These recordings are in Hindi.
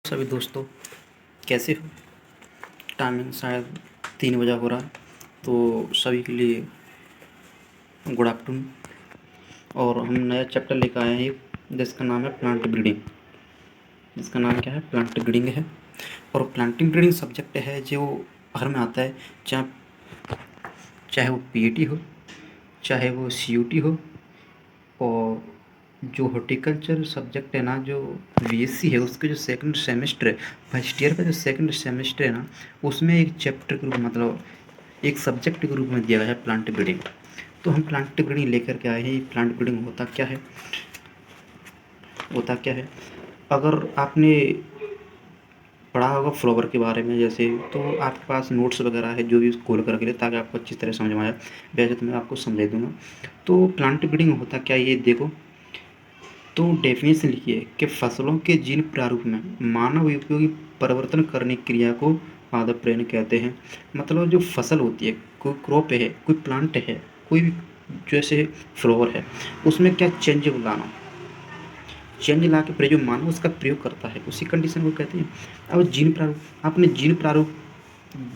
सभी दोस्तों, कैसे हो? टाइमिंग शायद 3 बजा हो रहा है, तो सभी के लिए गुड आफ्टरनून। और हम नया चैप्टर लेकर आए हैं जिसका नाम है प्लांट ब्रीडिंग। जिसका नाम क्या है? प्लांट ब्रीडिंग है। और प्लांटिंग ब्रीडिंग सब्जेक्ट है जो हर में आता है, चाहे चाहे वो पीईटी हो, चाहे वो सीयूटी हो। और जो हॉर्टिकल्चर सब्जेक्ट है ना, जो बीएससी है, उसके जो सेकंड सेमेस्टर है, फर्स्ट ईयर का जो सेकंड सेमेस्टर है ना, उसमें एक चैप्टर के रूप मतलब एक सब्जेक्ट के रूप में दिया गया है प्लांट ब्रीडिंग। तो हम प्लांट ब्रीडिंग लेकर के आए हैं। प्लांट ब्रीडिंग होता क्या है? अगर आपने पढ़ा होगा फ्लावर के बारे में जैसे, तो आपके पास नोट्स वगैरह है जो भी खोल कर के लिए, ताकि आपको अच्छी तरह समझ में आए। वैसे तो मैं आपको समझा दूंगा। तो प्लांट ब्रीडिंग होता क्या, ये देखो। तो डेफिनेशन लिखिए कि फसलों के जीन प्रारूप में मानव उपयोगी परिवर्तन करने की क्रिया को पादप प्रेरण कहते हैं। मतलब जो फसल होती है, कोई क्रॉप है, कोई प्लांट है, कोई भी जैसे फ्लावर है, उसमें क्या चेंज लाना, चेंज ला के जो मानव उसका प्रयोग करता है, उसी कंडीशन को कहते हैं। अब जीन प्रारूप, आपने जीन प्रारूप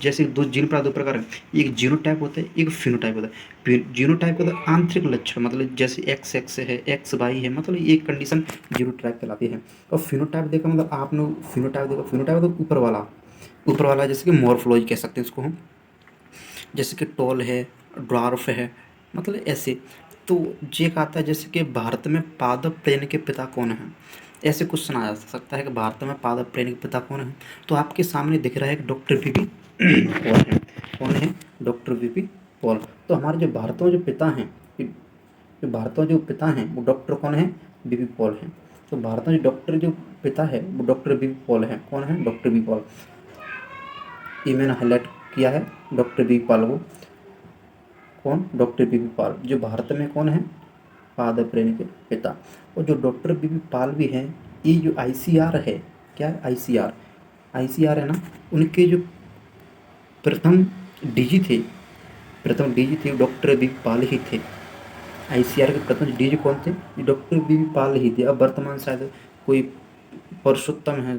जैसे जीन प्रारूप दो प्रकार है। एक जीनोटाइप होता है, एक फिनोटाइप होता है। जीनोटाइप होता है आंतरिक लक्षण, मतलब जैसे एक्स एक्स है, एक्स वाई है, मतलब ये कंडीशन जीनोटाइप कहलाती है। और फिनोटाइप देखा मतलब आपने फिनोटाइप देखा, फिनोटाइप मतलब ऊपर वाला जैसे कि मॉर्फोलॉजी कह सकते हैं उसको हम, जैसे कि टॉल है, ड्वार्फ है, मतलब ऐसे। तो ये कहता है जैसे कि भारत में पादप प्रेरण के पिता कौन है, ऐसे क्वेश्चन आ सकता है कि भारत में पादप प्रेरण के पिता कौन है। तो आपके सामने दिख रहा है डॉक्टर वीपी पॉल है। कौन है? Doctor VP Paul. तो हमारे जो भारत में जो पिता हैं, जो भारत में जो पिता हैं वो डॉक्टर कौन है? वीपी पॉल हैं। तो भारत में जो डॉक्टर जो पिता है वो डॉक्टर वीपी पॉल है। कौन है? Doctor VP Paul. ये मैंने हाईलाइट किया है, डॉक्टर वीपी पॉल को। कौन? डॉक्टर बीबी पाल, जो भारत में कौन है? पादप प्रेमी के पिता। और जो डॉक्टर बीबी पाल भी हैं, ये जो आईसीआर है, क्या है? आईसीआर, आईसीआर है ना, उनके जो प्रथम डीजी थे, डॉक्टर बीबी पाल ही थे। आईसीआर के प्रथम डीजी कौन थे? ये डॉक्टर बीबी पाल ही थे। अब वर्तमान शायद कोई पुरुषोत्तम है,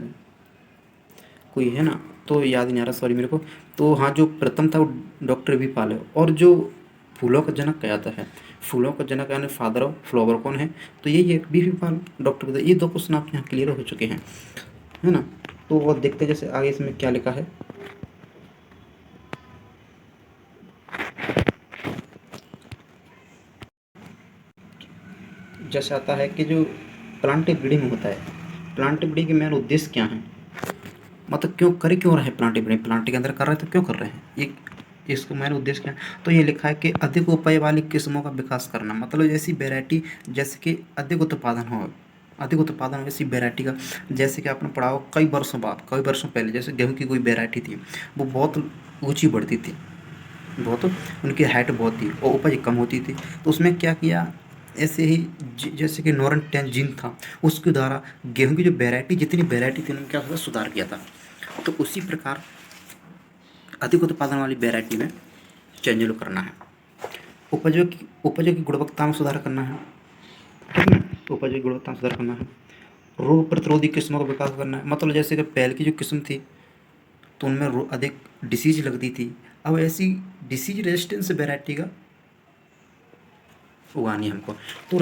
कोई है ना, तो याद नहीं आ रहा, सॉरी मेरे को। तो हाँ, जो प्रथम था वो डॉक्टर वी पाल है। और जो फूलों का जनक कहता है, फूलों का जनक यानी फादर ऑफ फ्लावर कौन है? तो यही है, बी वी पाल, डॉक्टर। ये दो क्वेश्चन आपके यहाँ क्लियर हो चुके हैं, है ना। तो वो देखते हैं जैसे आगे इसमें क्या लिखा है। जैसे आता है कि जो प्लांट ब्रीडिंग होता है, प्लांट ब्रीडिंग के मेन उद्देश्य क्या है, मतलब क्यों रहे प्लांट ब्रीडिंग, प्लांट के अंदर कर रहे हैं तो क्यों कर रहे हैं, ये इसका मेन उद्देश्य क्या है? तो ये लिखा है कि अधिक उपज वाली किस्मों का विकास करना, मतलब ऐसी वैरायटी जैसे कि अधिक उत्पादन हो ऐसी वैरायटी का। जैसे कि आपने पढ़ा हो कई वर्षों बाद, कई वर्षों पहले, जैसे गेहूं की कोई वैरायटी थी, वो बहुत ऊंची बढ़ती थी, बहुत, उनकी हाइट बहुत थी और उपज कम होती थी। तो उसमें क्या किया, ऐसे ही जैसे कि नॉरन टेन जीन था, उसके द्वारा गेहूं की जो वैरायटी, जितनी वैरायटी थी, उन्होंने क्या हुआ, सुधार किया था। तो उसी प्रकार अधिक उत्पादन वाली वैरायटी में चेंज करना है। उपजों की गुणवत्ता में सुधार करना है, ठीक है। उपज की गुणवत्ता में सुधार करना है। रोग प्रतिरोधी किस्मों का विकास करना है, मतलब जैसे कि पहले की जो किस्म थी तो उनमें अधिक डिसीज लगती थी, अब ऐसी डिसीज रेजिस्टेंस वैरायटी का उगानी है हमको। तो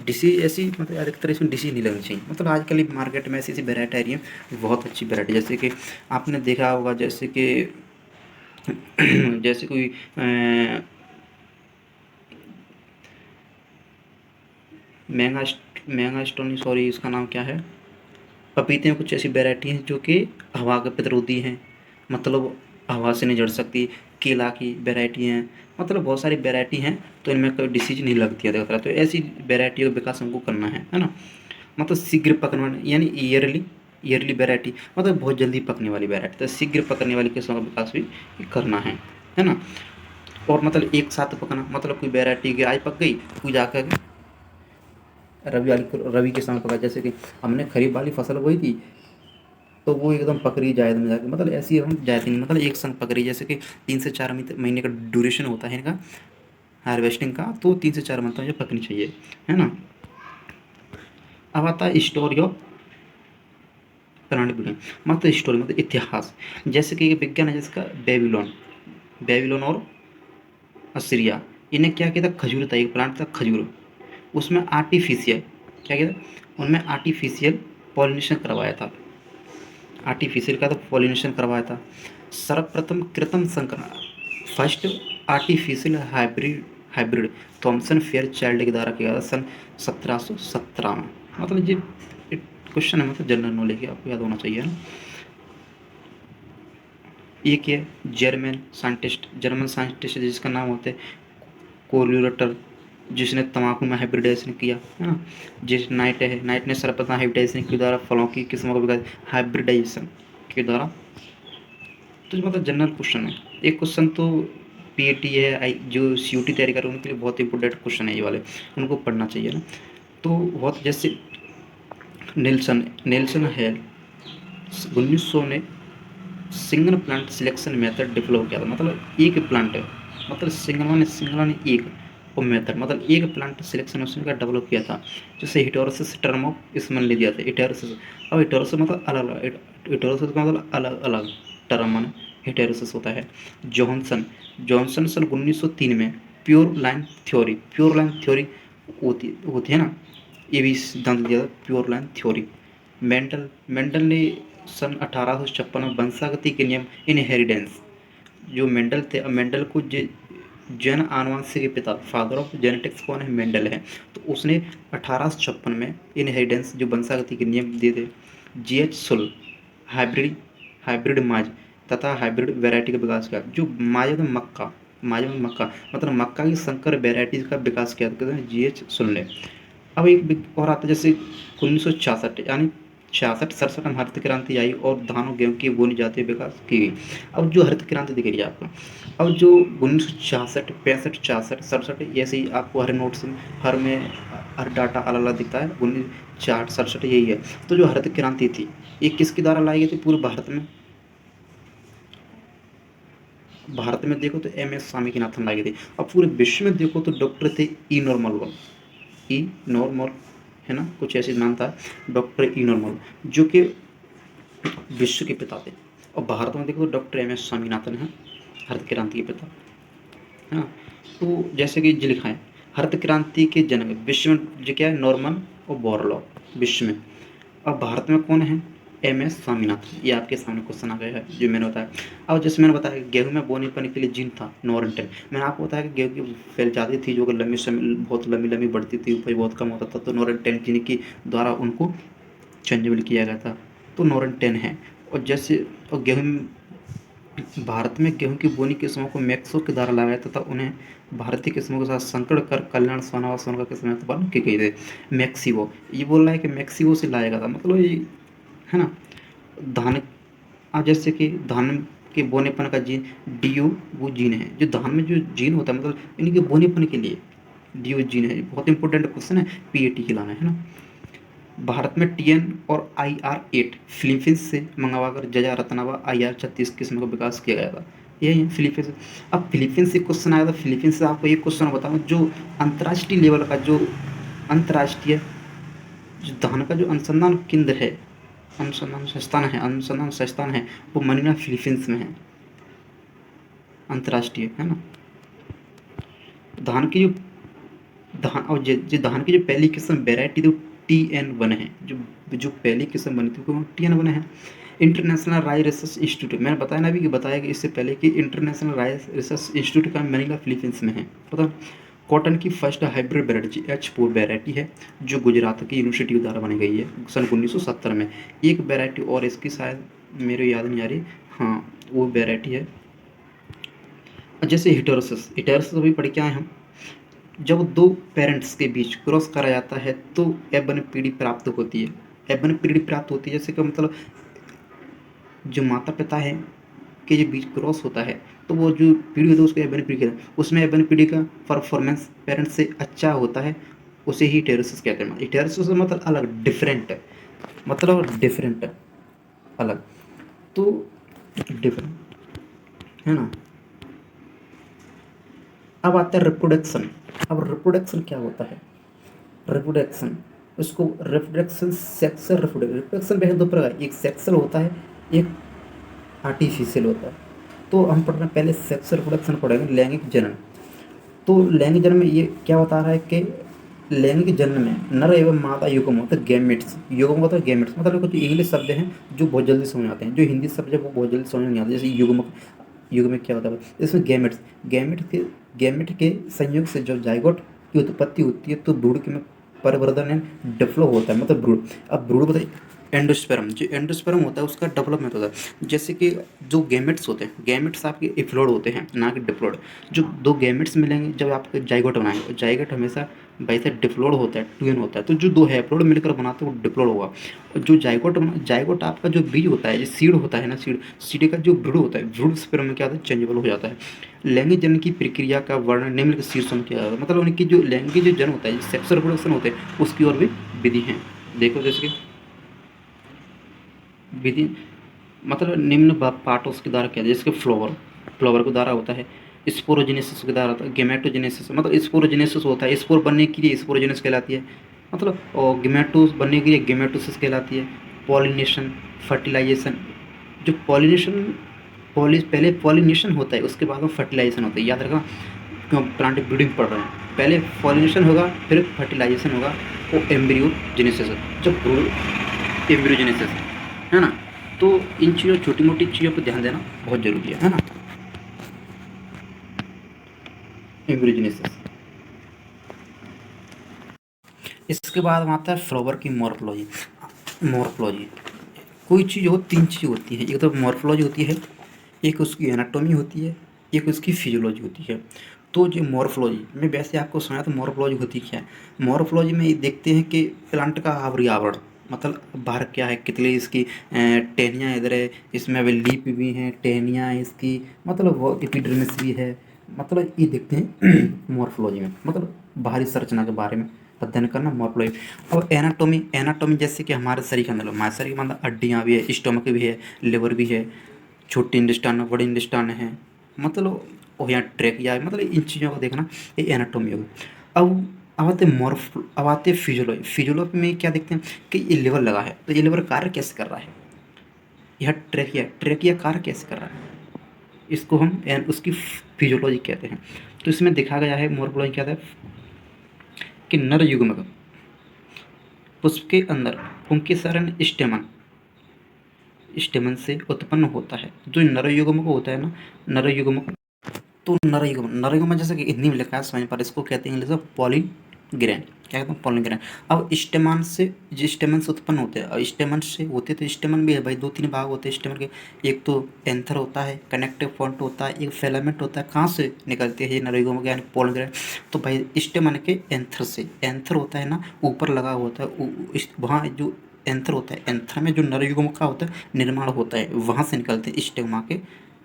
डिसीज ऐसी, मतलब अधिकतर इसमें डिसीज नहीं लगनी चाहिए। मतलब आजकल मार्केट में ऐसी ऐसी वैरायटी आ रही है, बहुत अच्छी वैरायटी, जैसे कि आपने देखा होगा, जैसे कि जैसे कोई मैंगा मैंगा स्टोनी, सॉरी इसका नाम क्या है, पपीते में कुछ ऐसी वैरायटी हैं जो कि हवा के प्रतिरोधी हैं, मतलब हवा से नहीं जड़ सकती। केला की वैरायटी हैं, मतलब बहुत सारी वैरायटी हैं। तो इनमें कोई डिसीज नहीं लगती है देखा, तो ऐसी वैरायटी का विकास हमको करना है ना। मतलब शीघ्र पकने वाली, यानी ईयरली वैरायटी, मतलब बहुत जल्दी पकने वाली वैरायटी, तो शीघ्र पकने वाली किस्मों का विकास भी करना है ना। और मतलब एक साथ पकना, मतलब कोई वैरायटी की आज पक गई, कोई जाकर रवि के समय पका, जैसे कि हमने खरीफ वाली फसल बोई थी, तो वो एकदम पक रही जायद में जाके, मतलब ऐसी हम जायद नहीं, मतलब एक संग पक रही, जैसे कि 3 से 4 महीने का ड्यूरेशन होता है इनका हार्वेस्टिंग का, तो 3 से 4 मंथ में जो पकनी चाहिए, है ना। अब आता है स्टोरी ऑफ पुरानी दुनिया, मतलब स्टोरी मतलब इतिहास। जैसे कि विज्ञान है जिसका बेबीलोन, बेबीलोन और असीरिया, इन्हें क्या किया था, खजूर था, एक प्लांट था खजूर, उसमें आर्टिफिशियल क्या किया था, उनमें आर्टिफिशियल पॉलिनेशन करवाया था, आर्टिफिशियल का तो पॉलिनेशन करवाया था। सर्वप्रथम कृत्रिम संकरण, first artificial hybrid hybrid Thomson Fairchild के द्वारा किया था सन 1717 में। मतलब ये क्वेश्चन है, मतलब जनरल नॉलेज के, आपको याद होना चाहिए ना। एक है जर्मन साइंटिस्ट जिसका नाम होता है कोल्यूरेटर, जिसने तंबाकू में हाइब्रिडाइजेशन किया है ना। जिस नाइट ने सर्वप्रथम हाइब्रिडाइजेशन के द्वारा फलों की किस्मों का विकास, हाइब्रिडाइजेशन के द्वारा। तो ये मतलब जनरल क्वेश्चन है। एक क्वेश्चन तो पीएटी है, आई जो सीयूटी तैयारी कर रहे हैं उनके लिए बहुत इंपॉर्टेंट क्वेश्चन है ये वाले, उनको पढ़ना चाहिए ना। तो बहुत जैसे नेल्सन नेल्सन हेल 1900 ने single plant selection method develop किया था। मतलब एक प्लांट है, मतलब सिंगल ने एक और मेथड, मतलब एक प्लांट सिलेक्शन उसने का डेवलप किया था, जिसे हिटोरोसिस टर्म ऑफ इसमें ले दिया था हिटोरोसिस। अब हिटोरोसिस मतलब अलग अलग, हिटोरोसिस का मतलब अलग अलग टर्म मन हिटोरोसिस होता है। जॉनसन जॉनसन सन 1903 में प्योर लाइन थ्योरी होती होती है ना, ये भी सिद्धांत दिया था, प्योर लाइन थ्योरी। मेंडल ने सन 1856 में वंशागति के नियम इनहेरिटेंस, जो मेंडल थे, अब मेंडल को जन आनुवंशिक के पिता, फादर ऑफ जेनेटिक्स कौन है, मेंडल है। तो उसने 1856 में इनहेरिटेंस जो वंशागति के नियम दिए थे। जीएच सुल हाइब्रिड हाइब्रिड माज तथा हाइब्रिड वैरायटी का विकास किया, जो माज में मक्का मतलब मक्का की संकर वैरायटीज का विकास किया था जीएच सुल ने। अब एक और आता है जैसे 1966 यानी 66-67 में हरित क्रांति आई और धान और गेहूँ की बोनी जाती विकास की गई। अब जो हरित क्रांति दिख रही है आपको, अब जो 1966 65 66 67, ऐसे ही आपको हर नोट्स में हर डाटा अलग अलग दिखता है, 1966 यही है। तो जो हरित क्रांति थी ये किसके द्वारा लाई गई थी पूरे भारत में, भारत में देखो तो एम एस स्वामीनाथन लाई गई थी। अब पूरे विश्व में देखो तो डॉक्टर थे ई नॉर्मल वन, ई नॉर्मल है ना, कुछ ऐसे नाम था, डॉक्टर ई नॉर्मल, जो कि विश्व के पिता थे। और भारत में देखो तो डॉक्टर एम एस स्वामीनाथन हैं, हरित क्रांति के पिता है ना। तो जैसे कि जो लिखा है हरित क्रांति के जनक विश्व में, जो क्या है नॉर्मन और बोरलॉग विश्व में। अब भारत में कौन है, एम एस स्वामीनाथन। ये आपके सामने क्वेश्चन आ गया है जो मैंने बताया। अब जैसे मैंने बताया गेहूं में बोने पानी के लिए जीन था नॉरेंटेन, मैंने आपको बताया कि गेहूं की फैल जाती थी जो कि लंबी समय बहुत लंबी लंबी बढ़ती थी, उपज बहुत कम होता था, तो नॉरेंटेन जीन के द्वारा उनको चेंजेबल किया गया था, तो नॉरेंटेन है। और जैसे और गेहूँ भारत में गेहूं की बोनी किस्मों को मैक्सो के द्वारा लगाया तथा उन्हें भारतीय किस्मों के साथ संकड़ कर कल्याण सोना व सोना का किस्में उत्पन्न की गई थी। मैक्सिको, ये बोल रहा है कि मैक्सिको से लाया गया था, मतलब ये है ना। धान, अब जैसे कि धान के बोनेपन का जीन डीयू वो जीन है, जो धान में जो जीन होता है मतलब इनके बोनेपन के लिए डीयू जीन है। बहुत इंपॉर्टेंट क्वेश्चन है, पीएटी के लाना है ना। भारत में टीएन और IR-8 फिलीपींस से मंगवाकर जजा रत्ना व IR-36 किस्म का विकास किया गया था। यही है फिलीपींस। अब फिलीपींस से क्वेश्चन आया था, फिलीपींस से आपको एक क्वेश्चन बताऊँ, जो अंतर्राष्ट्रीय लेवल का जो अंतर्राष्ट्रीय जो धान का जो अनुसंधान केंद्र है, अनुसंधान संस्थान है, वो मनीला फिलीपींस में है, अंतर्राष्ट्रीय है ना। धान की जो धान और जो धान की जो पहली किस्म वेराइटी थी TN1 है, जो पहली किस्म बनी थी वो TN1 है। इंटरनेशनल राई रिसर्च इंस्टीट्यूट, मैंने बताया ना अभी कि बताया कि इससे पहले कि इंटरनेशनल राई रिसर्च इंस्टीट्यूट का मनीला फिलीपींस में है, पता। कॉटन की first hybrid variety H4 variety है, जो गुजरात की यूनिवर्सिटी द्वारा बनी गई है सन 1970 में। एक वेराइटी और इसकी शायद मेरे याद नहीं आ रही, हाँ वो वेराइटी है। जैसे हिटोरोसिस अभी पढ़ के आए हम, जब दो पेरेंट्स के बीच क्रॉस करा जाता है तो एबन पीढ़ी प्राप्त होती है, एबन पीढ़ी प्राप्त होती है, जैसे कि मतलब जो माता पिता है के जो बीच क्रॉस होता है तो वो जो पीढ़ी होती है उसको एबन पीढ़ी कहते हैं, उसमें एबन पीढ़ी का परफॉर्मेंस पेरेंट्स से अच्छा होता है, उसे ही टेरोसिस कहते हैं। टेरोसिस मतलब अलग डिफरेंट, मतलब डिफरेंट अलग, तो डिफरेंट है ना। अब आता है रिप्रोडक्शन। अब रिप्रोडक्शन क्या होता है, रिप्रोडक्शन उसको रिप्रोडक्शन, सेक्सुअल रिप्रोडक्शन, रिप्रोडक्शन वैसे दो प्रकार, एक सेक्सुअल होता है, एक आर्टिफिशियल होता है। तो हम पढ़ रहे हैं, पहले सेक्सुअल रिप्रोडक्शन पढ़ेंगे, लैंगिक जनन। तो लैंगिक जन्म में ये क्या बता रहा है कि लैंगिक जन्म में नर एवं मादा युग्म होता है, गैमेट्स। युग्म होता है गैमेट्स, मतलब कुछ इंग्लिश शब्द हैं जो बहुत जल्दी समझ आते हैं, जो हिंदी शब्द है वो बहुत जल्दी समझ नहीं आते। जैसे युग्म, युग्म में क्या होता है, इसमें गैमेट्स, गैमेट के संयोग से जो जाइगोट की उत्पत्ति होती है, तो भ्रूण के में परिवर्धन है, डेवलप होता है, मतलब भ्रूण। अब भ्रूण बताइए, एंडोस्पर्म, जो एंडोस्पर्म होता है उसका डेवलपमेंट होता है। जैसे कि जो गैमेट्स होते हैं, गैमेट्स आपके इफ्लोड होते हैं ना कि डिप्लोड। जो दो गैमेट्स मिलेंगे जब आपके जाइगोट बनाएंगे, जाइगोट हमेशा वैसे डिप्लोड होता है, ट्विन होता है। तो जो दो हैप्लोड मिलकर बनाते हैं वो डिप्लोड होगा। और जो जाइगोट आपका जो बीज होता है, जो सीड होता है ना, सीड का जो भ्रूण होता है, भ्रूण स्पर्म में क्या होता है, चेंजेबल हो जाता है। लैंगिक जन्म की प्रक्रिया का वर्णन निम्न के शीर्षों में किया जाता है। मतलब उनकी जो लैंगिक जो जन्म होता है, सेक्सुअल रिप्रोडक्शन होते हैं, उसकी और भी विधि है। देखो जैसे कि विधि, मतलब निम्न पार्ट उसके द्वारा किया जाए, जैसे कि फ्लावर, फ्लावर के द्वारा होता है। स्पोरोजेनेसिस के द्वारा होता है। गेमेटोजेनेसिस, मतलब स्पोरोजेनेसिस होता है, स्पोर बनने के लिए स्पोरोजेनेसिस कहलाती है, मतलब। और गेमेटोस बनने के लिए गेमेटोसिस कहलाती है। पॉलिनेशन, फर्टिलाइजेशन, जो पॉलिनेशन, पहले पॉलिनेशन होता है, उसके बाद में फर्टिलाइजेशन होता है, याद रखना। क्यों प्लांट ब्रीडिंग पढ़ रहे हैं, पहले पॉलिनेशन होगा, फिर फर्टिलाइजेशन होगा, वो एम्ब्रियोजेनेसिस, जब एम्ब्रियोजेनेसिस, है ना। तो इन चीज़ों, छोटी मोटी चीज़ों पर ध्यान देना बहुत ज़रूरी है ना। एम्ब्रियोजेनेसिस। इसके बाद में आता है फ्लावर की मॉर्फोलॉजी। मॉर्फोलॉजी, कोई चीज़ हो, तीन चीज़ होती है, एक तो मॉर्फोलॉजी होती है, एक उसकी एनाटॉमी होती है, एक उसकी फिजियोलॉजी होती है। तो जो मॉर्फोलॉजी में वैसे आपको सुना, तो मॉर्फोलॉजी होती क्या है। मॉर्फोलॉजी में ये देखते हैं कि प्लांट का आवरण, मतलब बाहर क्या है, कितनी इसकी टहनियाँ इधर है, इसमें अभी लीफ भी हैं, टहनियाँ इसकी, मतलब वो एपिडर्मिस भी है, मतलब ये देखते हैं मॉर्फोलॉजी में, मतलब बाहरी संरचना के बारे में अध्ययन करना मॉर्फोलॉजी। अब एनाटॉमी, एनाटॉमी जैसे कि हमारे शरीर के अंदर, हमारे शरीर के अंदर हड्डियाँ भी है, स्टमक भी है, लिवर भी है, छोटी इंटेस्टाइन, बड़ी इंटेस्टाइन है, मतलब और यहाँ ट्रैकिया है, मतलब इन चीज़ों को देखना, ये एनाटॉमी होगी। अब आते फिजियोलॉजी। फिजियोलॉजी में क्या देखते हैं कि ये लिवर लगा है, तो ये लिवर कार्य कैसे कर रहा है। यह ट्रैकिया, ट्रैकिया कार्य कैसे कर रहा है, इसको हम उसकी फिजियोलॉजी कहते हैं। तो इसमें देखा गया है, मॉर्फोलॉजी क्या है कि नर युग्मक पुष्प के अंदर पुंकेसरण स्टेमन, स्टेमन से उत्पन्न होता है। जो नर युग्मक होता है ना, नर युग्मक, तो नरयुग्म, नरयुग्म जैसे कि हिंदी में लिखा है समझ पर, इसको कहते हैं इंग्लिश में पॉलीग्रेन। क्या कहते हैं, पॉलीग्रेन। अब स्टेमन से, जो स्टेमन से उत्पन्न होते हैं, और स्टेमन से होते, तो स्टेमन भी है भाई, दो तीन भाग होते हैं स्टेमन के। एक तो एंथर होता है, कनेक्टिव पॉइंट होता है, एक फिलामेंट होता है। कहाँ से निकलते हैं ये नरयुग्म यानी पॉलीग्रेन, तो भाई स्टेमन के एंथर से। एंथर होता है ना, ऊपर लगा होता है, वहाँ जो एंथर होता है, एंथर में जो नरयुग्म का होता है निर्माण होता है, वहाँ से निकलते हैं स्टेमा के,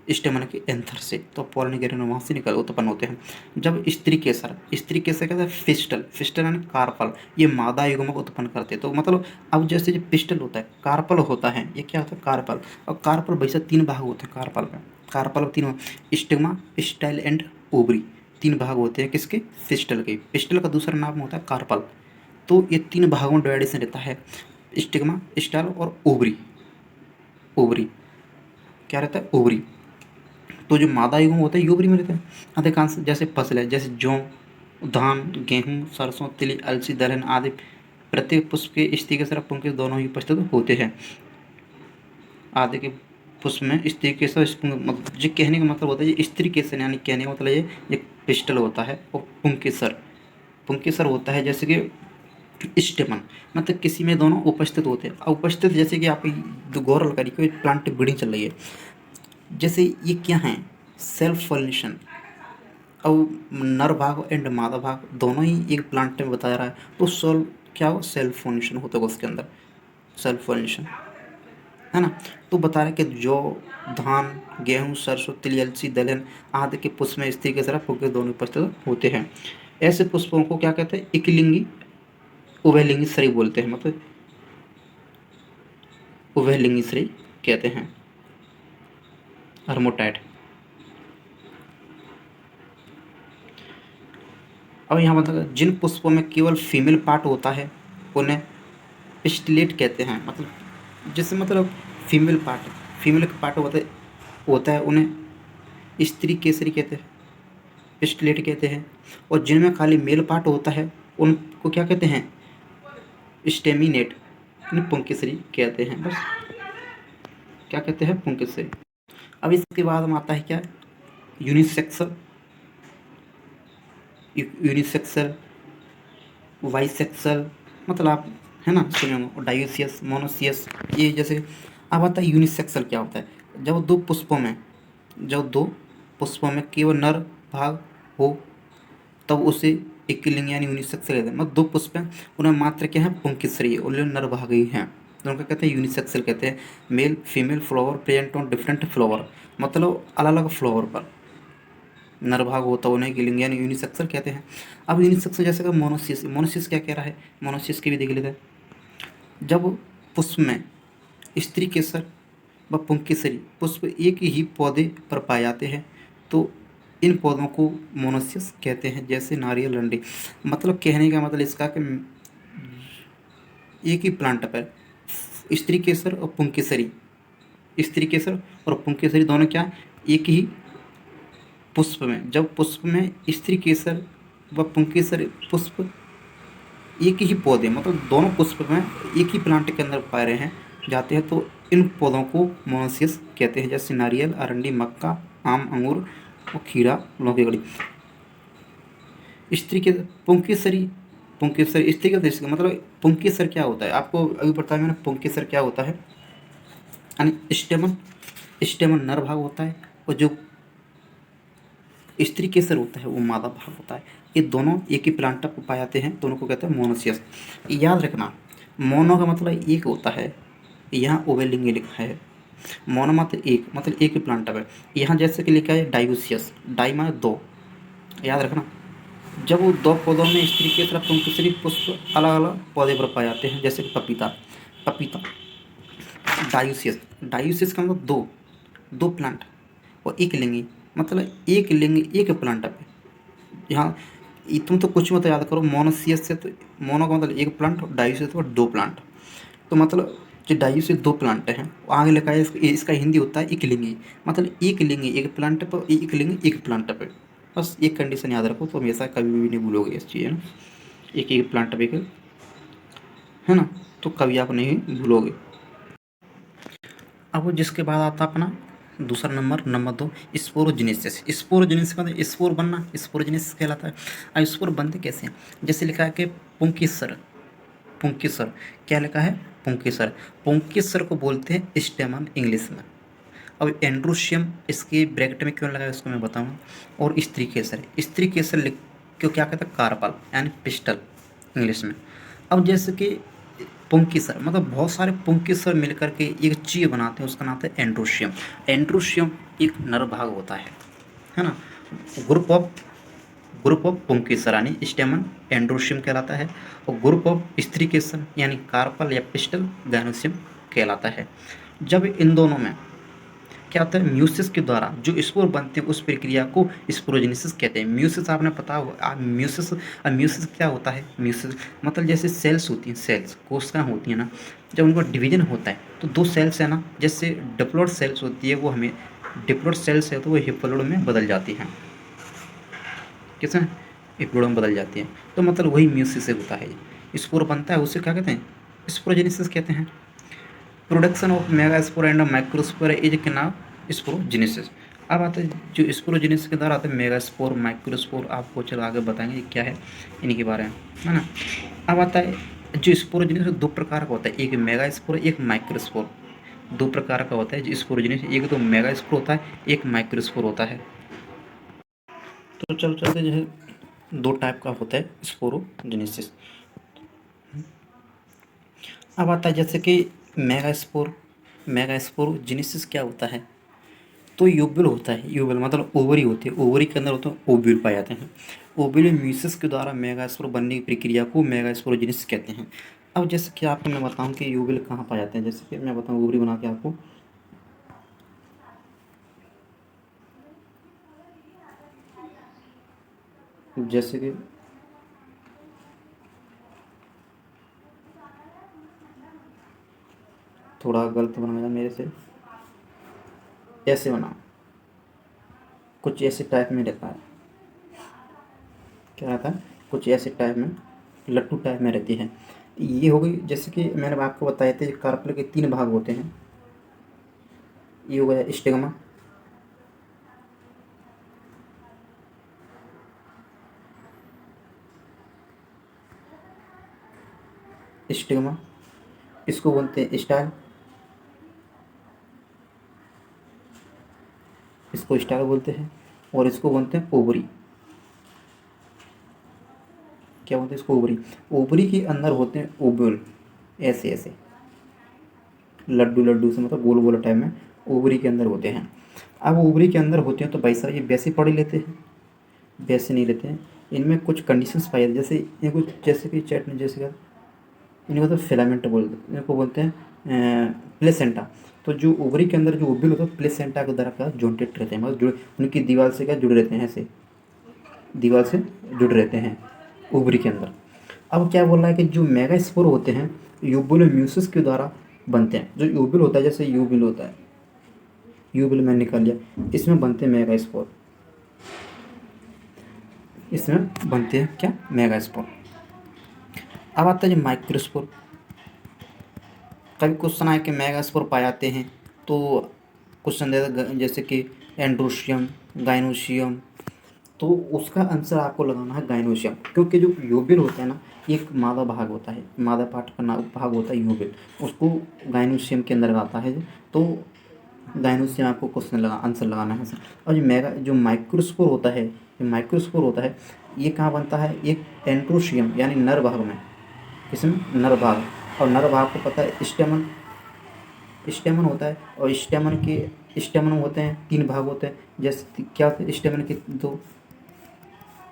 स्टेमन के एंथर से। तो पॉलिनेग्रेन वहाँ से निकल उत्पन्न होते हैं। जब स्त्री केसर, स्त्री केसर कहते हैं फिस्टल, फिस्टल यानी कार्पल, ये मादा युग्मक उत्पन्न करते हैं। तो मतलब अब जैसे जो पिस्टल होता है, कार्पल होता है, ये क्या होता है, कार्पल। और कार्पल वैसे तीन भाग होते हैं कार्पल में, कार्पल तीन, स्टिग्मा, स्टाइल एंड ओवरी, तीन भाग होते हैं किसके, फिस्टल के। पिस्टल का दूसरा नाम होता है कार्पल। तो ये तीन भागों में डिवाइडेशन रहता है, स्टिग्मा, स्टाइल और ओवरी। ओवरी क्या रहता है, ओवरी। तो जो मादा युग्म होता है यूवरी में रहता है अधिकांश। जैसे फसल है, जैसे जौ, धान, गेहूँ, सरसों, तिल, अलसी, दलहन आदि, प्रत्येक पुष्प के स्त्री के साथ पुंकेसर दोनों ही उपस्थित होते हैं। आदि के पुष्प में स्त्री केसर, मतलब जो कहने का मतलब होता है, ये स्त्री केसर यानी कहने का मतलब ये एक पिस्टल होता है, और पुंकेसर, पुंकेसर होता है जैसे कि स्टेमन, मतलब किसी में दोनों उपस्थित होते हैं। उपस्थित जैसे कि आप गौर करिए, कोई प्लांट ब्रीडिंग चल रही है, जैसे ये क्या है, सेल्फ पॉलिनेशन। अब नर भाग एंड मादा भाग दोनों ही एक प्लांट में बताया रहा है, तो सोल क्या हो, सेल्फ पॉलिनेशन होता है उसके अंदर, सेल्फ पॉलिनेशन, है ना। तो बता रहे कि जो धान, गेहूँ, सरसों, तिल, अलसी, दलहन आदि के पुष्प में स्त्री के तरह पुष्प दोनों उपस्थित होते हैं। ऐसे पुष्पों को क्या कहते हैं, एकलिंगी, उभयलिंगी श्रेणी बोलते हैं, मतलब उभयलिंगी श्रेणी कहते हैं, हर्मोटाइड। अब यहाँ मतलब जिन पुष्पों में केवल फीमेल पार्ट होता है, उन्हें पिस्टिलेट कहते हैं। मतलब जैसे मतलब फीमेल पार्ट, फीमेल का पार्ट होता है उन्हें स्त्री केसरी कहते हैं, पिस्टिलेट कहते हैं। और जिनमें खाली मेल पार्ट होता है उनको क्या कहते हैं, स्टेमिनेट, पुंकेसरी कहते हैं। बस क्या कहते हैं, पुंकेसरी। अब इसके बाद में आता है क्या, यूनिसेक्सुअल, यूनिसेक्सुअल, बाइसेक्सुअल, मतलब आप है ना सुने होंगे, डायोसियस, मोनोसियस, ये जैसे। अब आता है यूनिसेक्सुअल क्या होता है, जब दो पुष्पों में केवल नर भाग हो तब उसे एकलिंग यानी यूनिसेक्सुअल कहते हैं। मतलब दो पुष्प हैं, उनमें मात्र क्या है, पुंकेसरी और नर भाग ही हैं, तो उनको कहते हैं यूनिसेक्सुअल कहते हैं। Male female flower present on different flower, मतलब अलग अलग फ्लावर पर नर भाग होता है उन्हें गिलिंग यानी यूनिसेक्सुअल कहते हैं। अब यूनिसेक्सुअल जैसे कि मोनोसिस, मोनोसिस क्या कह रहा है, मोनोसिस की भी देख लेते हैं। जब पुष्प में स्त्री केसर व पुंकेसरी पुष्प एक ही पौधे पर पाए जाते हैं तो इन पौधों को मोनोसिस कहते हैं, जैसे नारियल रंडी। मतलब कहने का मतलब इसका कि एक ही प्लांट पर स्त्री केसर और पुंकेसरी, स्त्री केसर और पुंकेसरी दोनों क्या, एक ही पुष्प में, जब पुष्प में स्त्री केसर व पुंकेसर पुष्प एक ही पौधे, मतलब दोनों पुष्प में एक ही प्लांट के अंदर पाए रहे हैं जाते हैं तो इन पौधों को मोनोसियस कहते हैं, जैसे नारियल, अरंडी, मक्का, आम, अंगूर और खीरा, लौकी, कड़ी। स्त्री के पुंकेसरी, पुंकेसर स्त्री का दृश्य मतलब पुंकेसर क्या होता है, आपको अभी बताया मैंने पुंकेसर क्या होता है, यानी स्टेमन, स्टेमन नर भाग होता है और जो स्त्री केसर होता है वो मादा भाग होता है। ये दोनों एक ही प्लांट पर पाए जाते हैं, दोनों को कहते हैं मोनोसियस। याद रखना, मोनो का मतलब एक होता है, यहाँ ओवेलिंग लिखा है। मोनो मतलब एक, मतलब एक ही प्लांट है। यहाँ जैसे कि लिखा है डायूसियस, डाई माने दो, याद रखना। जब वो दो पौधों में स्त्री के तरफ पुंकेसरी पुष्प अलग अलग पौधे पर पाए जाते हैं, जैसे कि पपीता, पपीता डायूसियस, डायूसियस का मतलब दो, दो प्लांट और एक लिंगी, मतलब एक लिंगी एक प्लांट पे। यहाँ तुम तो कुछ मत याद करो, मोनोसियस से तो मोनो का मतलब एक प्लांट और डायू से तो दो प्लांट, तो मतलब जो डायू से दो प्लांट हैं आगे लिखा है इसका हिंदी होता है एक लिंगी, मतलब एक लिंगी एक प्लांट पर, एक लिंगी एक प्लांट पे। बस एक कंडीशन याद रखो तो हमेशा कभी भी नहीं भूलोगे इस चीज़, है ना, एक एक प्लांट पे, है ना, तो कभी आप नहीं भूलोगे। अब जिसके बाद आता अपना दूसरा नंबर, नंबर दो, स्पोरोजेनेसिस। स्पोरोजेनेसिस का मतलब स्पोर बनना, स्पोरोजेनेसिस कहलाता है। अब स्पोर बनते कैसे हैं, जैसे लिखा है कि पुंकेसर, पुंकेसर क्या लिखा है, पुंकेसर, पुंकेसर को बोलते हैं स्टेमन इंग्लिश में। अब एंड्रोशियम इसके ब्रैकेट में क्यों लगा है उसको मैं बताऊंगा। और स्त्री केसर, स्त्री केसर लिख क्यों क्या कहता है, कार्पल यानी पिस्टल इंग्लिश में। अब जैसे कि पुंकेसर मतलब बहुत सारे पुंकेसर मिलकर के एक चीज़ बनाते हैं, उसका नाम है एंड्रोशियम। एंड्रोशियम एक नर भाग होता है ना। ग्रुप ऑफ, ग्रुप ऑफ पुंकेसर यानी स्टेमन एंड्रोशियम कहलाता है, और ग्रुप ऑफ स्त्री केसर यानी कार्पल या पिस्टल गायनोसियम कहलाता है। जब इन दोनों में क्या होता है, म्यूसिस के द्वारा जो स्पोर बनते हैं उस प्रक्रिया को स्पोरोजेनेसिस कहते हैं। म्यूसिस आपने पता होगा, म्यूसिस, म्यूसिस क्या होता है, म्यूसिस मतलब जैसे सेल्स होती हैं, सेल्स कोशिकाएं होती हैं ना, जब उनका डिवीजन होता है तो दो सेल्स है ना, जैसे डिप्लॉइड सेल्स होती है वो हमें, डिप्लॉइड सेल्स है तो वो हिप्लोइड में बदल जाती हैं, किसमें, हिप्लोइड में बदल जाती है, तो मतलब वही म्यूसिस से होता है। स्पोर बनता है उसे क्या कहते हैं, स्पोरोजेनेसिस कहते हैं। Production of megaspore and microspore is के नाम स्पोरोजेनेसिस। अब आता है जो स्पोरोजेनेसिस के द्वारा आता है मेगास्पोर, माइक्रोस्पोर, आपको चलो आगे बताएंगे ये क्या है इनके बारे में, है ना। अब आता है जो स्पोरोजेनेसिस दो प्रकार का होता है, एक मेगास्पोर एक माइक्रोस्पोर, दो प्रकार का होता है जो स्पोरोजेनेसिस, एक तो मेगास्पोर होता है एक माइक्रोस्पोर होता है। तो चल चलते जो है दो टाइप का होता है स्पोरोजेनेसिस। अब आता है जैसे कि मेगास्पोर, मेगास्पोरोजेनेसिस क्या होता है, तो यूबिल होता है, यूबिल मतलब ओवरी होती है, ओवरी के अंदर होते हैं ओव्यूल पाए जाते हैं। ओव्यूल म्यूसिस के द्वारा मेगास्पोर बनने की प्रक्रिया को मेगास्पोरोजेनेसिस कहते हैं। अब जैसे कि आपको मैं बताऊं कि यूबिल कहाँ पाए जाते हैं, जैसे कि मैं बताऊं ओवरी बना के आपको, जैसे कि थोड़ा गलत बनाया मेरे से, ऐसे बना, कुछ ऐसे टाइप में रहता है, क्या रहता है, कुछ ऐसे टाइप में, लट्टू टाइप में रहती है। ये हो गई, जैसे कि मैंने आपको बताए थे कार्पेल के 3 भाग होते हैं। ये हो गया स्टिग्मा, स्टिग्मा, इसको बोलते हैं स्टाइल, इसको स्टाइल बोलते हैं, और इसको बोलते हैं ओवरी। क्या बोलते हैं इसको, ओवरी। ओवरी के अंदर होते हैं ओव्यूल, ऐसे ऐसे लड्डू लड्डू से, मतलब गोल गोल टाइप में ओवरी के अंदर होते हैं। अब ओवरी के अंदर होते हैं तो भाई साहब ये वैसे पढ़ ही लेते हैं, वैसे नहीं लेते हैं। इनमें कुछ कंडीशंस पाई जाती, जैसे इनको, जैसे कि चैट में जैसे इनको तो फिलामेंट बोलते, इनको बोलते हैं प्लेसेंटा। तो जो ओवरी के अंदर जो ओव्यूल होता है प्लेसेंटा के द्वारा क्या जॉइंटेड रहते हैं, मतलब जुड़े, उनकी दीवार से क्या जुड़े रहते हैं, ऐसे दीवार से जुड़े रहते हैं ओवरी के अंदर। अब क्या बोल रहा है कि जो मेगास्पोर होते हैं यूबुल म्यूसिस के द्वारा बनते हैं। जो यूबिल होता है, जैसे यूबिल होता है, यूबिल मैंने निकाल लिया, इसमें बनते हैं मेगास्पोर, इसमें बनते हैं क्या, मेगास्पोर। अब आता है जो माइक्रोस्पोर। कभी क्वेश्चन आए कि मेगास्पोर पाए जाते हैं, तो क्वेश्चन देता जैसे कि एंड्रोशियम, गाइनोशियम, तो उसका आंसर आपको लगाना है गाइनोशियम, क्योंकि जो यूबिल होता है ना, एक मादा भाग होता है, मादा पार्ट का भाग होता है यूबिल, उसको गाइनोशियम के अंदर आता है। तो गाइनोशियम आपको क्वेश्चन लगा आंसर लगाना है सर। और जो माइक्रोस्पोर होता है, जो माइक्रोस्पोर होता है ये कहाँ बनता है, एक एंट्रोशियम यानी नर भाग में, किसमें, नर भाग। और नर भाग को पता है स्टेमन, स्टेमन होता है, और स्टेमन होते हैं 3 भाग होते हैं। जैसे क्या होते हैं स्टेमन के, दो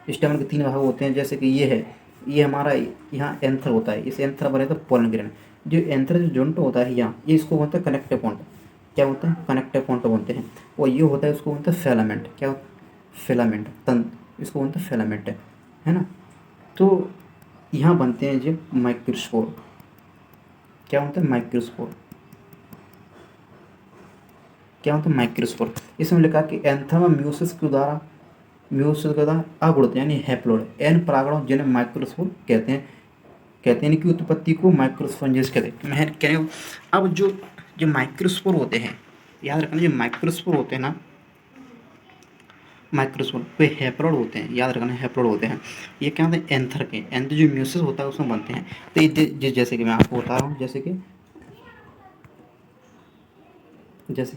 स्टेमन के 3 भाग होते हैं, जैसे कि ये है, ये हमारा यहाँ एंथर होता है, इस एंथर बने तो पोलन ग्रेन। जो एंथर जो जॉइंट होता है यहाँ, ये इसको बोलते हैं कनेक्टिव पॉइंट। क्या बोलते हैं, कनेक्टिव पॉइंट बोलते हैं। और ये होता है, उसको बोलते हैं फिलामेंट। क्या, फिलामेंट, तंत्र, इसको बोलते हैं फिलामेंट, है ना। तो यहाँ बनते हैं जो माइक्रोस्पोर। क्या बोलते हैं, माइक्रोस्पोर। क्या होता है, माइक्रोस्पोर। इसमें लिखा कि एंथर म्यूसिस के द्वारा, म्यूसिस के द्वारा अगुणित यानी हैप्लोइड एन परागणों जिन्हें माइक्रोस्पोर कहते हैं, कहते हैं कि उत्पत्ति को माइक्रोस्पोरेंजिस कहते हैं। मैं कह रहा हूँ, अब जो जो माइक्रोस्पोर होते हैं, याद रखना, जो माइक्रोस्पोर होते हैं ना, माइक्रोस्पोर वे हैप्लोइड होते हैं, याद रखना हैप्लोइड होते हैं। ये क्या होते हैं, एंथर के, एंथर जो म्यूसिस होता है उसमें बनते हैं। तो ये जैसे कि मैं आपको बता रहा हूँ, जैसे कि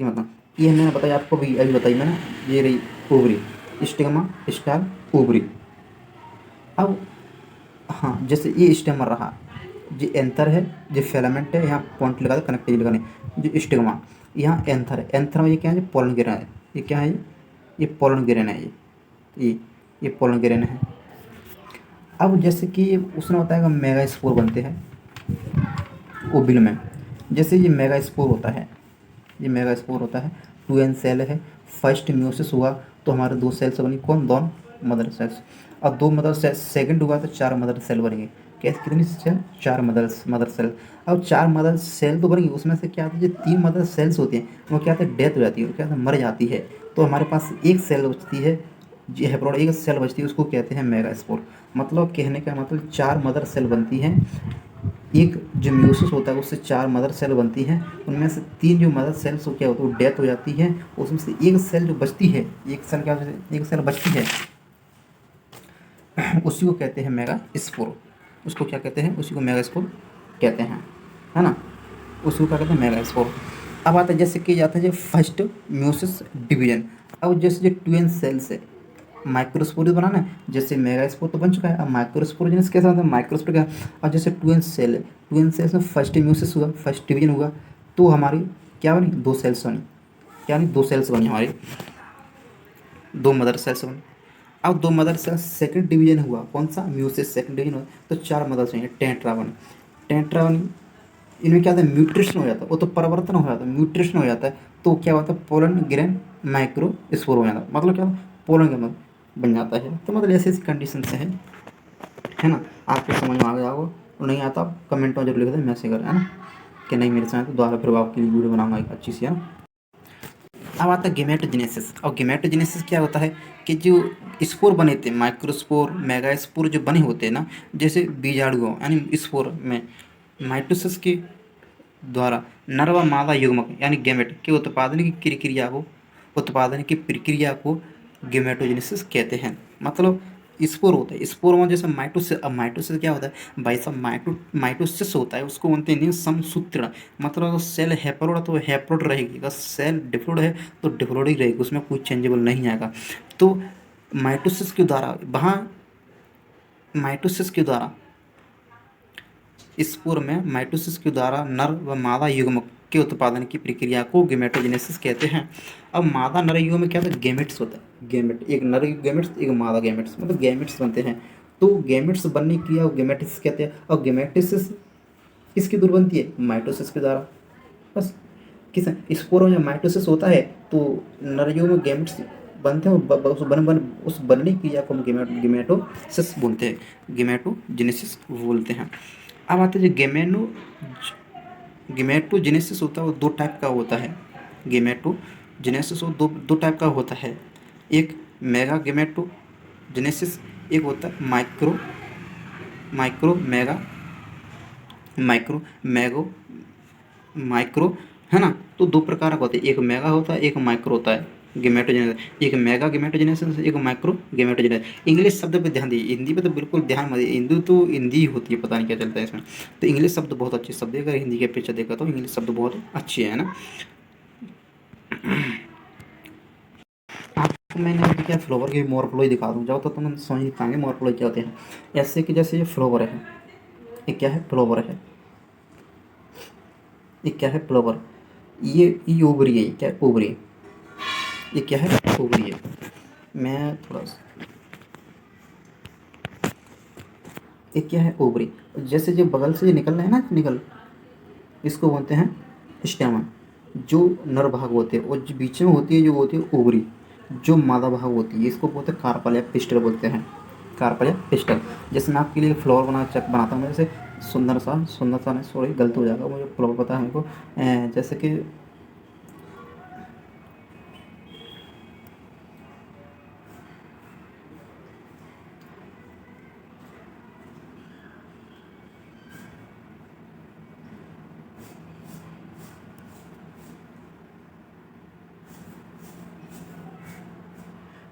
मतलब ये मैंने बताया आपको, भी अभी बताई मैंने, ये रही ओवरी, स्टिग्मा, स्टार, ओवरी। अब हाँ, जैसे ये स्टेमर रहा, जो एंथर है, जो फिलामेंट है, यहाँ पॉइंट लगा दे, कनेक्टिव लगाने, जो स्टिग्मा, यहाँ एंथर है, एंथर में ये क्या है, जो पोलन ग्रेन है, ये क्या है, ये पोलन ग्रेन है, ये ये पोलन ग्रेन है। अब जैसे कि उसने बताया मेगास्पोर बनते हैं ओबिल में। जैसे ये मेगास्पोर होता है, ये मेगास्पोर होता है, 2n सेल है, फर्स्ट म्यूसिस हुआ तो हमारे 2 सेल्स बनी, कौन, 2 मदर सेल्स। और 2 मदर सेल, सेकंड हुआ तो 4 मदर सेल बनेंगे। कैसे, कितनी सेल, 4 मदर सेल। अब 4 मदर सेल तो बनेंगी, उसमें से क्या होता है, जो 3 मदर सेल्स होती हैं वो क्या होता है, डेथ हो जाती है, क्या होता है, मर जाती है। तो हमारे पास एक सेल बचती है, जो हैप्लोइड एक सेल बचती है, उसको कहते हैं मेगास्पोर। मतलब कहने का मतलब 4 मदर सेल बनती हैं, एक जो म्यूसिस होता है उससे 4 मदर सेल बनती हैं, उनमें से 3 जो मदर सेल्स क्या होता है, वो डेथ हो जाती है, उसमें से एक सेल जो बचती है, एक सेल क्या होती है, एक सेल बचती है, उसी को कहते हैं मेगा स्पोर। उसको क्या कहते हैं, उसी को मेगा स्पोर कहते हैं, है ना, उसको क्या कहते हैं, मेगा स्पोर। अब आता है जैसे कि जाता है जो फर्स्ट म्यूसिस डिवीजन। अब जैसे जो 2n सेल्स है, माइक्रोस्पोर बनाना है, जैसे मेगास्पोर तो बन चुका है, अब माइक्रोस्पोर कैसा होता है, माइक्रोस्पोर क्या, अब जैसे 2n सेल है, 2n सेल्स में फर्स्ट म्यूसिस हुआ, फर्स्ट डिवीजन हुआ, तो हमारी क्या बनी, 2 सेल्स बनी, क्या बनी, 2 सेल्स बनी हमारी, 2 मदर सेल्स बनी। अब 2 मदर सेल्स सेकंड डिवीजन हुआ, कौन सा, म्यूसिस सेकंड डिवीजन हुआ, तो 4 मदर बनी, टेंट्रा बनी, टेंट्रा बनी। इनमें क्या होता है, म्यूट्रेशन हो जाता है, वो तो परिवर्तन हो जाता है, म्यूट्रेशन हो जाता है, तो क्या होता है, पोलन ग्रेन माइक्रोस्पोर हो जाता है, मतलब क्या, पोलन ग्रेन बन जाता है। तो मतलब ऐसी ऐसी कंडीशन से है ना। आपको समझ में आ गया होगा, और नहीं आता आप कमेंट में जरूर लिख दें, मैसेज करें, है ना। कि नहीं मेरे साथ, तो दोबारा फिर आपके लिए वीडियो बनाऊंगा एक अच्छी सी, है ना। अब आता है गेमेटोजेनेसिस। और गेमेटोजेनेसिस क्या होता है कि जो स्पोर बने थे, माइक्रोस्पोर, मेगास्पोर जो बने होते हैं ना, जैसे बीजाणुओं यानी स्पोर में माइटोसिस के द्वारा नर व मादा युग्मक यानी गैमेट के उत्पादन की प्रक्रिया को गेमेटोजेनेसिस कहते हैं। मतलब स्पोर होता है, स्पोर में जैसे माइटोसिस, अब माइटोसिस क्या होता है भाई साहब, माइटोसिस होता है, उसको बोलते हैं समसूत्रण। मतलब अगर सेल हैप्लोइड है तो हैप्लोइड रहेगी, अगर सेल डिप्लोइड है तो डिप्लोइड ही रहेगी, उसमें कुछ चेंजेबल नहीं आएगा। तो माइटोसिस के द्वारा वहाँ माइटोसिस के द्वारा स्पोर में माइटोसिस के द्वारा नर व मादा युग्मक के उत्पादन की प्रक्रिया को गेमेटोजेनेसिस कहते हैं। अब मादा नर युग्म में क्या होता है, गेमेट्स होता है, गेमेट एक नर गेमेट्स एक मादा गेमेट्स, मतलब गेमेट्स बनते हैं। तो गेमेट्स बनने की क्रिया को गेमेटिस कहते हैं। और गेमेटिसिस किसके द्वारा बनती है, माइटोसिस के द्वारा। बस किस स्पोर में जब माइटोसिस होता है तो नर युग्म में गेमेट्स बनते हैं, उस बनने की क्रिया को हम गेमेटोसिस बोलते हैं, गेमेटोजेनेसिस बोलते हैं। अब आते हैं जो गेमेटोजेनेसिस होता है वो दो टाइप का होता है। गेमेटोजेनेसिस वो दो टाइप का होता है। एक मेगा गेमेटोजेनेसिस, एक होता है micro micro mega micro mega micro, है ना। तो दो प्रकार का होता है, एक मेगा होता है, एक माइक्रो होता है गेमेटोजेनेसिस। एक मेगा गेमेटोजेनेसिस, एक माइक्रो गेमेटोजेनेसिस। इंग्लिश शब्द पे ध्यान दीजिए, हिंदी पे तो बिल्कुल ध्यान मत दीजिए, हिंदी तो हिंदी ही होती है, पता नहीं क्या चलता है इसमें। तो इंग्लिश शब्द बहुत अच्छे शब्द है, अगर हिंदी के अपेक्षा देखा तो इंग्लिश शब्द बहुत अच्छी है ना। आपको मैंने अभी क्या फ्लोवर की मॉर्फोलॉजी दिखा दूँ जाओ तो तुम समझ नहीं पाएंगे मॉर्फोलॉजी क्या होते हैं। ऐसे कि जैसे ये फ्लोवर है, ये क्या है, फ्लोवर है, ये क्या है, फ्लोवर। ये ओवरी है, ये क्या है, ओवरी। ये क्या है, ओवरी है। मैं थोड़ा सा, ये क्या है, ओवरी। जैसे जो बगल से जो निकल रहा है ना, निकल, इसको बोलते हैं स्टेमन, जो नर भाग होते हैं। और जो बीच में होती है जो होती है ओवरी, जो मादा भाग होती है, इसको बोलते हैं कार्पल या पिस्टल बोलते हैं, कार्पल या पिस्टल। जैसे मैं आपके लिए फ्लावर बनाता हूँ, जैसे सुंदर सा नहीं, सॉरी गलत हो जाएगा, मुझे फ्लावर पता है हमको। जैसे कि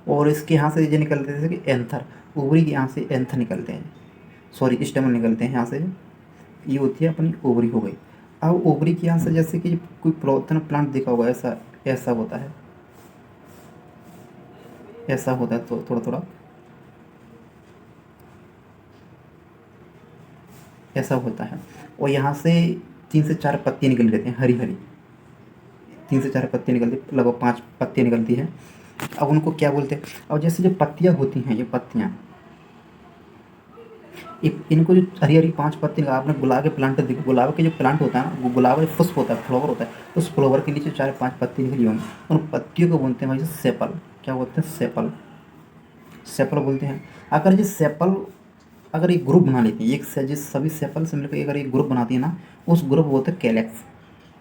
और इसके यहाँ से ये निकलते हैं जैसे कि एंथर, ओवरी के यहाँ से एंथर निकलते हैं, सॉरी स्टेमन निकलते हैं यहाँ से। ये होती है अपनी ओवरी हो गई। अब ओवरी के यहाँ से जैसे कि कोई प्रोतन प्लांट देखा होगा, ऐसा ऐसा होता है, ऐसा होता है, तो थोड़ा थोड़ा ऐसा होता है। और यहाँ से 3 से 4 पत्तियाँ निकल लेते हैं, हरी हरी 3 से 4 पत्तियाँ निकलती, लगभग 5 पत्तियाँ निकलती हैं। अब उनको क्या बोलते हैं, और जैसे जो पत्तियाँ होती हैं, ये पत्तियाँ, इनको जो हरी हरी 5 पत्ती, आपने गुलाब के प्लांट देखो, गुलाब के जो प्लांट होता है ना, वो गुलाब के पुष्प होता है, फ्लावर होता है, उस फ्लावर के नीचे 4 5 पत्ती निकली होंगी, उन पत्तियों को बोलते हैं भाई सेपल। क्या बोलते हैं, सेपल, सेपल बोलते हैं। अगर ये सेपल, अगर एक ग्रुप बना लेती है, एक से जिस सभी सेपल से मिलकर अगर एक ग्रुप बनाती है ना, उस ग्रुप बोलते हैं कैलेक्स।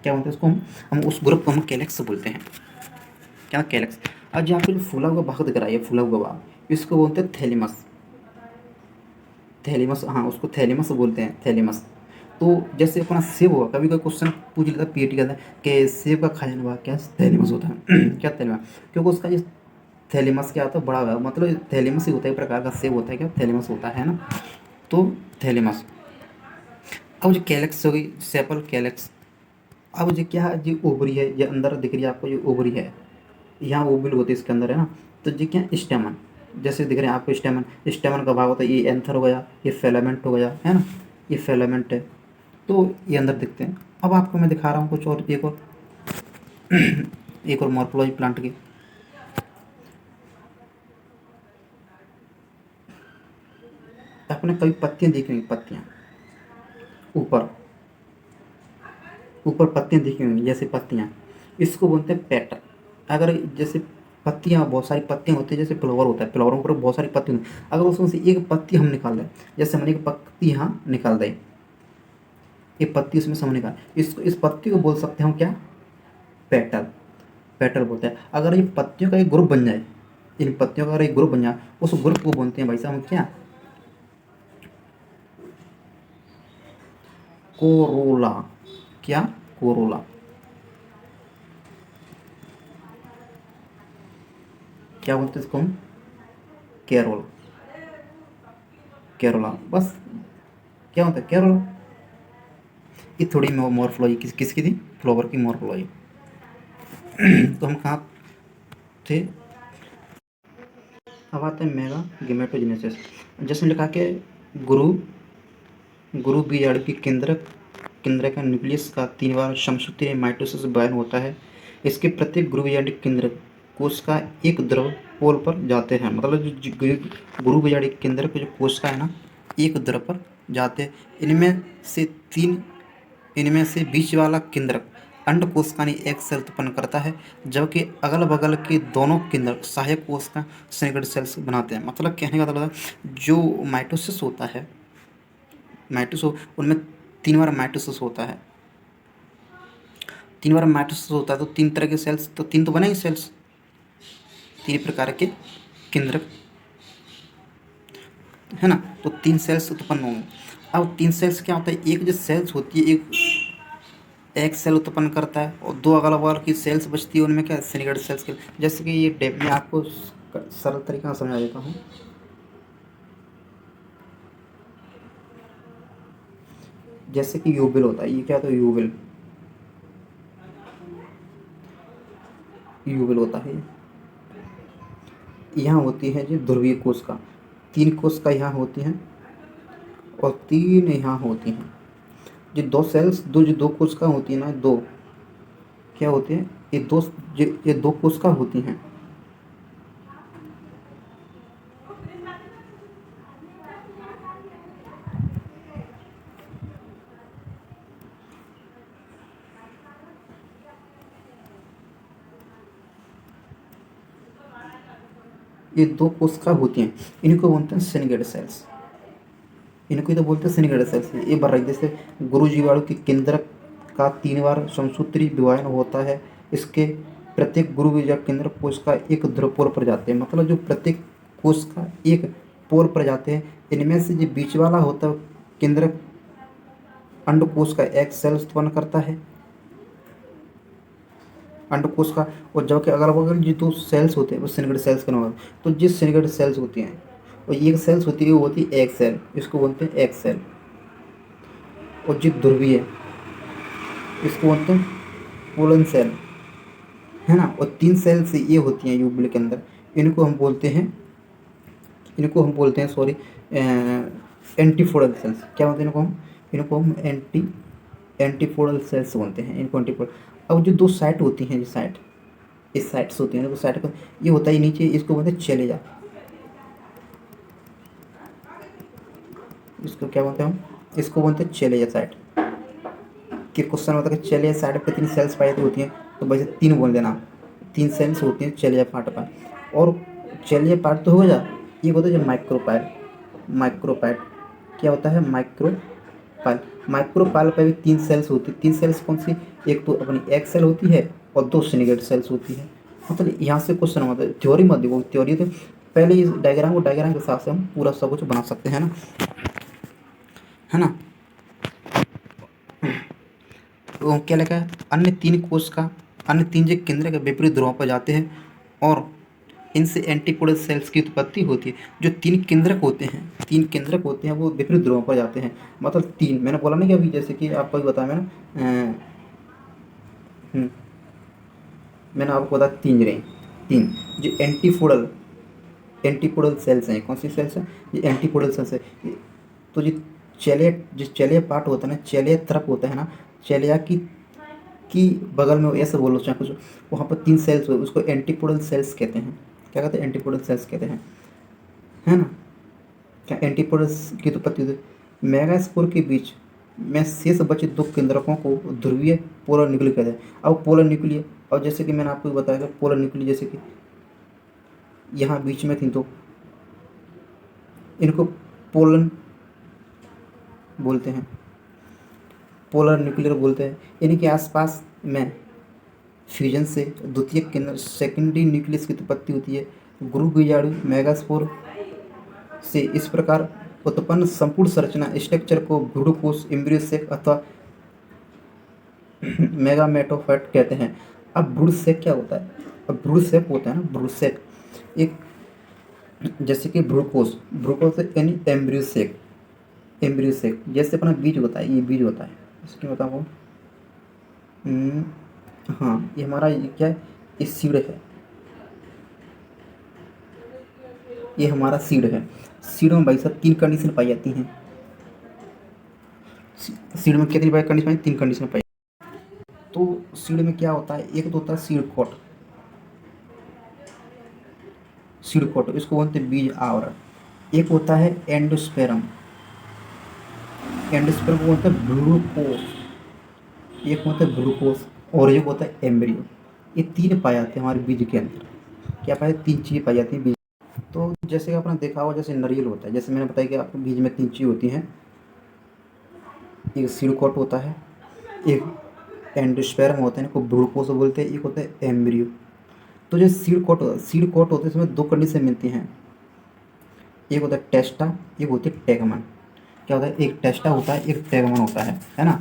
क्या बोलते हैं उसको, हम उस ग्रुप को हम कैलेक्स बोलते हैं, क्या, कैलेक्स। अब जो आपको जो फूला हुआ भाग दिख रहा है, फूला हुआ भाग, इसको बोलते हैं थैलेमस, थैलेमस, हाँ उसको थैलेमस बोलते हैं, थैलेमस। तो जैसे अपना सेब हुआ, कभी कोई क्वेश्चन पूछ लेता है पीएटी का कि सेब का खाया हुआ क्या थैलेमस होता है क्या थैलेमस, क्योंकि उसका जो थैलेमस क्या होता है, बड़ा हुआ, मतलब थैलेमस ही होता है, एक प्रकार का सेब होता है, क्या थैलेमस होता है ना। तो थैलेमस। अब जो कैलेक्स हो गई, सेपल कैलेक्स। अब जो क्या है, जो ओवरी है, ये अंदर दिख रही है आपको, ये ओवरी है, यहाँ ओवल होती है इसके अंदर, है ना। तो ये क्या, स्टेमन, जैसे दिख रहे हैं आपको स्टेमन, स्टेमन का भाग होता है, ये एंथर हो गया, ये फिलामेंट हो गया, है ना, ये फिलामेंट है। तो ये अंदर दिखते हैं। अब आपको मैं दिखा रहा हूँ कुछ और, एक और एक और मॉर्फोलॉजी प्लांट की। आपने कभी पत्तियाँ देखी होंगी, पत्तियाँ ऊपर ऊपर पत्तियाँ देखी होंगी, जैसे पत्तियाँ, इसको बोलते हैं पेटल। अगर जैसे पत्तियाँ, बहुत सारी पत्तियाँ होती है, जैसे फ्लावर होता है, फ्लावरों पर बहुत सारी पत्ती होती है, अगर उसमें से एक पत्ती हम निकाल दें, जैसे हमने एक पत्ती यहाँ निकाल दें, ये पत्ती उसमें समूह का, इस पत्ती को बोल सकते हैं हम क्या, पेटल। पेटल बोलते हैं। अगर ये पत्तियों का एक ग्रुप बन जाए, इन पत्तियों का अगर एक ग्रुप बन जाए, उस ग्रुप को बोलते हैं भाई साहब हम क्या, कोरोला। क्या, कोरोला। क्या बोलते हैं इसको हम, कैरोला। कैरोला बस। क्या होता है कैरोला। ये थोड़ी मॉर्फोलॉजी किसकी थी, फ्लावर की मॉर्फोलॉजी। तो हम कहाँ थे, अब आते हैं मेगा गेमेटोजेनेसिस। जैसे लिखा के गुरु गुरु बीजाणु की केंद्रक का न्यूक्लियस का 3 बार समसूत्री माइटोसिस बयान होता है। इसके प्रत्येक गुरु बीजाणु केंद्रक कोश का एक द्रव पोल पर जाते हैं, मतलब गुरु बीजाणु केंद्रक जो कोशिका है ना, एक द्रव पर जाते हैं। इनमें से बीच वाला केंद्रक अंड कोशिकाएं एक सेल उत्पन्न करता है, जबकि अगल बगल के दोनों केंद्रक सहायक कोशिका सिलिंडर सेल्स बनाते हैं। मतलब कहने का मतलब जो माइटोसिस होता है, उनमें 3 बार माइटोसिस होता है। 3 बार माइटोसिस होता है तो 3 तरह के सेल्स, तो 3 तो बनेंगे सेल्स, 3 प्रकार के केंद्रक है ना, तो 3 सेल्स उत्पन्न होंगे। अब 3 सेल्स क्या होता है, एक जो सेल्स होती है एक सेल उत्पन्न करता है और 2 अगल बगल की सेल्स बचती है, उनमें क्या सिलिंडर सेल्स के, जैसे कि ये डेप में आपको सरल तरीका से समझा देता हूँ। जैसे कि यूबिल होता है, ये क्या होता है, यूबिल होता है। यहाँ होती है जो ध्रुवीय कोशिका, 3 कोशिका यहाँ होती हैं और 3 यहाँ होती हैं। जो 2 सेल्स, जो 2 कोशिका होती है ना, 2 क्या होते हैं, ये 2 कोशिका होती हैं। ये 2 कोशिका होती हैं, इनको बोलते हैं सिलिंडर सेल्स। इनको तो बोलते हैं सिलिंडर सेल्स। ये बढ़ रही जैसे गुरु जीवाणु के केंद्रक का 3 बार समसूत्री विभाजन होता है। इसके प्रत्येक गुरु बीजाणु केंद्रक कोश का एक ध्रुव पोल पर जाते हैं, मतलब जो प्रत्येक कोश का एक पोल पर जाते हैं। इनमें से जो बीच वाला होता है केंद्रक अंडकोश का एक सेल उत्पन्न करता है, अंडकोश का। और जबकि अगल बगल जो 2 सेल्स होते हैं वो सिलिंडर सेल्स का नाम है। तो जिस सिलिंडर सेल्स होती हैं और एक सेल्स होती है वो होती है एक सेल, इसको बोलते हैं एक सेल। और जो ध्रुवीय है इसको बोलते हैं पोलन सेल, है ना। और 3 सेल्स ये होती हैं यूबिल के अंदर, इनको हम बोलते हैं सॉरी एंटीफोडल सेल्स। क्या बोलते हैं इनको हम एंटीफोडल सेल्स बोलते हैं, इनको एंटीफोडल। अब जो 2 साइट होती हैं, जो साइट इस साइड्स होती हैं, साइट का ये होता है नीचे, इसको बोलते हैं चले जा। इसको क्या बोलते हैं हम, इसको बोलते हैं चले जा साइट। कि क्वेश्चन होता है कि चलिए साइड पे 3 सेल्स पाई होती हैं, तो वैसे 3 बोल देना, 3 सेल्स होती हैं चलिए पार्ट पर। और चलिए पार्ट तो हो जा, ये होता है जो माइक्रोपाइल। क्या होता है, माइक्रोपाइल पे भी 3 सेल्स होती है। 3 सेल्स कौन सी, एक तो अपनी एक सेल होती है और 2 सिलिंडर सेल्स होती है। मतलब यहाँ से क्वेश्चन होता है, थ्योरी मत देखो, थ्योरी तो पहले इस डायग्राम के हिसाब से हम पूरा सब कुछ बना सकते हैं ना, है ना। तो क्या लिखा है, अन्य 3 जो केंद्र के विपरीत ध्रुवों पर जाते हैं और इनसे एंटीपोडल सेल्स की उत्पत्ति होती है। जो 3 केंद्रक होते हैं वो विपरीत ध्रुवों पर जाते हैं। मतलब 3 मैंने बोला ना कि अभी जैसे कि आपको भी बताया मैंने आपको बताया 3 रहे, 3 जो एंटीपोडल सेल्स हैं। कौन सी सेल्स हैं, ये एंटीपोडल सेल्स है। तो जो चैलिया पार्ट होता है ना, चैलिया तरफ होता है ना, चैलिया की बगल में ऐसे बोलो चाहे कुछ, वहाँ पर 3 सेल्स हो, उसको एंटीपोडल सेल्स कहते हैं। क्या कहते हैं, एंटीपोडल सेल्स कहते हैं, है ना। क्या एंटीपोडल्स की उत्पत्ति होती है, मेगास्पोर के बीच में शेष बचे 2 केंद्रकों को ध्रुवीय पोलर न्यूक्लिय कहते हैं। अब पोलर न्यूक्लिय, और जैसे कि मैंने आपको बताया था पोलर न्यूक्लिय, जैसे कि यहाँ बीच में थी तो इनको पोलन बोलते हैं। पोलर न्यूक्लियर बोलते हैं। इन्हीं के आसपास में फ्यूजन से द्वितीयक केंद्र सेकेंडरी न्यूक्लियस की उत्पत्ति होती है। गुरु बीजाणु मेगास्पोर से इस प्रकार उत्पन्न संपूर्ण संरचना स्ट्रक्चर को भ्रूणकोश, एम्ब्रियो सेक अथवा मेगामेटोफाइट कहते हैं। अब भ्रूण सेक क्या होता है? अब भ्रूण सेक होता है ना, भ्रूण सेक एक जैसे कि भ्रूणकोश, भ्रूणकोश यानी एम्ब्रियो सेक, एम्ब्रियो सेक जैसे अपना बीज होता है, ये बीज होता है, इसकी बताओ। हाँ, ये हमारा ये क्या है? ये सीड है, ये हमारा सीड है। सीड में भाई साहब 3 कंडीशन पाई जाती हैं। सीड में कितनी बार कंडीशन पाई? 3 कंडीशन पाई। तो सीड में क्या होता है? एक तो होता है सीड कोट, सीड कोट इसको बोलते हैं बीज आवरण। एक होता है एंडोस्पेरम, एंडोस्पेरम को बोलते हैं भ्रूणकोश, एक होता है भ्रूणकोश और एक होता है एम्ब्रियो। ये 3 पाए जाते हैं हमारे बीज के अंदर। क्या पाए? 3 चीज़ें पाई जाती हैं बीज। तो जैसे कि आपने देखा होगा, जैसे नारियल होता है, जैसे मैंने बताया कि आपके बीज में 3 चीज़ होती हैं, एक सीड कोट होता है, एक एंडोस्पेरम होता है, इनको भ्रूणकोश बोलते हैं, एक होता है एम्ब्रियो। तो जो सीड कोट होते हैं इसमें 2 कंडीशन मिलती हैं, एक होता है टेस्टा, एक होती है टेगमन। क्या होता है? एक टेस्टा होता है, एक टेगमन होता है ना।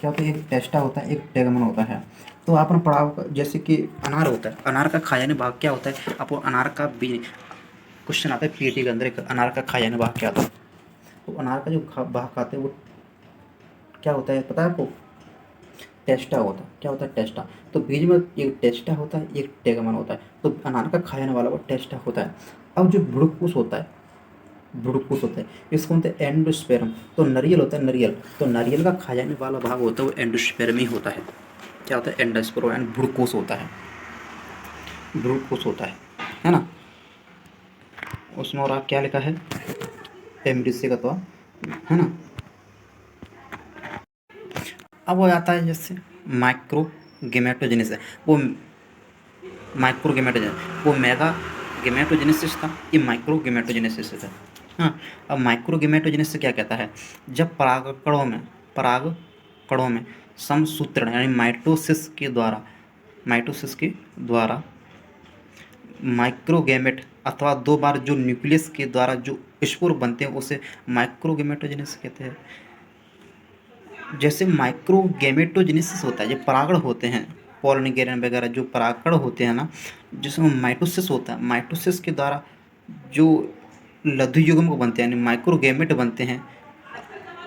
क्या होता है? एक टेस्टा होता है, एक टेगमन होता है। तो आपने पढ़ा होगा जैसे कि अनार होता है, अनार का खायानी भाग क्या होता है? आपको अनार का बीज क्वेश्चन आता है पीटी के अंदर, एक अनार का खायानी भाग क्या होता है? तो अनार का जो भाग खाते हैं वो क्या होता है पता है आपको? टेस्टा होता है। क्या होता है? टेस्टा। तो बीज में एक टेस्टा होता है, एक टेगमन होता है। तो अनार का खाने वाला वो टेस्टा होता है। अब जो भ्रूणकोश होता है, भ्रूणकोश होता है, इसको बोलते हैं एंडोस्पेरम। तो नारियल होता है, नारियल, तो नारियल का खाने वाला भाग होता है वो एंडोस्पेरम ही होता है। क्या होता है? एंडोस्पेरम यानी भ्रूणकोश होता है, भ्रूणकोश होता है ना। उसमें और आप क्या लिखा है? एम्ब्रियो का तो है ना। अब वो आता है जैसे माइक्रो गेमेटोजेनेसिस है, वो माइक्रो गेमेटोजेनेसिस, वो मेगा गेमेटोजेनेसिस था, ये माइक्रो गेमेटोजेनेसिस है। हाँ, अब माइक्रो गेमेटोजेनेसिस क्या कहता है? जब पराग कणों में समसूत्रण यानी माइटोसिस के द्वारा माइक्रोगैमेट अथवा 2 बार जो न्यूक्लियस के द्वारा जो स्पोर बनते हैं उसे माइक्रोगेमेटोजेनेसिस कहते हैं। जैसे माइक्रोगेमेटोजेनेसिस होता है, जो परागण होते हैं, पॉलन ग्रेन वगैरह जो परागकण होते हैं ना, जिसमें माइटोसिस होता है, माइटोसिस के द्वारा जो लघु युग्म बनते हैं यानी माइक्रोगैमेट बनते हैं,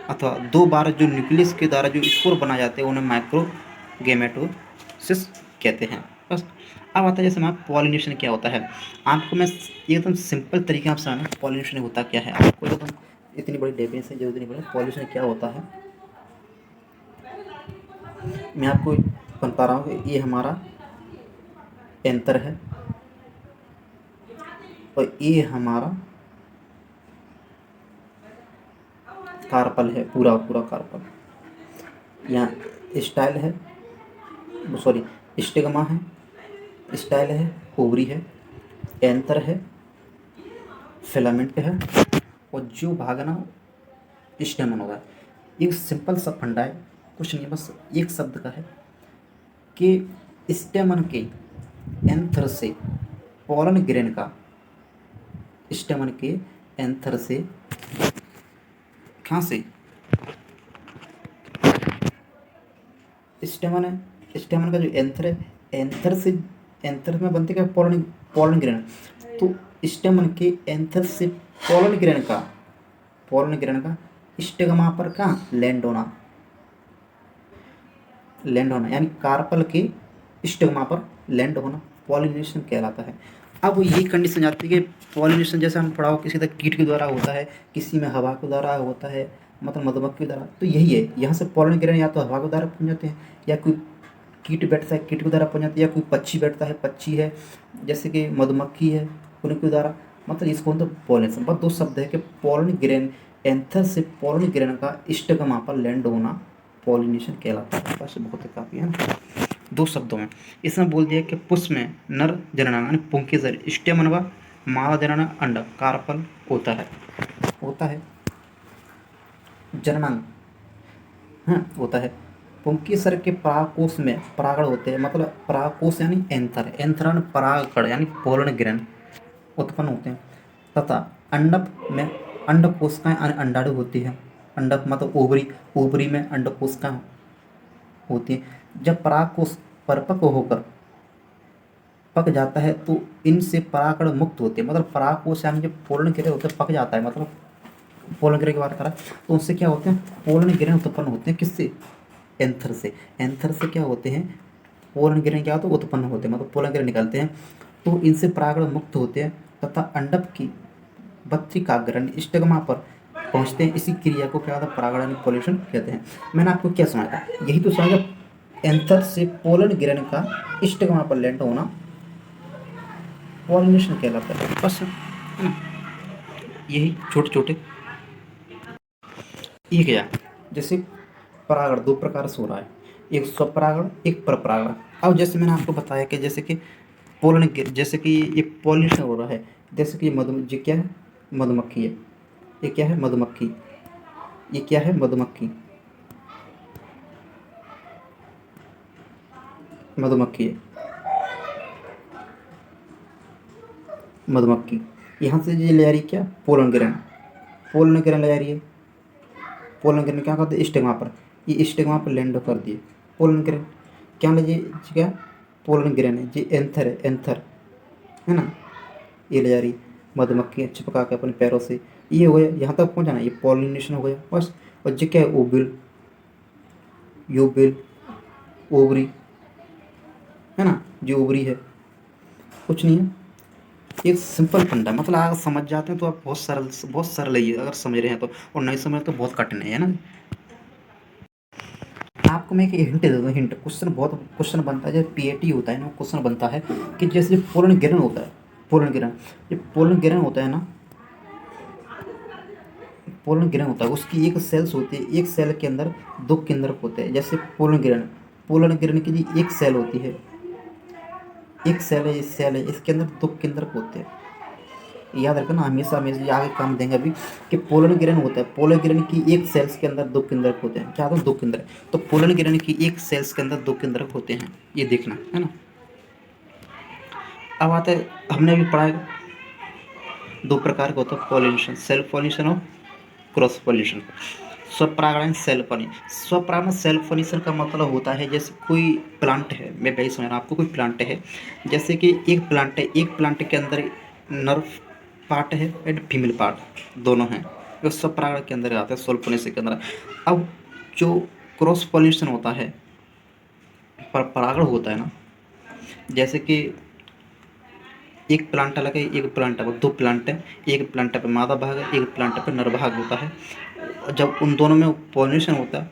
अथवा 2 बार जो न्यूक्लियस के द्वारा जो स्पोर बना जाते हैं उन्हें माइक्रोगेमेटोसिस कहते हैं। बस। अब आता है जैसे हमारा पॉलिनेशन क्या होता है। आपको मैं एकदम सिंपल तरीके से समझाना, पॉलिनेशन होता क्या है। आपको एकदम इतनी बड़ी डेफिनेशन जरूरत नहीं पड़े, पॉलिनेशन क्या होता है मैं आपको बता रहा हूँ कि ये हमारा एंथर है और ये हमारा कार्पल है, पूरा पूरा कार्पल। यहाँ स्टाइल है, सॉरी स्टिग्मा है, स्टाइल है, ओवरी है, एंथर है, फिलामेंट है और जो भाग है ना स्टेमन होता है। एक सिंपल सा फंडा है, कुछ नहीं, बस एक शब्द का है कि स्टेमन के एंथर से पॉलन ग्रेन का, स्टेमन के एंथर से कहाँ से स्टेमन है, स्टेमन का जो एंथर है, एंथर से, एंथर में बनते क्या? Pollen, pollen grain. तो स्टेमन के एंथर से पॉलन ग्रेन का, पॉलन ग्रेन का स्टिग्मा पर कहाँ लैंड होना, लैंड होना यानी कार्पल के स्टिग्मा पर लैंड होना पॉलिनेशन कहलाता है। अब ये कंडीशन आती है कि पॉलिनेशन जैसे हम पढ़ा हो किसी तरह कीट के द्वारा होता है, किसी में हवा के द्वारा होता है, मतलब मधुमक्खी के द्वारा। तो यही है, यहाँ से पॉलन ग्रेन या तो हवा के द्वारा पहुँच जाते हैं, या कोई कीट बैठता है कीट के द्वारा पहुँच जाते हैं, या कोई पक्षी बैठता है, पक्षी है जैसे कि मधुमक्खी है उनके द्वारा, मतलब इसको तो पॉलिनेशन। बस 2 शब्द है कि पॉलन ग्रेन, एंथर से पॉलन ग्रेन का स्टिग्मा पर लैंड होना पॉलिनेशन कहलाता है। बस बहुत ही काफ़ी है ना, 2 शब्दों में। इसमें बोल दिया कि पुष्प में नर जननांग यानी पुंके जरिए स्टेमन व मादा जननांग अंडक कार्पल होता है, होता है जननांग होता है। पुंकेसर के परागकोश में परागण होते हैं, मतलब परागकोश यानी एंथर, एंथरन परागकण यानी पोलन ग्रहण उत्पन्न होते हैं। तथा अंडक में अंडक कोशिकाएं अंडाणु होती है। अंडक मतलब ओवरी, ओवरी में अंडक कोशिकाएं होती है। जब परागकोश परिपक्व होकर पक जाता है तो इनसे परागकण मुक्त होते हैं, मतलब परागकोश यानी जब पोलन ग्रहण होते हैं पक जाता है, मतलब पोलन ग्रहण की बात करा तो उससे क्या होते हैं, पोलन ग्रहण उत्पन्न होते हैं। किससे? एंथर से। एंथर से क्या होते हैं, पोलन ग्रहण क्या होता है, उत्पन्न होते हैं, मतलब पोलन ग्रहण निकलते हैं। तो इनसे परागकण मुक्त होते हैं तथा अंडक की बत्रिकाग्रहण स्टिग्मा पर पहुंचते हैं। इसी क्रिया को क्या होता है, परागण पोलिनेशन कहते हैं। मैंने आपको क्या समझाया, यही तो समझा, एंथर से पोलन ग्रहण का स्टिग्मा पर लैंड होना पॉलिनेशन कहलाता है। बस है ना, यही छोटे छोटे ये क्या, जैसे परागण दो प्रकार से हो रहा है, एक स्वपरागण एक परपरागण। अब जैसे मैंने आपको बताया कि जैसे कि पोलन, जैसे कि ये पॉलिनेशन हो रहा है, जैसे कि ये क्या है, मधुमक्खी है, ये क्या है, मधुमक्खी, ये क्या है, मधुमक्खी, मधुमक्खी है, मधुमक्खी। यहाँ से ये ले आ रही क्या, पोलन ग्रहण, पोलन ग्रहण ले आ रही है। पोलन ग्रहण क्या करते हैं, स्टिग्मा पर, ये स्टिग्मा पर लैंड कर दिए। पोलन ग्रहण क्या लीजिए, क्या पोलन ग्रहण है, ये एंथर है, एंथर है ना, ये ले जा रही मधुमक्खी चिपका के अपने पैरों से, ये हो गया, यहाँ तक पहुँचाना, ये पॉलिनेशन हो गया बस। और जो क्या है, ओबिल, यूबिल, ओवरी है ना, जो ओवरी है, कुछ नहीं है, एक सिंपल फंडा, मतलब अगर समझ जाते हैं तो आप बहुत सरल है ये, अगर समझ रहे हैं तो, और नहीं समझ तो बहुत कठिन है ना। आपको मैं एक हिंट दे दूँ, हिंट, क्वेश्चन बनता है, जब पीएटी होता है ना, क्वेश्चन बनता है कि जैसे पोलन ग्रहण होता है, पोलन ग्रहण, जब पोलन ग्रहण होता है ना, पोलन ग्रहण होता है, उसकी एक सेल्स होती है, एक सेल के अंदर दो केंद्रक होते हैं। जैसे पोलन ग्रहण, पोलन ग्रहण की जी एक सेल होती है, एक सेल है, इस सेल है, इसके अंदर दो केंद्रक होते हैं। याद रखना, हमेशा हमेशा आगे काम देंगे अभी, कि पोलन ग्रहण होता है, पोलन ग्रहण की एक सेल्स के अंदर दो केंद्रक होते हैं। क्या होता है, दो केंद्रक। तो पोलन ग्रहण की एक सेल्स के अंदर दो केंद्रक होते हैं, ये देखना है ना। अब आता है, हमने अभी पढ़ा है दो प्रकार का होता है पॉलिनेशन, सेल्फ पॉलिनेशन और क्रॉस पॉलिनेशन। स्वपरागण, सेल्फ पॉलिनेशन। स्वपरागण सेल्फ पॉलिनेशन का मतलब होता है, जैसे कोई प्लांट है, मैं वही समझ रहा हूँ आपको, कोई प्लांट है, जैसे कि एक प्लांट है, एक प्लांट के अंदर नर पार्ट है एंड फीमेल पार्ट दोनों हैं, वो स्वपरागण के अंदर आता है, सेल्फ पॉलिनेशन के अंदर। अब जो क्रॉस पॉलिनेशन होता है, पर परागण होता है ना, जैसे कि एक प्लांट अलग है, एक प्लांट है, दो प्लांट है, एक प्लांट पे मादा भाग है, एक प्लांट पे नर भाग होता है। जब उन दोनों में पॉलिनेशन होता है,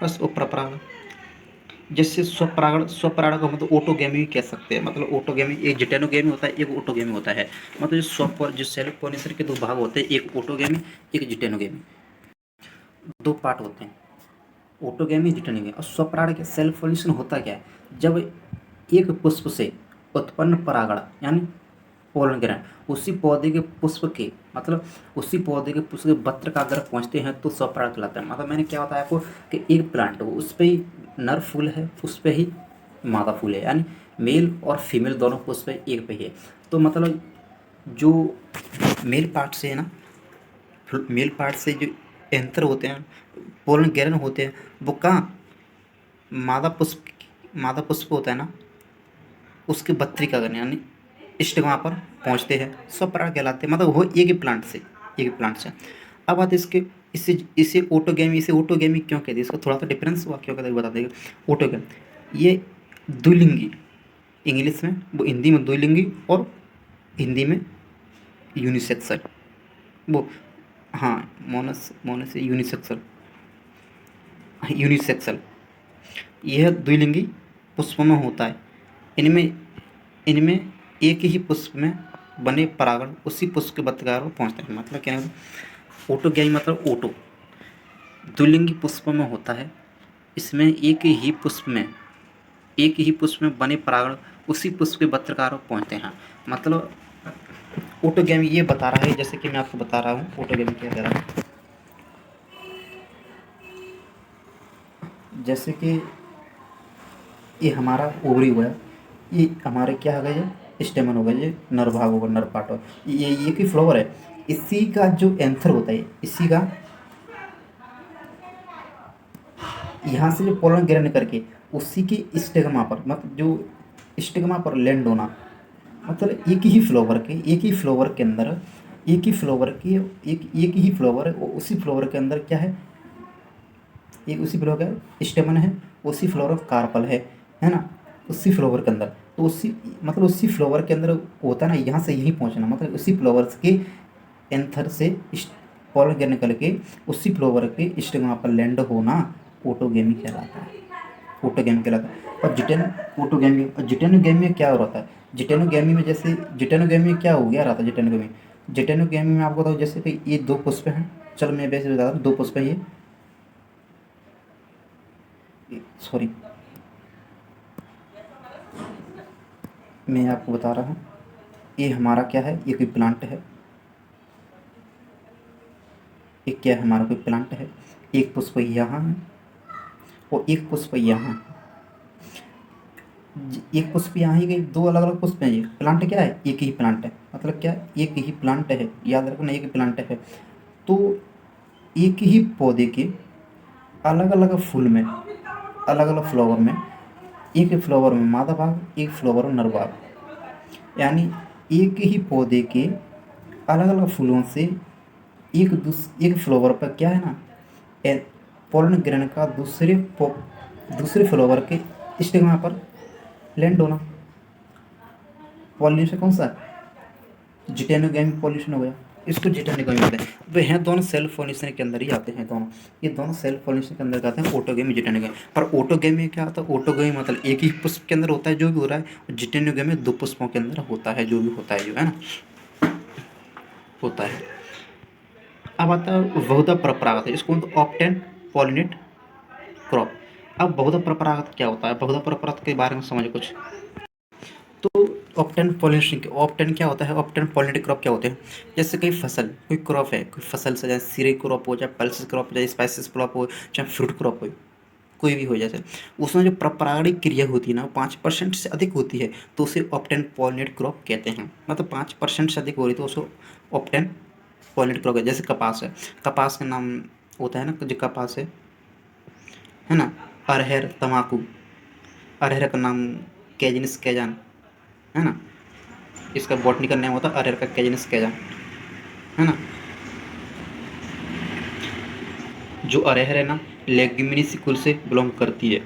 बस वो परपरागण। जैसे स्वपरागण, स्वपरागण का मतलब ऑटोगैमी भी कह सकते हैं, मतलब ऑटोगैमी, एक जिटेनोगैमी होता है, एक ऑटोगैमी होता है। मतलब जो सेल्फ पॉलिनेशन के दो भाग होते हैं, एक ऑटोगैमी एक जिटेनोगैमी, दो पार्ट होते हैं, ऑटोगैमी जिटेनोगैमी। और स्वपरागण के सेल्फ पॉलिनेशन होता क्या है, जब एक पुष्प से उत्पन्न परागण यानी पोलन ग्रहण उसी पौधे के पुष्प के, मतलब उसी पौधे के पुष्प के पत्र का अगर पहुँचते हैं तो स्वपरागण कहलाता है। मतलब मैंने क्या बताया आपको कि एक प्लांट हो, उस पर ही नर फूल है, उस पर ही मादा फूल है, यानी मेल और फीमेल दोनों पुष्प एक पे ही है। तो मतलब जो मेल पार्ट से है ना, मेल पार्ट से जो एंथर होते हैं, पोलन ग्रहण होते हैं, वो कहाँ, मादा पुष्प, मादा पुष्प होता है ना, उसके बत्रिका गण यानी स्टिग्मा पर पहुंचते हैं, स्वपरागण कहलाते हैं। मतलब वो एक ही प्लांट से, एक ही प्लांट से। अब बात इसके, इसे इसे ऑटोगैमी, इसे ऑटोगैमी क्यों कहते हैं, इसका थोड़ा सा डिफरेंस हुआ क्यों कहते हैं बता देगा। ऑटोगैमी ये द्विलिंगी, इंग्लिश में, वो हिंदी में द्विलिंगी और हिंदी में यूनिसेक्सुअल, वो हाँ मोनस मोनस यूनिसेक्सुअल, यूनिसेक्सुअल, यह द्विलिंगी पुष्प में होता है। इनमें इनमें एक ही पुष्प में बने परागण उसी पुष्प के पत्रकार को पहुँचते हैं। मतलब क्या है, ऑटोगैमी मतलब ऑटो, द्विलिंगी पुष्प में होता है, इसमें एक ही पुष्प में बने परागण उसी पुष्प के पत्रकार को पहुँचते हैं। मतलब ऑटोगैमी ये बता रहा है, जैसे कि मैं आपको बता रहा हूँ ऑटोगैमी क्या कह रहा है। जैसे कि ये हमारा ओवरी हुआ, ये हमारे क्या हो गया, ये स्टेमन हो गया, ये नर भाग होगा, नर पार्ट हो, ये की फ्लावर है। इसी का जो एंथर होता है, इसी का यहाँ से जो पोलन गिरने करके उसी की स्टिग्मा पर, मतलब जो स्टिग्मा पर लैंड होना, मतलब एक ही फ्लावर के अंदर, एक ही फ्लावर की एक ही फ्लावर है, उसी फ्लावर के अंदर क्या है, एक उसी फ्लावर का स्टेमन है, उसी फ्लावर का कार्पल है ना, उसी फ्लावर के अंदर, तो उसी मतलब उसी फ्लावर के अंदर होता है ना, यहाँ से यहीं पहुँचना, मतलब उसी फ्लावर्स के एंथर से पोलन गिर निकल के उसी फ्लावर के स्टिग्मा पर लैंड होना ऑटोगेमी कहलाता है, ऑटोगेमी कहलाता है। और ऑटोगेमी और जिटेनोगेमी में क्या हो रहा है, जिटेनोगेमी में जैसे जिटेनोगेमी में क्या हो गया रहा था, जिटेनोगेमी में आपको बताओ, जैसे कि ये 2 पुष्प हैं, चलो मैं वैसे बता रहा हूँ, 2 पुष्प हैं ये, सॉरी मैं आपको बता रहा हूँ, ये हमारा क्या है, ये कोई प्लांट है, ये क्या है, हमारा कोई प्लांट है, एक पुष्प यहाँ है और एक पुष्प यहाँ है, एक पुष्प यहाँ ही गई, 2 अलग अलग पुष्प हैं, ये प्लांट क्या है, एक ही प्लांट है, मतलब क्या, एक ही प्लांट है, याद रखना एक ही प्लांट है। तो एक ही पौधे के अलग अलग फूल में, अलग अलग फ्लावर में, एक फ्लावर में मादा भाग, एक फ्लावर में नर भाग, यानी एक ही पौधे के अलग अलग फूलों से एक फ्लावर पर क्या है ना, पोलन ग्रेन का दूसरे फ्लावर के स्टिग्मा पर लैंड होना, पॉलिनेशन कौन सा, जिटेनोगेमी पॉलिनेशन हो गया, इसको जिटेनोगेमी बोलते हैं। वे हैं दोनों सेल्फ पॉलिनेशन के अंदर ही आते हैं, दोनों ये दोनों सेल्फ पॉलिनेशन के अंदर आते हैं, ऑटोगेमी जिटेनोगेमी। पर ऑटोगेमी में क्या होता है, ऑटोगेमी मतलब एक ही पुष्प के अंदर होता है जो भी हो रहा है, और जिटेनोगेमी 2 पुष्पों के अंदर होता है जो भी होता है, जो है ना होता है। अब आता है बहुधा परपरागत, इसको ऑप्टेन पॉलिनेट क्रॉप। अब बहुधा परपरागत क्या होता है, बहुधा परपरागत के बारे में समझो कुछ। तो ऑप्टेन पॉलिनेशन, ऑप्टेन क्या होता है, ऑप्टेन पॉलिनेटिक क्रॉप क्या होते हैं, जैसे कोई क्रॉप है, कोई फसल से, चाहे सीरी क्रॉप हो, चाहे पल्सेस क्रॉप हो, चाहे स्पाइसेस क्रॉप हो, चाहे फ्रूट क्रॉप हो, कोई भी हो, जैसे उसमें जो परपरागणिक क्रिया होती है ना, 5% से अधिक होती है, तो उसे ऑप्टेन पॉलिनेट क्रॉप कहते हैं। मतलब 5% से अधिक हो रही तो उसे ऑप्टेन पॉलिनेट क्रॉप है। जैसे कपास है, कपास का नाम होता है ना, जो कपास है ना, अरहर, तम्बाकू, अरहर का नाम कैजिनस कैजान है ना, इसका बॉटनी का नाम होता है अरहर का कैजिनस कैजान, है ना। जो अरहर है ना, लेग्यूमिनेसी कुल से बिलोंग करती है,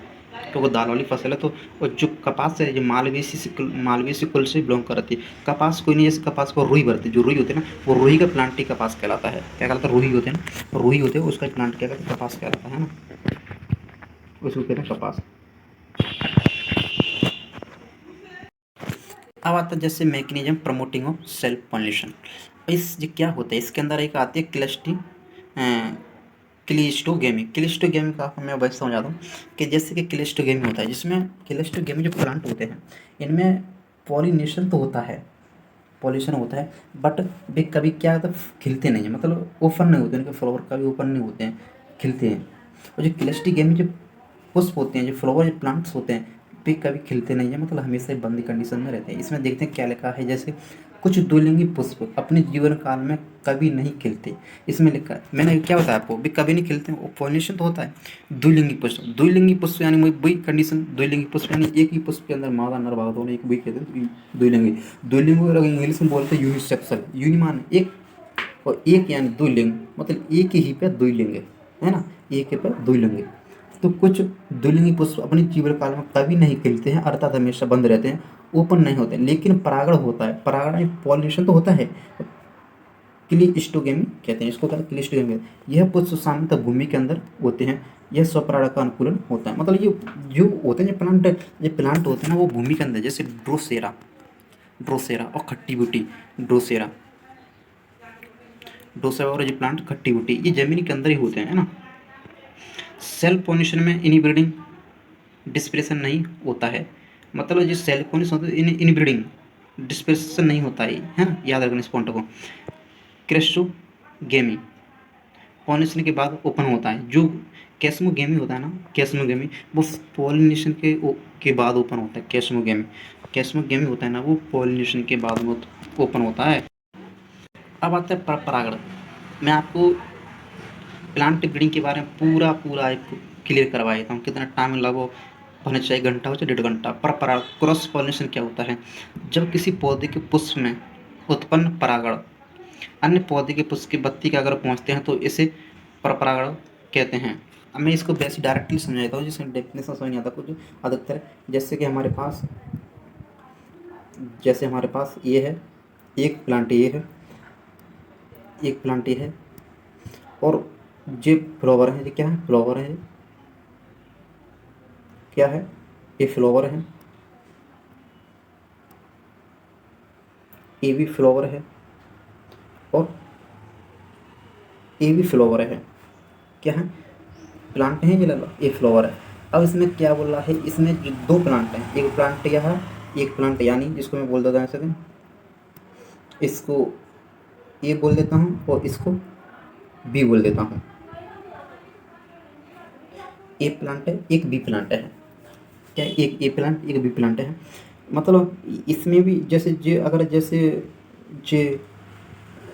तो वो दाल वाली फसल है। तो और जो कपास है, जो मालवेसी कुल से बिलोंग करती है। कपास कोई नहीं, जैसे कपास को रुई भरती है, जो रुई होते हैं ना, वो रुई का प्लांट ही कपास कहलाता है। क्या कहलाता है, रुई होते हैं ना, रुई होते हैं, उसका प्लांट क्या कहते हैं, कपास कहलाता है ना, उसको कहते हैं कपास। अब आता है जैसे mechanism promoting of self pollination. इस जो क्या होता है, इसके अंदर एक आती है क्लिस्टोगेमी का मैं वैसे समझा दूँ कि जैसे कि क्लिस्टोगेमी होता है, जिसमें क्लिस्टोगेमी जो प्लांट होते हैं, इनमें पॉलिनेशन तो होता है, पॉलिनेशन होता है, बट वे कभी क्या होता है, खिलते नहीं हैं, मतलब ओपन नहीं होते, उनके फ्लावर कभी ओपन नहीं होते हैं, खिलते हैं। और जो क्लिस्टोगेमी जो पुष्प होते हैं, जो फ्लावर जो प्लांट्स होते हैं, वे कभी खिलते नहीं हैं, मतलब हमेशा ही बंद कंडीशन में रहते हैं। इसमें देखते हैं क्या लिखा है, जैसे कुछ द्विलिंगी पुष्प अपने जीवन काल में कभी नहीं खिलते, इसमें लिखा है। मैंने क्या बताया आपको, भी कभी नहीं खिलते, पॉलिनेशन तो होता है। द्विलिंगी पुष्प यानी वही कंडीशन, द्विलिंगी पुष्प यानी एक ही पुष्प के अंदर मादा नर भाग दोनों एक, वही कहते हैं द्विलिंगी। द्विलिंग अगर इंग्लिश में बोलते हैं यूनिसेक्सुअल, यूनि मान एक और एक यानी द्विलिंग, मतलब एक ही पे द्विलिंग है ना, एक ही पे द्विलिंग। तो कुछ द्विलिंगी पुष्प अपने जीवन काल में कभी नहीं खिलते हैं, अर्थात हमेशा बंद रहते हैं, ओपन नहीं होते, लेकिन परागण होता है, परागण पॉलिनेशन तो होता है। क्लिस्टोगेमी कहते हैं इसको, क्या क्लिस्टोगेमी कहते हैं। यह पुष्प सामान्यतः भूमि के अंदर होते हैं, यह स्वपरागण का अनुकूलन होता है। मतलब ये जो होते हैं, जो प्लांट होते हैं ना, वो भूमि के अंदर, जैसे ड्रोसेरा और खट्टी बूटी, ड्रोसेरा और जो प्लांट खट्टी बूटी, ये जमीन के अंदर ही होते हैं, है ना। सेल्फ पॉलिनेशन में इनब्रीडिंग डिस्पर्सन नहीं होता है, मतलब जो सेल्फ पॉलिनेशन होता है, इनब्रीडिंग डिस्पर्सन नहीं होता है ना, याद रखना इस पॉइंट को। क्लिस्टोगेमी पॉलिनेशन के बाद ओपन होता है। जो केस्मोगेमी होता है ना, केस्मोगेमी, वो पॉलिनेशन के बाद ओपन होता है। केस्मोगेमी, केस्मोगेमी होता है ना, वो पॉलिनेशन के बाद में ओपन होता है। अब आता है परागण। मैं आपको प्लांट ब्रीडिंग के बारे में पूरा एक क्लियर करवा देता हूँ। कितना टाइम लगभग होना चाहिए, घंटा हो चाहे 1.5 घंटा। पर पराग क्रॉस पॉलिनेशन क्या होता है? जब किसी पौधे के पुष्प में उत्पन्न परागण अन्य पौधे के पुष्प की बत्ती के अगर पहुँचते हैं तो इसे पर परागण कहते हैं। अब मैं इसको वैसे डायरेक्टली समझा देता हूँ, जिसका डेफिनेशन समझ नहीं आता कुछ अधिकतर। जैसे हमारे पास ये है, एक प्लांट ये है, एक प्लांट ये है, और ये फ्लावर है। ये क्या है? फ्लावर है। क्या है? ये फ्लावर है, ये भी फ्लावर है, और ये भी फ्लावर है। क्या है? प्लांट है, ये लगा, ये फ्लावर है। अब इसमें क्या बोल रहा है? इसमें जो दो प्लांट हैं, एक प्लांट यह है, एक प्लांट यानी जिसको मैं बोल देता हूँ ऐसे, इसको ए बोल देता हूँ और इसको बी बोल देता हूँ। ए प्लांट है, एक बी प्लांट है। क्या? एक ए प्लांट, एक बी प्लांट है। मतलब इसमें भी जैसे जे अगर जैसे जे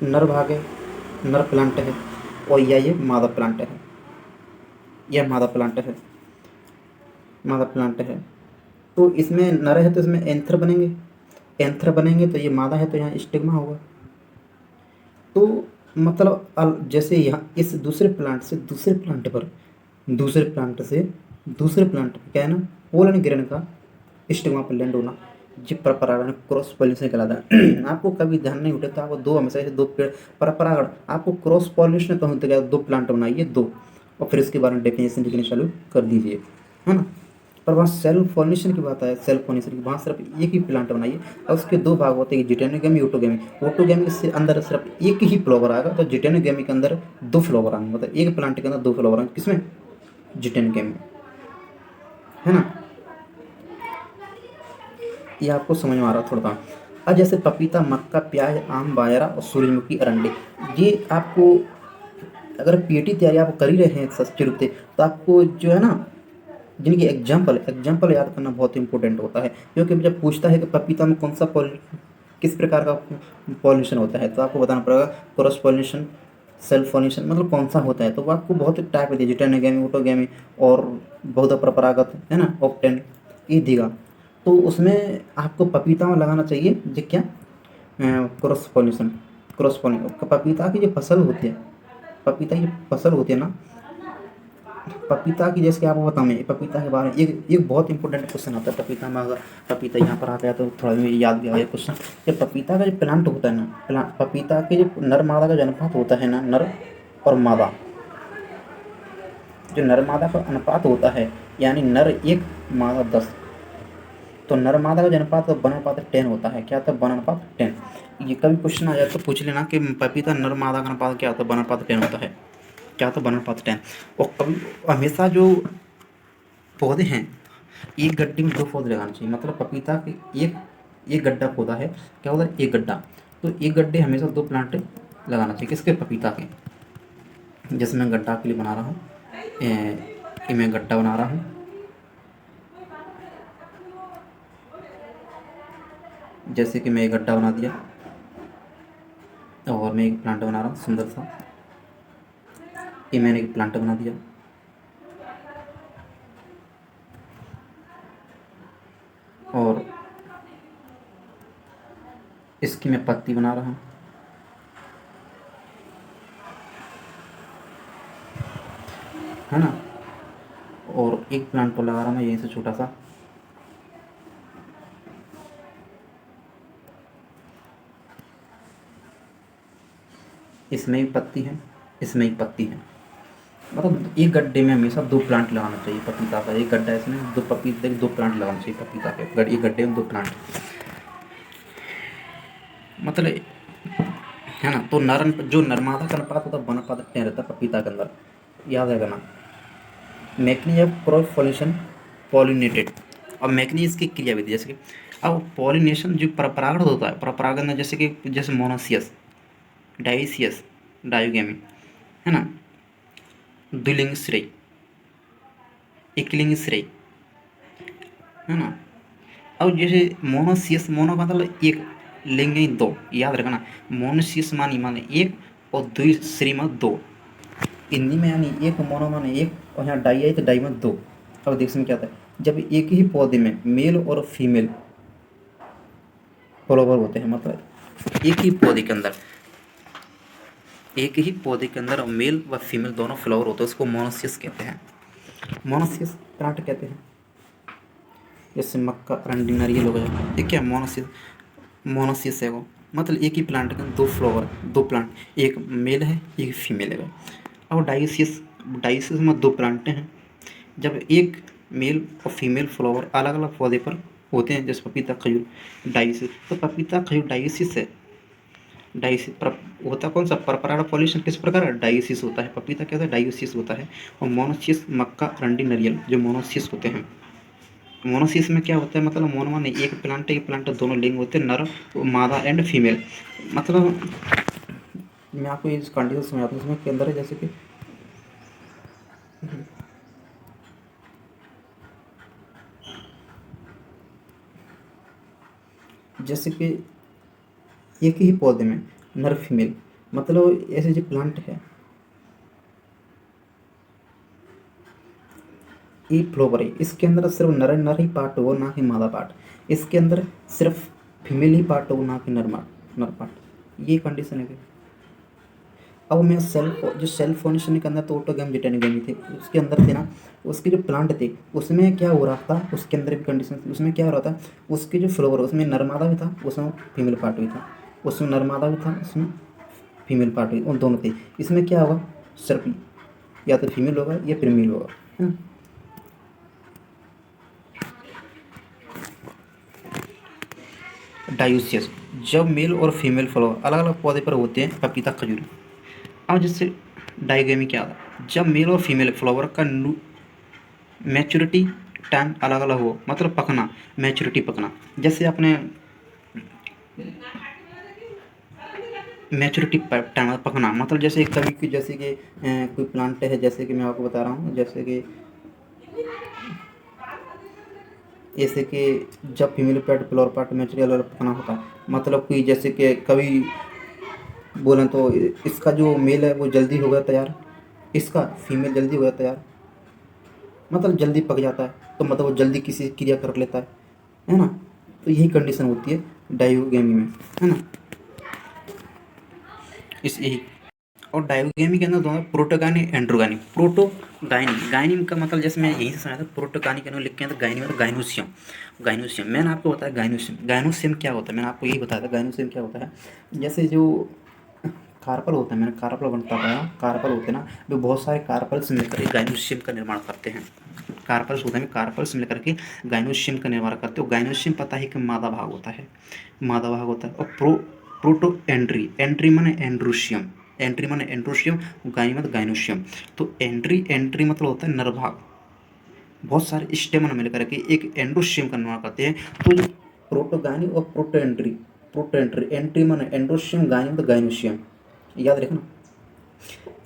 नर भाग है, नर प्लांट है, और या ये मादा प्लांट है, यह मादा प्लांट है, मादा प्लांट है। तो इसमें नर है तो इसमें एंथर बनेंगे, एंथर बनेंगे तो ये मादा है तो यहाँ स्टिग्मा होगा। तो मतलब जैसे यहाँ इस दूसरे प्लांट से दूसरे प्लांट पर, दूसरे प्लांट से दूसरे प्लांट पर क्या है ना, पोलन गिरने का स्टिग्मा पर लैंड होना, ये पर परागण क्रॉस पॉलिनेशन कहलाता है। आपको कभी ध्यान नहीं उठे तो आपको दो हमेशा ऐसे दो पेड़ पर परागण, आपको क्रॉस पॉलिनेशन कहूँ तो क्या, दो प्लांट बनाइए दो, और फिर इसके बारे में डेफिनेशन लिखनी चालू कर दीजिए, है ना। पर वहाँ सेल्फ पॉलिनेशन की बात है, सेल्फ पॉलिनेशन की, वहाँ सिर्फ एक ही प्लांट बनाइए और उसके दो भाग होते हैं, जिटेनोगेमी, ऑटोगेमी। ऑटोगेमी से अंदर सिर्फ एक ही फ्लावर आएगा, तो जिटेनोगेमी के अंदर दो फ्लावर आएंगे, मतलब एक प्लांट के अंदर दो फ्लावर आएंगे। किसमें? जिटेनोगेमी, है ना। ये आपको समझ में आ रहा थोड़ा सा। अब जैसे पपीता, मक्का, प्याज, आम, बाजरा और सूरजमुखी, अरंडी, ये आपको अगर पीएटी तैयारी आप कर ही रहे हैं सच्चे रूप से, तो आपको जो है ना, जिनकी एग्जाम्पल याद करना बहुत इंपॉर्टेंट होता है। क्योंकि जब पूछता है कि पपीता में कौन सा किस प्रकार का पॉलिनेशन होता है, तो आपको बताना पड़ेगा क्रॉस पॉलिनेशन, सेल्फ पॉलिनेशन, मतलब कौन सा होता है। तो वो आपको बहुत टाइप दिए, जिटेनोगेमी, ऑटोगेमी, और बहुत अपरपरागत, है ना, ऑप्टेन, ये देगा। तो उसमें आपको पपीता में लगाना चाहिए जो क्या, क्रॉस पॉलिनेशन। क्रॉस पॉलिनेशन पपीता की जो फसल होती है, पपीता की फसल होती है ना, पपीता की, जैसे कि आपको बताऊँ मैं पपीता के बारे में एक एक बहुत इंपॉर्टेंट क्वेश्चन आता है पपीता में। अगर पपीता यहाँ पर आ गया तो थोड़ा मुझे याद भी आ गया क्वेश्चन। ये पपीता का जो प्लांट होता है ना, पपीता के जो नर मादा का जो अनुपात होता है ना, नर और मादा, जो नर मादा का अनुपात होता है, यानी नर 1 मादा 10, तो नर मादा का जो अनुपात 1:10 होता है। क्या होता है? 1:10। ये कभी क्वेश्चन आ जाए तो पूछ लेना कि पपीता नर मादा का अनुपात क्या होता है? 1:10 होता है। क्या होता है? 1:10। और कभी हमेशा जो पौधे हैं, एक गड्ढे में दो पौधे लगाने चाहिए। मतलब पपीता के एक एक गड्ढा पौधा है, क्या होता है? एक गड्ढा। तो एक गड्ढे हमेशा दो प्लांट लगाना चाहिए। किसके? पपीता के। जैसे मैं गड्ढा के लिए बना रहा हूँ, ये मैं गड्ढा बना रहा हूँ, जैसे कि मैं एक गड्ढा बना दिया और मैं एक प्लांट बना रहा हूँ सुंदर सा, ये मैंने एक प्लांट बना दिया, और इसकी मैं पत्ती बना रहा हूँ, है ना। और एक प्लांट को लगा रहा हूँ मैं यहीं से छोटा सा, इसमें एक पत्ती है, इसमें एक पत्ती है। मतलब एक गड्ढे में हमेशा दो प्लांट लगाना चाहिए पपीता का। एक गड्ढा है, इसमें दो पपीते के दो प्लांट लगाना चाहिए पपीता के। एक गड्ढे में दो प्लांट, मतलब, है ना। तो जो नरमादा का अनुपात होता है 1:10 रहता है पपीता के अंदर, याद रहेगा ना। Mechanism of cross pollination, pollinated. अब मैकेनिज्म इसकी क्रियाविधि, जैसे कि अब पॉलिनेशन जो परपरागण होता है, परपरागण में जैसे कि जैसे मोनोसियस, डाइसियस, डायोगेमी, है ना। द्विलिंग श्रेय, एकलिंग श्रेय, है ना। अब जैसे मोनोसियस, मोनो मतलब एक, लिंग दो, याद रखना। मोनोसियस मानी माने एक और द्विश्री में दो। हिंदी में यानी एक, मोनो माने एक, और यहाँ डाई आई तो डाई में दो। अब देख इसमें क्या होता है, जब एक ही पौधे में मेल और फीमेल फ्लावर होते हैं, मतलब एक ही पौधे के अंदर, एक ही पौधे के अंदर मेल व फीमेल दोनों फ्लावर होते हैं, उसको मोनोसियस कहते हैं। मोनोसियस प्लांट कहते हैं। जैसे मक्का, अरंडी, नारियल हो गया, ये क्या मोनोसियस, मोनोसियस है वो, मतलब एक ही प्लांट के दो फ्लावर, दो प्लांट, एक मेल है एक फीमेल है। अब डाइसियस, डाइसियस में दो प्लांट हैं, जब एक मेल और फीमेल फ्लावर अलग अलग पौधे पर होते हैं, जैसे पपीता, खजूर, डाइसिस। तो पपीता, खजूर डाइसिस है। डाइसिस होता कौन सा, परपरागण पॉलिनेशन किस प्रकार, डाइसिस होता है। पपीता क्या होता है, डाइसिस होता है। और मोनोसियस मक्का, अरंडी, नारियल जो मोनोसियस होते हैं। मोनोसिस में क्या होता है, मतलब मोनो माने एक प्लांट, एक प्लांट दोनों लिंग होते हैं, नर, मादा एंड फीमेल। मतलब मैं आपको इस कंडीशन समझाता हूँ, इसमें के अंदर है जैसे कि जैसे कि एक ही पौधे में नर फीमेल, मतलब ऐसे जो प्लांट है, ये फ्लोवर है, इसके अंदर सिर्फ नर नर ही पार्ट हो, ना कि मादा पार्ट। इसके अंदर सिर्फ फीमेल ही पार्ट हो, ना कि नर पार्ट। ये कंडीशन है। अब मैं सेल्फ, जो सेल्फ फॉर्मेशन के अंदर तो ऑटोगैम जिटेनोगैमी थे, उसके अंदर थे ना, उसके जो प्लांट थे उसमें क्या हो रहा था, उसके अंदर भी कंडीशन थी, उसमें क्या हो रहा था, उसके जो फ्लावर उसमें नरमादा भी था, उसमें फीमेल पार्ट भी था, उसमें नरमादा भी था, उसमें फीमेल पार्ट भी, उन दोनों थे। इसमें क्या होगा, सिर्फ या तो फीमेल होगा या फिर मेल होगा, है ना। डायोसियस, जब मेल और फीमेल फ्लावर अलग अलग पौधे पर होते हैं, पपीता, खजूर। अब जिससे डाइगेमी क्या था, जब मेल और फीमेल फ्लावर का मैच्योरिटी टाइम अलग अलग हो, मतलब पकना, मैच्योरिटी पकना। जैसे अपने मैच्योरिटी टाइम पकना, मतलब जैसे कभी कि जैसे कि कोई प्लांट है, जैसे कि मैं आपको बता रहा हूँ, जैसे कि जब female part flower part maturity अलग अलग पकना होता है, मतलब कि जैसे कि कभी बोलें तो इसका जो मेल है वो जल्दी हो गया तैयार, इसका फीमेल जल्दी हो गया तैयार, मतलब जल्दी पक जाता है, तो मतलब वो जल्दी किसी क्रिया कर लेता है ना। तो यही कंडीशन होती है डायोगेमी में, है ना। इस यही, और डायोगेमी के अंदर दोनों प्रोटोगानी, एंड्रोगानी। प्रोटोगाइनी, गाइनी का मतलब जैसे मैं यहीं से समझा था, प्रोटोगानी के अंदर लिख के अंदर गाइनी मतलब गाइनोसियम। गाइनोसियम मैंने आपको बताया, गाइनोसियम, गाइनोसियम क्या होता है, मैंने आपको यही बताया था गाइनोसियम क्या होता है। जैसे जो कार्पल होता है, मैंने कार्पल बनता पाया, कार्पल होते हैं ना, जो बहुत सारे कार्पल्स मिलकर एक गाइनोसियम का निर्माण करते हैं। कार्पल्स होते हैं, कार्पल्स मिलकर के गाइनोसियम का निर्माण करते हैं। गाइनोसियम पता है कि मादा भाग होता है, मादा भाग होता है। और प्रोटो एंड्री, एंट्री माने एंड्रोशियम, एंट्री माने एंड्रोशियम, गाइनी मतलब गाइनोशियम। तो एंट्री, एंट्री मतलब होता है नर भाग, बहुत सारे स्टेमन मिलकर के एक एंड्रोशियम का निर्माण करते हैं। तो प्रोटोगानी और proto entry, proto entry, entry माने एंड्रोशियम, गाइनी मतलब गाइनोशियम, याद रखना।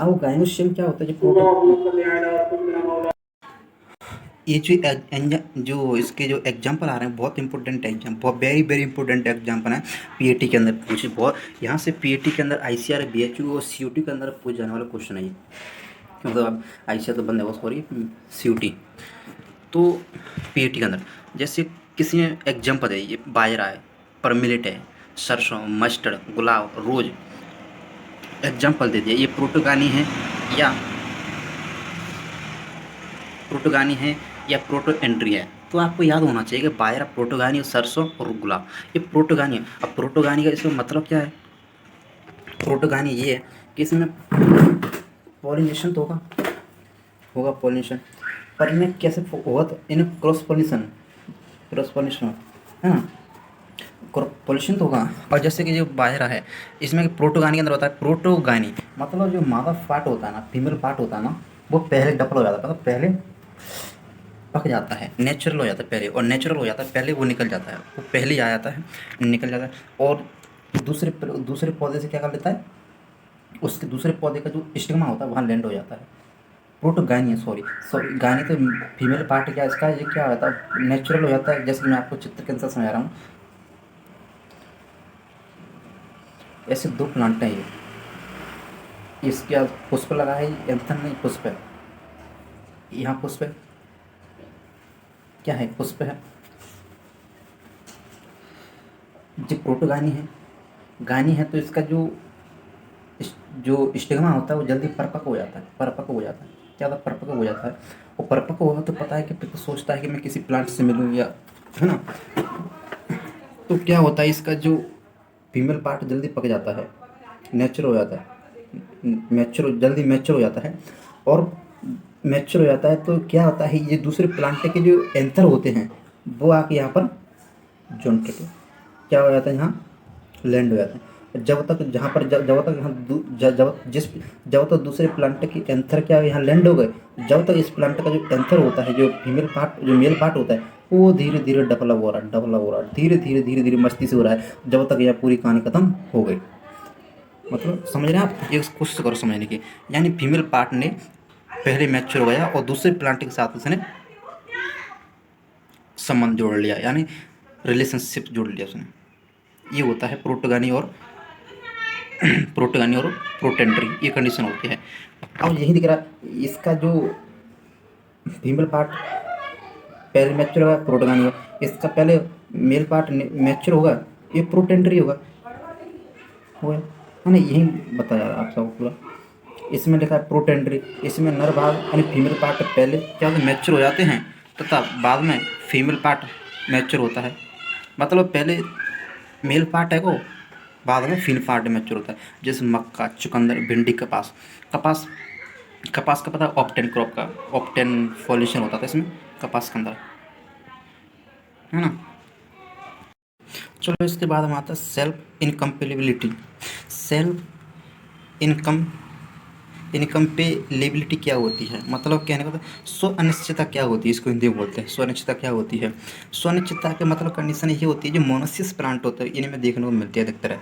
अब गाइनोशियम क्या होता है, जो प्रोटो, ये जो इसके जो एग्जाम्पल आ रहे हैं, बहुत इंपॉर्टेंट एग्जाम, बहुत वेरी वेरी इंपॉर्टेंट एग्जाम्पल है। पीएटी के अंदर पूछे बहुत, यहाँ से पीएटी के अंदर आईसीआर, बीएचयू और सीयूटी के अंदर पूछ जाने वाला क्वेश्चन है ये। मतलब अब आईसीआर तो बंद है वो, सॉरी, सीयूटी। तो पीएटी के अंदर जैसे किसी ने एग्जाम्पल है, ये बाजरा है, परमिलेट है, सरसों, मस्टर्ड, गुलाब, रोज, एग्जाम्पल दे दिया, ये प्रोटोगानी है या प्रोटोगानी है या प्रोटो एंट्री है। तो आपको याद होना चाहिए कि बाजरा, प्रोटोगानी, सरसों और गुलाब, ये प्रोटोगानी है। अब प्रोटोगानी का इसमें मतलब क्या है, प्रोटोगानी ये है कि इसमें पॉलिनेशन तो होगा, होगा पॉलिनेशन, पर इनमें कैसे होगा, तो इन्हें क्रॉस पॉलिनेशन, क्रॉस पॉलिनेशन है ना, पॉलिनेशन तो होगा। और जैसे कि जो बाजरा है, इसमें प्रोटोगानी के अंदर होता है, प्रोटोगानी मतलब जो मादा पार्ट होता है ना, फीमेल पार्ट होता है ना, वो पहले डबल हो जाता है, मतलब पहले पक जाता है, नेचुरल हो जाता है पहले, और नेचुरल हो जाता है पहले, वो निकल जाता है, वो पहले ही आ जाता है, निकल जाता है। और दूसरे दूसरे पौधे से क्या कर लेता है, उसके दूसरे पौधे का जो स्टिग्मा होता है वहाँ लैंड हो जाता है, प्रोटोगाइनी, सॉरी सॉरी, गायनी तो फीमेल पार्ट क्या इसका, ये क्या होता है, नेचुरल हो जाता है। जैसे कि मैं आपको चित्र के अंदर समझा रहा हूँ, ऐसे दो प्लांट हैं ये, इसके आज पुष्प लगा है, एंथन नहीं पुष्प है, यहाँ पुष्प है, क्या है, पुष्प है, जो प्रोटोगानी है। गानी है तो इसका जो स्टिग्मा होता है वो जल्दी परिपक्व हो जाता है, परिपक्व हो जाता है, ज़्यादा परिपक्व हो जाता है। और परिपक्व होगा तो पता है कि फिर तो सोचता है कि मैं किसी प्लांट से मिलूँ, या है ना। तो क्या होता है, इसका जो फीमेल पार्ट जल्दी पक जाता है, नेचुरल हो जाता है, मैच्योर, जल्दी मैच्योर हो जाता है। और मैच्योर हो जाता है तो क्या होता है, ये दूसरे प्लांट के जो एंथर होते हैं वो आके यहाँ पर जॉइंटेड, क्या हो जाता है, यहाँ लैंड हो जाता है। जब तक जहाँ पर जब तक यहाँ जब तक दूसरे प्लांट की एंथर क्या यहाँ लैंड हो गए, जब तक इस प्लांट का जो एंथर होता है, जो फीमेल पार्ट, जो मेल पार्ट होता है, वो धीरे धीरे डेवलप हो रहा है, डेवलप हो रहा है, धीरे धीरे मस्ती से हो रहा है, जब तक यह पूरी कहानी खत्म हो गई। मतलब समझ रहे हैं आप, ये कोशिश करो समझने की। यानी फीमेल पार्ट ने पहले मैच्योर हो गया और दूसरे प्लांट के साथ उसने संबंध जोड़ लिया, यानी रिलेशनशिप जोड़ लिया उसने। ये होता है प्रोटोगानी और प्रोटोगानी और प्रोटेंट्री, ये कंडीशन होती है। अब यही दिख रहा है, इसका जो फीमेल पार्ट पहले मैच्योर होगा, प्रोटोगानी होगा, इसका पहले मेल पार्ट मैच्योर होगा, ये प्रोटेंट्री होगा, है ना। यही बताया आप सबको पूरा। इसमें लिखा है प्रोटेंट्री, इसमें नर भाग यानी फीमेल पार्ट पहले क्या होता है, मैच्योर हो जाते हैं, तथा बाद में फीमेल पार्ट मैच्योर होता है। मतलब पहले मेल पार्ट है वो, बाद में फीमेल पार्ट मैच्योर होता है। जैसे मक्का, चुकंदर, भिंडी, कपास। कपास कपास का पता है, ऑप्टेन क्रॉप का ऑप्टेन फॉलिएशन होता था इसमें, कपास के अंदर, है ना। चलो इसके बाद हम आता है सेल्फ इनकम्पेलेबिलिटी। सेल्फ इनकम इनकम्पेलेबिलिटी क्या होती है, मतलब कहने का स्व अनिश्चितता क्या होती है, इसको हिंदी में बोलते हैं। स्व अनिश्चितता क्या होती है, स्व अनिश्चितता के मतलब कंडीशन ये होती है, जो मोनोसिस प्लांट होता है इन्हें में देखने को मिलती है अधिकतर है,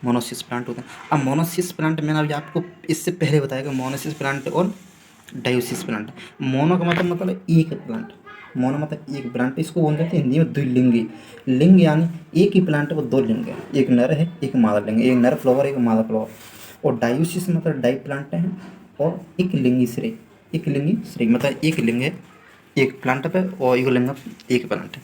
मोनोसिस प्लांट होते हैं। अब मोनोसिस प्लांट मैंने अभी आपको इससे पहले बताया कि मोनोसिस प्लांट और डायोसिस प्लांट। मोनो का मतलब एक प्लांट, मोनो मतलब एक प्लांट, इसको बोल देते हैं हिंदी में द्विलिंगी। लिंग यानी एक ही प्लांट है वो दो लिंग है, एक नर है एक मादा लिंग, एक नर फ्लावर एक मादा फ्लावर। और डायोसिस मतलब डाई प्लांट है, और एक लिंगी श्रेय, एक लिंगी श्रेय मतलब एक लिंग है एक प्लांट पे, और एक लिंग एक प्लांट है।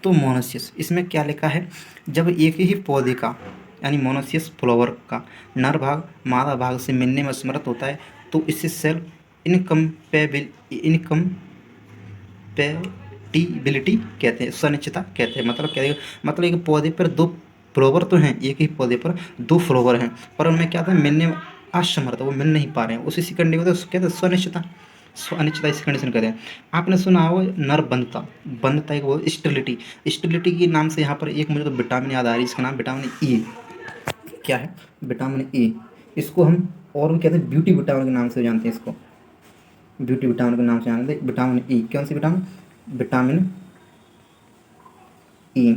तो मोनोसियस इसमें क्या लिखा है, जब एक ही पौधे का यानी मोनोसियस फ्लावर का नर भाग मादा भाग से मिलने में असमर्थ होता है, तो इसे सेल्फ इनकम्पेटिबिलिटी कहते हैं, अनिश्चितता कहते हैं। मतलब क्या है, मतलब एक पौधे पर दो फ्लावर तो हैं, एक ही पौधे पर दो फ्लावर हैं, पर उनमें क्या था, मिलने में असमर्थ, वो मिल नहीं पा रहे हैं, उसी कंडीशन को कहते हैं स्वनिश्चितता। अनिश्चितता इस कंडीशन कहते हैं। आपने सुना हो नर बंधता, बंधता एक वो स्टेरिलिटी, स्टेरिलिटी के नाम से यहाँ पर एक मुझे तो विटामिन याद आ रही है, इसका नाम विटामिन ई, क्या है, विटामिन ई। इसको हम और भी कहते हैं ब्यूटी विटामिन के नाम से जानते हैं, इसको ब्यूटी विटामिन के नाम से जानते हैं। विटामिन ई, कौन सी विटामिन, विटामिन ई।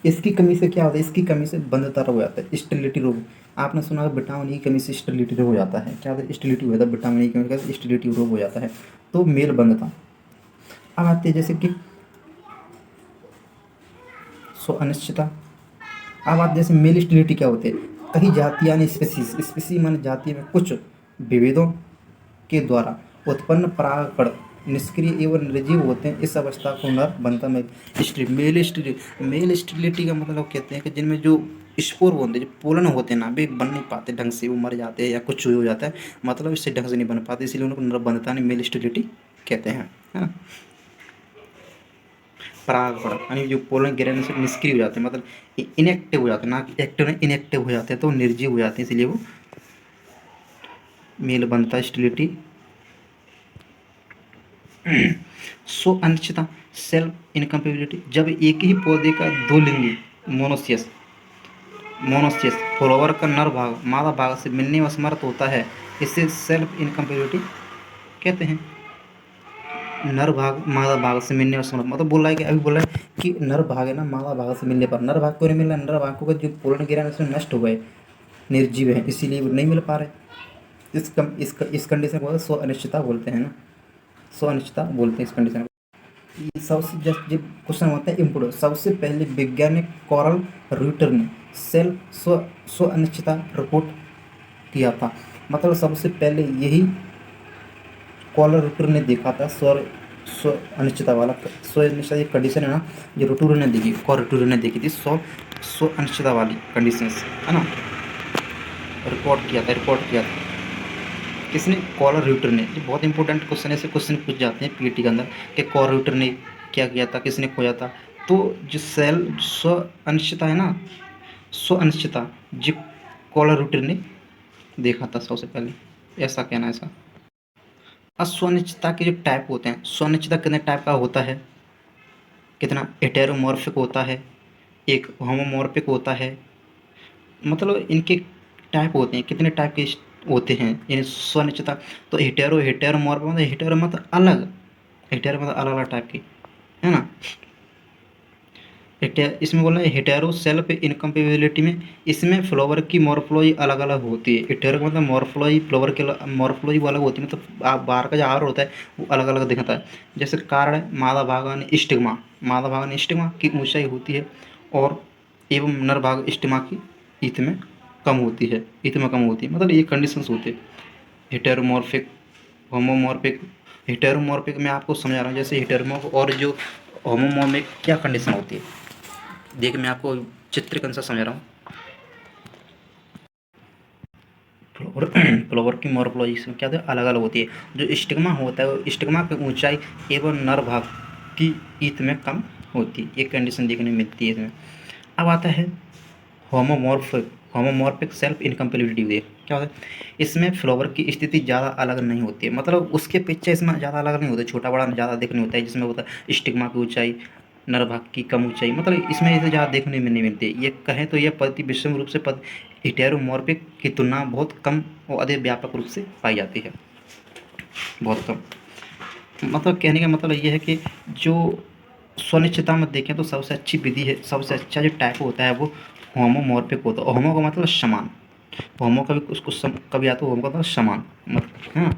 इसकी कमी से क्या होता है, इसकी कमी से बंधता रोग हो जाता है, स्टेरिलिटी रोग। आपने सुना होगा विटामिन ई कमी से स्टेरिलिटी रोग हो जाता है, क्या होता है, स्टेरिलिटी हो जाता है, विटामिन ई कमी से स्टेरिलिटी रोग हो जाता है, तो मेल बंधता। अब आते हैं जैसे कि सो अनिश्चितता। अब आप जैसे मेल स्टेरिलिटी क्या होते हैं, कई जाति यानी स्पीसीज, स्पीसी मान जाति में कुछ विभेदों के द्वारा उत्पन्न परागकण निष्क्रिय एवं निर्जीव होते हैं, इस अवस्था को नर बनता में मेल स्टेरिलिटी का मतलब कहते हैं कि जिनमें जो स्पोर होते हैं, जो पोलन होते हैं ना, वे बन नहीं पाते ढंग से, वो मर जाते हैं या कुछ हो जाता है, मतलब इससे ढंग से नहीं बन पाते, इसलिए उनको नर बनता नहीं, मेल स्टेरिलिटी कहते हैं, है ना। परागकण यानी जो पोलन गिरने से निष्क्रिय हो जाते हैं, मतलब इनएक्टिव हो जाते हैं, ना एक्टिव नहीं इनएक्टिव हो जाते हैं, तो निर्जीव हो जाते हैं, इसलिए वो मेल बनता है स्टेरिलिटी। सो अनिश्चितता सेल्फ इनकम्पेबिलिटी, जब एक ही पौधे का दो लिंगी मोनोसियस मोनोसियस फ्लावर का नर भाग मादा भाग से मिलने में असमर्थ होता है, इसे सेल्फ इनकम्पेबिलिटी कहते हैं। नर भाग मादा भाग से मिलने में असमर्थ मतलब बोल रहा है कि अभी बोल रहा है कि नर भाग है ना, मादा भाग से मिलने पर, नर भाग को नहीं मिल रहा, नर भाग को जो पोलन गिरा उसमें नष्ट हो गए, निर्जीव है, इसीलिए वो नहीं मिल पा रहे। इस कंडीशन को स्व अनिश्चितता बोलते हैं ना, स्व अनिश्चितता बोलते हैं इस कंडीशन को। ये सबसे जस्ट जब क्वेश्चन होता है इम्पोर्टेंट, सबसे पहले वैज्ञानिक कॉरल रूटर ने सेल स्व स्व अनिश्चितता रिपोर्ट किया था। मतलब सबसे पहले यही कॉलर रूटर ने देखा था स्व स्व अनिश्चितता वाला, स्व अनिश्चितता एक कंडीशन है ना जो रूटर ने देखी, कॉल रूटर ने देखी थी, स्व स्व अनिश्चितता वाली कंडीशन है ना, रिपोर्ट किया था किसने? कॉलर रूटर ने। ये बहुत इंपॉर्टेंट क्वेश्चन है, ऐसे क्वेश्चन पूछ जाते हैं पीटी के अंदर कि कॉलर रूटर ने क्या किया था, किसने खोजा था। तो जो सेल स्व अनिश्चितता है ना, स्व अनिश्चितता जो कॉलर रूटर ने देखा था सबसे पहले, ऐसा कहना है इसका। अस्वनिश्चितता के जो टाइप होते हैं, स्वनिश्चितता कितने टाइप का होता है, कितना हेटेरोमॉर्फिक होता है, एक होमोमॉर्फिक होता है, मतलब इनके टाइप होते हैं, कितने टाइप के होते हैं यानी स्वनिश्चितता। तो हेटेरोमॉर्फ मतलब हेटेरो मतलब अलग, हेटेरो मतलब अलग अलग टाइप की, है ना। इसमें बोला है हेटेरो सेल्फ इनकम्पेबिलिटी में, इसमें फ्लावर की मॉर्फोलॉजी अलग अलग होती है। हेटेरो मतलब मॉर्फोलॉजी, फ्लावर की मॉर्फोलॉजी वो अलग होती है, मतलब आप बाहर का जो आहार होता है वो अलग अलग दिखता है। जैसे कारण है मादा भाग स्टिग्मा, मादा भाग स्टिग्मा की ऊंचाई होती है और एवं नर भाग स्टिग्मा की ईथ में कम होती है, ईथ में कम होती है, मतलब ये कंडीशंस होते हैं। Heteromorphic, homomorphic. हेटेरोमॉर्फिक मैं आपको समझा रहा हूँ, जैसे हेटेरोमॉर्फ और जो होमोमॉर्फिक क्या कंडीशन होती है। देखिए मैं आपको चित्र के अनुसार समझा रहा हूँ। फ्लावर फ्लावर की मॉर्फोलॉजी इसमें क्या होता है, अलग अलग होती है। जो स्टिग्मा होता है वो स्टिग्मा की ऊंचाई एवं नर भाग की ईथ में कम होती है, ये कंडीशन देखने में मिलती है इसमें। अब आता है होमोमॉर्फिक, होमोमॉर्फिक सेल्फ इनकम्पेटिबिलिटी देख क्या होता है। इसमें फ्लावर की स्थिति ज़्यादा अलग नहीं होती है, मतलब उसके पीछे इसमें ज़्यादा अलग नहीं होता, छोटा बड़ा ज़्यादा देखने होता है, जिसमें होता है स्टिग्मा की ऊंचाई, नर भाग की कम ऊंचाई, मतलब इसमें इसे ज़्यादा देखने में नहीं मिलती। ये कहें तो यह पद्धति विषम रूप से हेटेरोमॉर्फिक की तुलना बहुत कम और अधिक व्यापक रूप से पाई जाती है, बहुत कम। मतलब कहने का मतलब ये है कि जो स्वनिश्चितता में देखें तो सबसे अच्छी विधि है, सबसे अच्छा जो टाइप होता है वो होमोमॉर्फिक होता है। होमो का मतलब समान, होमो का भी उसको कभी आता है होमो का मतलब समान, मतलब हाँ।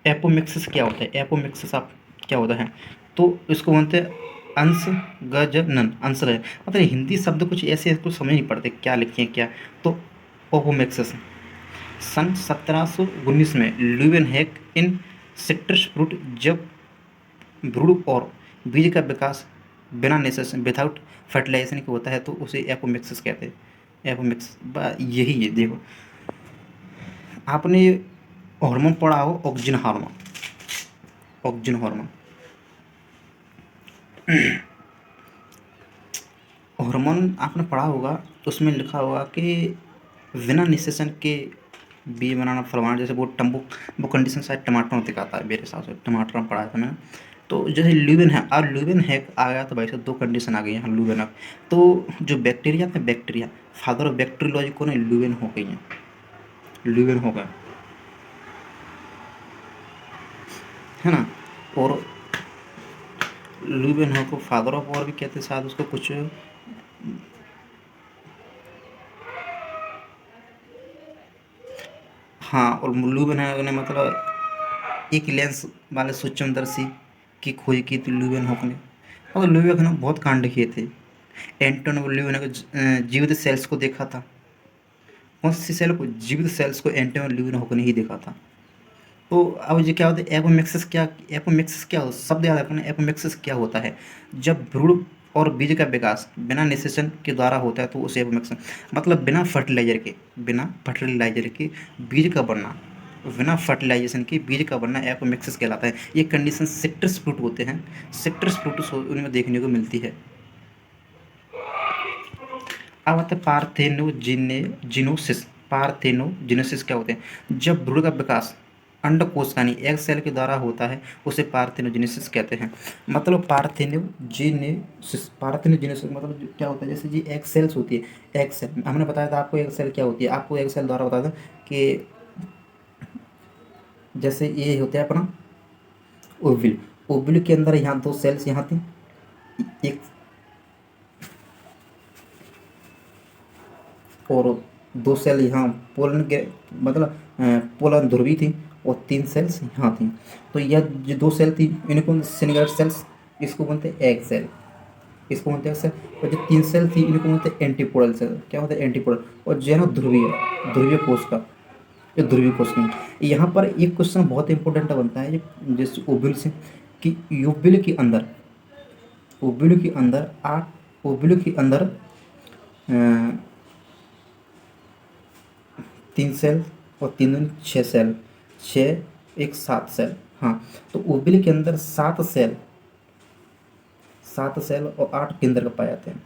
एपोमिक्सिस क्या होता है, एपोमिक्सिस आप क्या होता है, तो इसको बोलते हैं अंश गजनन, अंश गजन, मतलब हिंदी शब्द कुछ ऐसे कुछ समझ नहीं पड़ते क्या लिखे हैं क्या। तो ओपोमिक्सिस सन 1719 में ल्यूवेन हैक इन सिट्रस फ्रूट, जब भ्रूण और बीज का विकास बिना नेसेसन विदाउट फर्टिलाइजेशन के होता है तो उसे एपोमिक्सिस कहते हैं। एपोमिक्स यही है। देखो आपने हार्मोन पढ़ा हो, oxygen hormone, oxygen hormone, hormone आपने पढ़ा होगा तो उसमें लिखा होगा कि बिना निषेचन के बीज बनाना फलवाना, जैसे वो कंडीशन शायद टमाटर में दिखाता है मेरे हिसाब से, टमाटर में पढ़ा था मैंने। तो जैसे ल्यूवेन है, और ल्यूवेन हैक आ गया तो भाई साहब दो कंडीशन आ गई हैं ल्यूवेन हैक। तो जो बैक्टीरिया था, बैक्टीरिया फादर ऑफ बैक्टीरियोलॉजी कौन है, ल्यूवेन हो गई है, ल्यूवेन हो गया, है ना। और ल्यूवेन हो को फादर ऑफ और भी कहते हैं शायद उसको कुछ, हाँ। और ल्यूवेन है ने मतलब एक लेंस वाले सूक्ष्मदर्शी की खोज की थी ल्यूवेन हॉक ने, और ल्यूवेन ने बहुत कांड किए थे। एंटोन ल्यूवेन ने जीवित सेल्स को देखा था, कौन सी सेल को, जीवित सेल्स को एंटोन ल्यूवेन हॉक ने ही देखा था। तो अब ये क्या होता है, एपोमिक्सिस क्या, एपोमिक्सिस क्या शब्द याद रखना, एपोमिक्सिस क्या होता है, जब भ्रूण और बीज का विकास बिना निषेचन के द्वारा होता है तो उसे एपोमिक्सिस, मतलब बिना फर्टिलाइजर के, बिना फर्टिलाइजर के बीज का बनना, बिना फर्टिलाइजेशन के बीज का बनना एपोमिक्सिस कहलाता है। ये कंडीशन सिट्रस फ्रूट होते हैं, सिट्रस फ्रूट उनमें देखने को मिलती है। अब आता है पार्थेनोजिनोसिस, पार्थेनोजिनोसिस क्या होते हैं, जब भ्रूण का विकास अंडकोश यानी एग सेल के द्वारा होता है उसे पार्थेनोजेनेसिस कहते हैं। मतलब पार्थेनोजेनेसिस, पार्थेनोजेनेसिस मतलब क्या होता है, जैसे जी एग सेल्स होती है, एग सेल हमने बताया था आपको, एग सेल क्या होती है, आपको एग सेल द्वारा बताया था कि जैसे ये होता है अपना ओविल, ओविल के अंदर यहाँ दो सेल्स यहाँ थी, एक और 2 सेल यहाँ पोलन के मतलब पोलन ध्रुवी थी और 3 सेल्स यहाँ थी। तो यह जो 2 सेल थी इनको सिंगल सेल्स, इसको बोलते हैं एग सेल, इसको बोलते हैं सेल। और जो 3 सेल थी इनको बोलते हैं एंटीपोडल सेल। क्या होता है एंटीपोडल? और जो है ना ध्रुवीय, ध्रुवीय कोशिका, ये ध्रुवीय कोशिका। यहाँ पर एक क्वेश्चन बहुत इंपॉर्टेंट बनता है जैसे ओव्यूल से, कि ओव्यूल के अंदर, ओव्यूल के अंदर 8, ओव्यूल के अंदर 3 सेल और 3 दूनी 6 सेल, 6 एक 7 सेल। हाँ, तो ओव्यूल के अंदर 7 सेल, 7 सेल और 8 केंद्र पाए जाते हैं।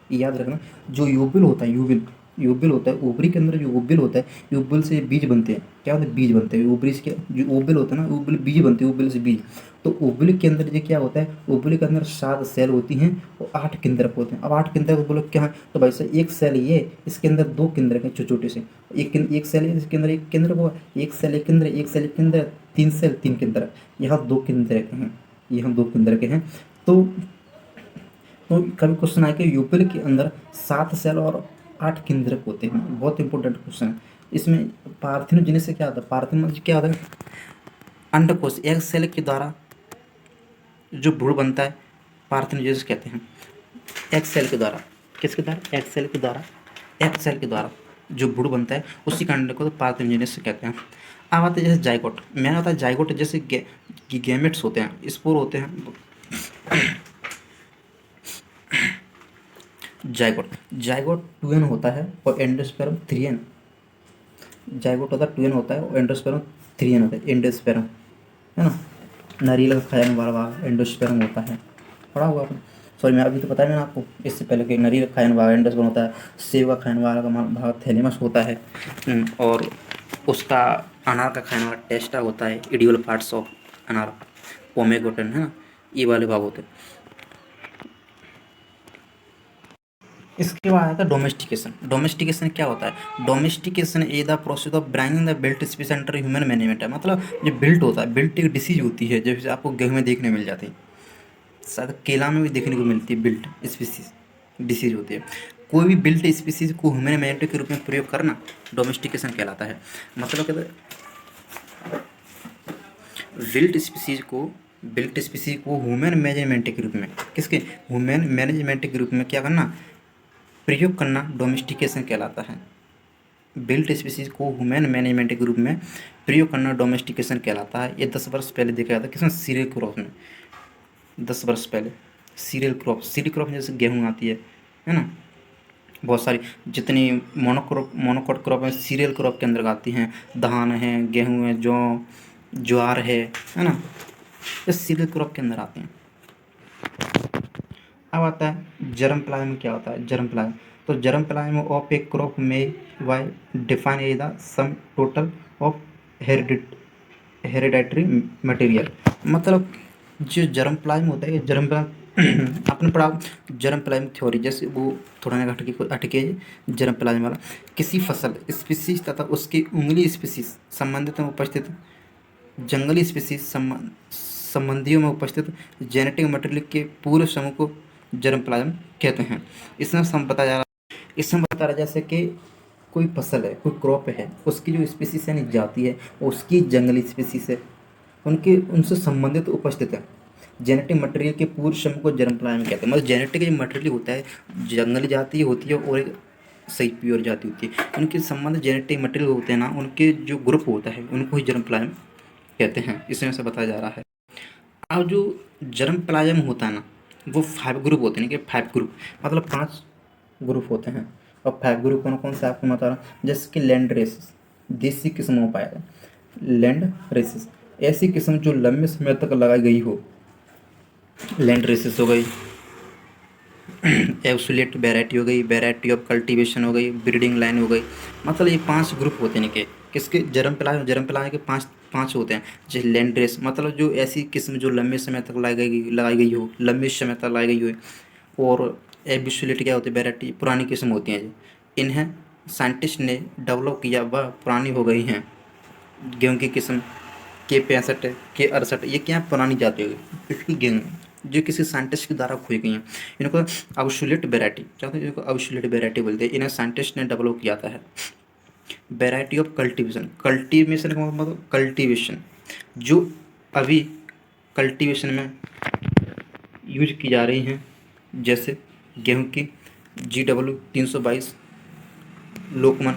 याद रखना, जो यूबिल होता है, यूबिल, यूबिल होता है ओवरी के अंदर, जो ओबिल होता है, यूबिल से बीज बनते हैं। क्या होता है? बीज बनते हैं। ओवरी के जो ओबिल होता है ना, ओबिल बीज बनते हैं, ओबिल से बीज। तो ओबिल के अंदर ये क्या होता है, ओबिल के अंदर 7 सेल होती हैं और 8 केंद्रक होते हैं। अब 8 केंद्रक बोलो क्या है, तो भाई साहब एक सेल ये, इसके अंदर 2 केंद्रक हैं छोटे छोटे से, एक सेल है इसके अंदर एक केंद्रक हुआ, एक सेल एक केंद्र, एक सेल एक केंद्र, 3 सेल 3 केंद्रक, यहाँ 2 केंद्रक हैं, यहाँ 2 केंद्रक हैं। तो कभी क्वेश्चन आया कि यूपिल के अंदर 7 सेल और 8 केंद्रक होते हैं, बहुत इंपॉर्टेंट क्वेश्चन है। इसमें पार्थिनोजेनेसिस से क्या होता है, पार्थिनोजेनेसिस क्या होता है, अंडकोश एक सेल के द्वारा जो भ्रूण बनता है, पार्थिनोजेनेसिस कहते हैं। एक सेल के द्वारा, किसके द्वारा? एक सेल के द्वारा, एक सेल के द्वारा जो भ्रूण बनता है उसी कांड को तो पार्थिनोजेनेसिस कहते हैं। अब आते हैं जैसे जाइगोट, मैंने होता है जाइगोट जैसे गैमेट्स होते हैं, स्पोर होते हैं। जाइगोट, जाइगोट 2n होता है और एंडोस्पर्म 3n, जाइगोट होता है 2n होता है और एंडोस्पर्म 3n होता है, एंडोस्पर्म है ना, नारियल का खाने वाला भाग एंडोस्पर्म होता है, पढ़ा हुआ आपने? सॉरी, मैं अभी तो बताया मैंने आपको इससे पहले कि नारियल का खाने वाला एंडोस्पर्म होता है, सेब का खाने वाला का भाग थैलेमस होता है, और उसका अनार का खाने वाला टेस्टा होता है, इडियल पार्ट्स ऑफ अनार, पोमेगोटन है ना, ये वाले भाग होते हैं। इसके बाद आता है डोमेस्टिकेशन। डोमेस्टिकेशन क्या होता है? Domestication is the process of bringing the wild species under human management है। मतलब जो बिल्ट होता है, बिल्ट एक डिसीज होती है जैसे आपको गेहूं में देखने मिल जाती है, शायद केला में भी देखने को मिलती है, बिल्ट स्पीसीज डिसीज होती है। कोई भी बिल्ट स्पीसीज को ह्यूमन मैनेजमेंट के रूप में प्रयोग करना डोमेस्टिकेशन कहलाता है। मतलब कहते बिल्ट स्पीसीज को, बिल्ट स्पीसीज को ह्यूमन मैनेजमेंट के रूप में, किसके? ह्यूमन मैनेजमेंट के रूप में क्या करना, प्रयोग करना डोमेस्टिकेशन कहलाता है। बिल्ट स्पीसीज को ह्यूमन मैनेजमेंट के रूप में प्रयोग करना डोमेस्टिकेशन कहलाता है। ये 10 वर्ष पहले देखा जाता है, किसमें? सीरियल क्रॉप में। 10 वर्ष पहले सीरियल क्रॉप, सीरियल क्रॉप जैसे गेहूँ आती है ना, बहुत सारी जितनी मोनोक्रॉप क्रॉप है सीरियल क्रॉप के अंदर आती हैं, धान है, गेहूँ है, जौ, ज्वार है ना, ये सीरियल क्रॉप के अंदर आते हैं। अब आता है जर्म प्लाज्म में क्या होता है, जर्म प्लाज्म। तो germ plasm of a crop में वाई define as the sum total of hereditary material. मतलब जो जर्म प्लाज्म होता है, ये जर्म प्लाज्म आपने पढ़ा जर्म प्लाज्म थ्योरी, जैसे वो थोड़ा ना हटके जर्म प्लाज्म वाला, किसी फसल स्पीसीज तथा उसकी उंगली स्पीसीज संबंधित में उपस्थित जंगली स्पीसीज संबंधियों में उपस्थित जेनेटिक मटेरियल के पूरे समूह को जर्म प्लाज्म कहते हैं। इसमें हम बताया जा रहा, इसमें बता रहा जैसे कि कोई फसल है, कोई क्रॉप है, उसकी जो स्पीसीज यानी जाति है, उसकी जंगली स्पीसीज है, उनके उनसे संबंधित उपस्थित है जेनेटिक मटेरियल के पूर्व समूह को जर्म प्लाज्म कहते हैं। मतलब जेनेटिक जो मटेरियल होता है, जंगली जाति होती है और एक सही प्योर जाति होती है, उनके संबंध जेनेटिक मटेरियल होते हैं ना, उनके जो ग्रुप होता है उनको ही जर्म प्लाज्म कहते हैं। इसमें से बताया जा रहा है। अब जो जर्म प्लाज्म होता है ना, वो 5 ग्रुप होते हैं कि 5 ग्रुप, मतलब 5 ग्रुप होते हैं। और 5 ग्रुप कौन कौन से आपको बता रहा हूँ, जैसे कि लैंड रेसिस, देसी किस्म में पाया जाए, लैंड रेसिस ऐसी किस्म जो लंबे समय तक लगाई गई हो, लैंड रेसिस हो गई, एब्सोल्यूट वैरायटी हो गई, वैरायटी ऑफ कल्टीवेशन हो गई, ब्रीडिंग लाइन हो गई। मतलब ये 5 ग्रुप होते हैं कि किसके? जर्म प्लाज्म के 5 होते हैं। जैसे लैंड रेस, मतलब जो ऐसी किस्म जो लंबे समय तक लगाई गई हो, लंबे समय तक लगाई गई हो। और एब्सोल्यूट क्या होती है? वैरायटी, पुरानी किस्म होती हैं। इन्हें साइंटिस्ट ने डेवलप किया, वह पुरानी हो गई हैं। गेहूँ की किस्म K65, K68, ये क्या पुरानी जाति हो गई इसकी गेहूँ, जो किसी साइंटिस्ट के द्वारा खोई गई हैं। इनको आइसोलेट वैरायटी क्या होता है, इनको आइसोलेट वैरायटी बोलते हैं। इन्हें साइंटिस्ट ने डेवलप किया था है। वैरायटी ऑफ कल्टीवेशन, कल्टीवेशन का मतलब कल्टीवेशन जो अभी कल्टीवेशन में यूज की जा रही हैं, जैसे गेहूं की GW 322 लोकमन,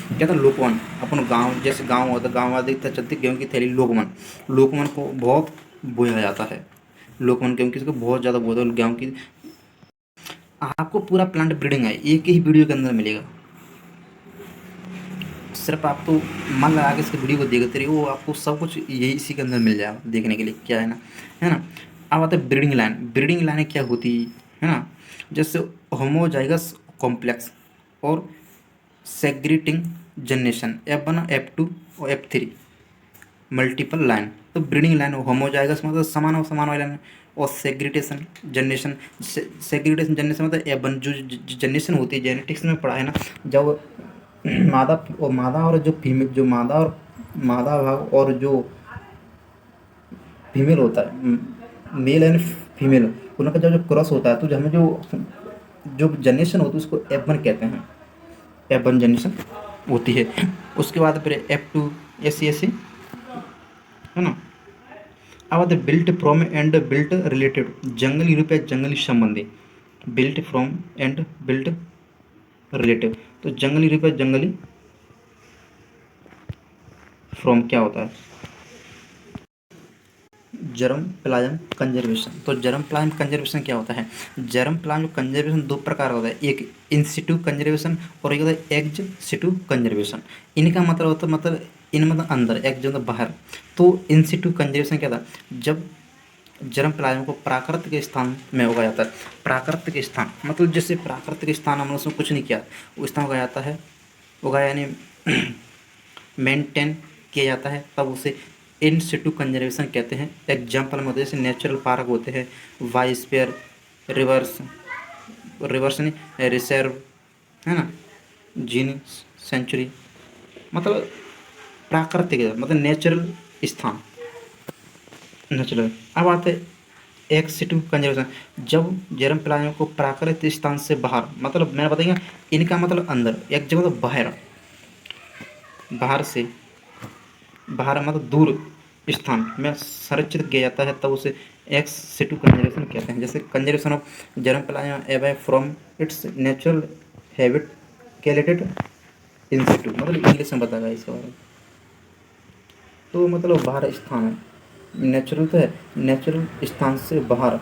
क्या था लोकमन, अपन गांव जैसे गांव होता, गांव वाले देखते चलते गेहूं की थैली लोकमन, लोकमन को बहुत बोया जाता है। लोकमन गेहूं की इसको बहुत ज़्यादा बोते हैं गेहूं की। आपको पूरा प्लांट ब्रीडिंग है एक ही वीडियो के अंदर मिलेगा। सिर्फ आप तो मन लगा के इसके वीडियो को देखते रहिए, वो आपको सब कुछ यही इसी के अंदर मिल जाएगा देखने के लिए, क्या है ना। अब आता है ब्रीडिंग लाइन। ब्रीडिंग लाइन क्या होती है ना, जैसे होमोजाइगस कॉम्प्लेक्स और सेग्रीटिंग जनरेशन F1 F2 और F3 मल्टीपल लाइन। तो ब्रीडिंग लाइन होमोजाइगस मतलब समान वाली लाइन, और सेग्रीटेशन जनरेशन, सेग्रीटेशन जनरेशन मतलब F1 जो जनरेशन होती है, जेनेटिक्स में पढ़ा है ना, जब मादा और जो फीमेल, जो मादा भाग और जो फीमेल होता है, मेल एंड फीमेल, उनका जब क्रॉस होता है तो हमें जो जो जनरेशन होती है उसको F1 कहते हैं, F1 जनरेशन होती है। उसके बाद फिर F2 ऐसी है ना। अब आते built from and built related, जंगली रूप या जंगली संबंधी, built from and built relative. तो जंगली रूप या जंगली फ्रॉम क्या होता है, जर्म प्लाज्म कंजर्वेशन। तो जर्म प्लाज्म कंजर्वेशन क्या होता है, जर्म प्लाज्म कंजर्वेशन दो प्रकार का होता है, एक इन सिटू कंजर्वेशन और एक होता है एक्स सिटू कंजर्वेशन। इनका मतलब होता है मतलब इन मतलब अंदर, एक्स मतलब बाहर। तो इन सिटू कंजर्वेशन क्या था, जब जर्म प्लाज्म को प्राकृतिक स्थान में उगाया जाता है। प्राकृतिक स्थान मतलब जैसे प्राकृतिक स्थान हमने उसमें कुछ नहीं किया, वो स्थान उगाया जाता है, उगाया यानी मेंटेन किया जाता है, तब उसे इन सिटू कंजर्वेशन कहते हैं। एग्जाम्पल में होते हैं जैसे नेचुरल पार्क होते हैं, बायोस्फीयर, रिवर्स नहीं रिजर्व, है ना, जीन सेंचुरी, मतलब प्राकृतिक मतलब नेचुरल स्थान, नेचुरल। अब आते हैं एक्स सिटू कंजर्वेशन, जब जर्म प्लाज्म को प्राकृतिक स्थान से बाहर, मतलब मैंने बताया इनका मतलब अंदर, एक जगह मतलब बाहर, बाहर से बाहर मतलब दूर स्थान में संरक्षित किया जाता है, तब उसे एक्स सिटू कंजर्वेशन कहते हैं। जैसे conservation of germ plasm away from its natural habitat इन सिटू, मतलब इंग्लिश में बताया इसके बारे में। तो मतलब बाहर स्थान है, नेचुरल तो है, नेचुरल स्थान से बाहर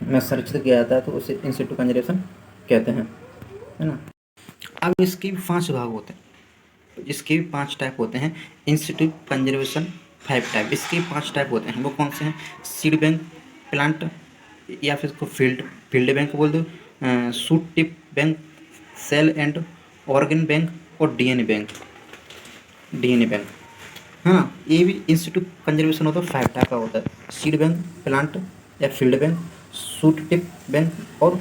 में संरक्षित किया जाता है, तो उसे इन सिटू कंजर्वेशन कहते हैं, है ना। अब इसके 5 भाग होते हैं, इसके भी 5 टाइप होते हैं। इंस्टीट्यूट कंजर्वेशन 5 टाइप, इसके 5 टाइप होते हैं। वो कौन से हैं, सीड बैंक, प्लांट या फिर इसको फील्ड बैंक बोल दो, shoot tip bank, cell and organ bank और डीएनए बैंक, है ना। ये भी इंस्टीट्यूट कंजर्वेशन होता है 5 टाइप का होता है, सीड बैंक, प्लांट या field bank, shoot tip bank और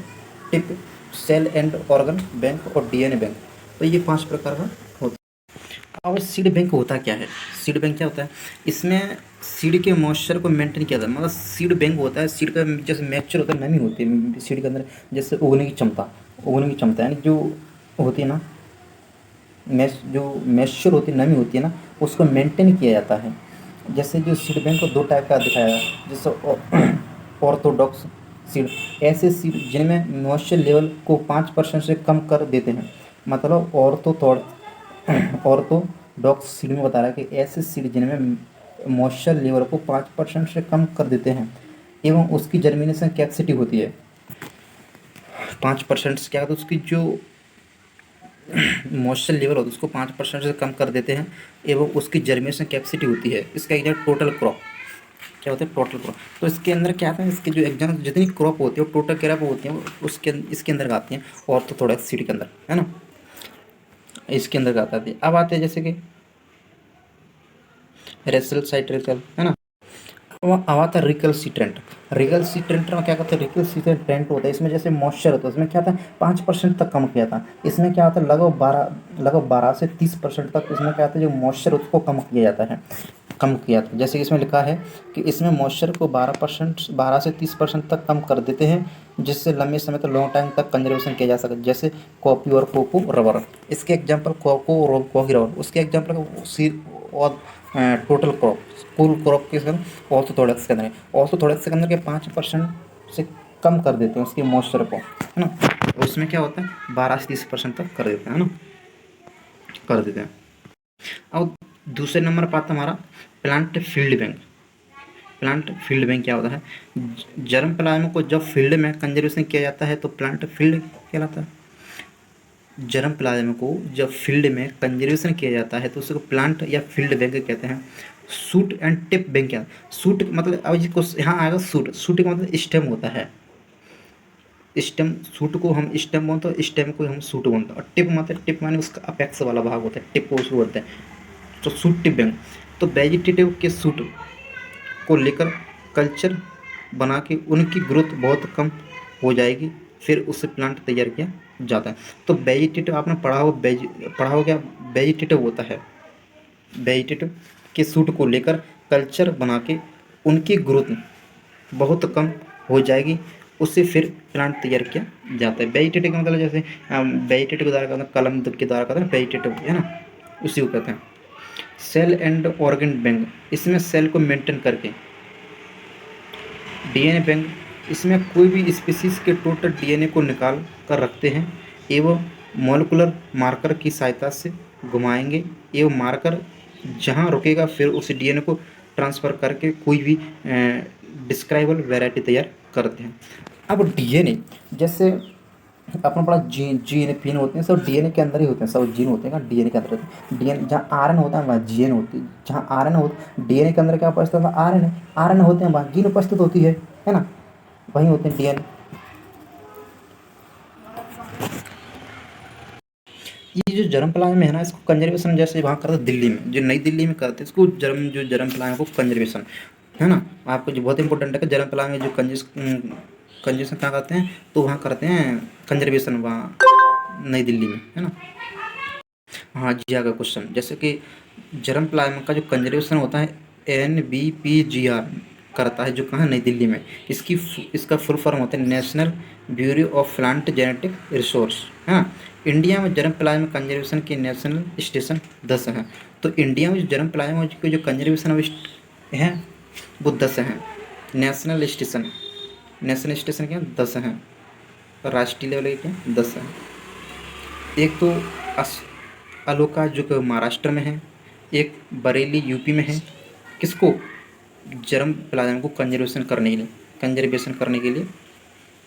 tip cell and organ bank और डीएनए बैंक। तो ये 5 प्रकार का होता है। अब सीड बैंक होता क्या है, सीड बैंक क्या होता है, इसमें सीड के मॉइस्चर को मेंटेन किया जाता है। मतलब सीड बैंक होता है, सीड का जैसे मैच्योर होता है, नमी होती है सीड के अंदर, जैसे उगने की क्षमता यानी जो होती है ना, जो मैच्योर होती है, नमी होती है ना, उसको मेंटेन किया जाता है। जैसे जो सीड बैंक को 2 टाइप का दिखाया, जैसे ऑर्थोडॉक्स सीड, ऐसे सीड जिनमें मॉइस्चर लेवल को 5% से कम कर देते हैं। मतलब ऑर्थोडॉक्स सीड में बता रहा है कि ऐसे सीड जिनमें मॉइस्चर लेवल को 5% से कम कर देते हैं एवं उसकी जर्मिनेशन कैपेसिटी होती है 5% से, क्या होता है उसकी जो मॉइस्चर लेवल होता है उसको 5% से कम कर देते हैं एवं उसकी जर्मिनेशन कैपेसिटी होती है। इसका एग्जाम टोटल क्रॉप क्या होता है, टोटल क्रॉप। तो इसके अंदर क्या आता है, इसके जो एग्जाम जितनी क्रॉप होती है वो टोटल क्रॉप होती है, उसके इसके अंदर आती हैं, और तो थोड़ा सीड के अंदर, है ना, इसके अंदर आता है। अब आते हैं जैसे कि रेसल साइट्रिकल, है ना। वो अब आता है रिकल्सिट्रेंट। रिकल्सिट्रेंट में क्या कहते हैं, रिकल्सिट्रेंट होता है इसमें जैसे मॉइस्चर होता है, उसमें क्या था 5% तक कम किया था। इसमें क्या होता है लगभग 12 से 30% तक इसमें क्या होता है, जो मॉइस्चर उसको कम किया जाता है, कम किया था। जैसे कि इसमें लिखा है कि इसमें मॉइस्चर को 12 से 30% तक कम कर देते हैं, जिससे लंबे समय तक लॉन्ग टाइम तक कंजर्वेशन किया जा सके, जैसे कॉफ़ी और कोको रबर। इसके एग्जाम्पल कोको और कॉफ़ी रबर, उसके एग्जाम्पल और टोटल क्रॉप, कुल क्रॉप के अंदर ऑर्थोथोडॉक्स के अंदर, ऑर्थोथोडॉक्स के अंदर के 5% से कम कर देते हैं उसके मॉइस्चर को, है ना। उसमें क्या होता है 12 से 30% तक कर देते हैं, है ना, कर देते हैं। अब दूसरे नंबर पर आता है हमारा plant field bank. Plant field bank क्या होता है, जर्म प्लाज्म को जब फील्ड में कंजर्वेशन किया जाता है तो प्लांट फील्ड कहलाता है। जर्म प्लाज्म को जब फील्ड में कंजर्वेशन किया जाता है तो उसको प्लांट या फील्ड बैंक कहते हैं। सूट एंड टिप बैंक क्या, सूट मतलब अब जिसको यहाँ आएगा सूट, सूट का मतलब स्टेम होता है, स्टेम, सूट को हम स्टेम बोलते हैं, स्टेम को हम सूट बोलते हैं। और टिप मतलब टिप माने उसका अपेक्स वाला भाग होता है, टिप को उसको बोलते हैं, तो सूट टिप बैंक। तो वेजिटेटिव के सूट को लेकर कल्चर बना के उनकी ग्रोथ बहुत कम हो जाएगी, फिर उससे प्लांट तैयार किया जाता है। तो वेजिटेटिव आपने पढ़ा हो क्या, वेजिटेटिव होता है, वेजिटेटिव के सूट को लेकर कल्चर बना के उनकी ग्रोथ बहुत कम हो जाएगी, उससे फिर प्लांट तैयार किया जाता है। वेजिटेटिव का मतलब जैसे वेजिटेटिव के द्वारा करते हैं, कलम के द्वारा करते हैं वेजिटेटिव, है ना, उसी को कहते हैं। सेल एंड ऑर्गन बैंक, इसमें सेल को मेंटेन करके। डीएनए बैंक, इसमें कोई भी स्पीसीज के टोटल डीएनए को निकाल कर रखते हैं एवं मॉलिक्यूलर मार्कर की सहायता से घुमाएंगे एवं मार्कर जहां रुकेगा फिर उस डीएनए को ट्रांसफ़र करके कोई भी डिस्क्राइबल वैरायटी तैयार करते हैं। अब डीएनए जैसे अपना बड़ा जीन पिन होते हैं, सब डीएनए के अंदर ही होते हैं, सब जीन होते हैं डीएनए के अंदर होते हैं। डीएनए जहाँ आरएन होता है वहाँ जीएन होती है, जहाँ आरएन होता डीएनए के अंदर क्या उपस्थित होता है, आरएन, आरएन होते हैं वहाँ जीन उपस्थित होती है ना, वहीं होते हैं डीएनए। ये जो जर्म प्लाज्म है ना, इसको कंजर्वेशन जैसे वहाँ करते हैं दिल्ली में, जो नई दिल्ली में करते हैं इसको जर्म प्लाज्म को कंजर्वेशन, है ना। आपको जो बहुत इंपॉर्टेंट है कि जर्म प्लाज्म में जो कंजर्वेशन कहाँ करते हैं, तो वहाँ करते हैं कंजर्वेशन वहाँ नई दिल्ली में, है ना। हाँ जी, आगे क्वेश्चन जैसे कि जर्म प्लाज्म का जो कंजर्वेशन होता है NBPGR करता है, जो कहाँ नई दिल्ली में। इसका फुल फॉर्म होता है national bureau of plant genetic resource, है ना। इंडिया में जर्म प्लाज्म कंजर्वेशन के नेशनल स्टेशन 10 हैं। तो इंडिया में जो जर्म प्लाज्म के जो कंजर्वेशन हैं वो 10 हैं। नेशनल स्टेशन क्या 10 हैं, राष्ट्रीय लेवल के क्या 10 हैं। एक तो अलोका जो कि महाराष्ट्र में है, एक बरेली यूपी में है। किसको, जर्म प्लाज्म को कंजर्वेशन करने के लिए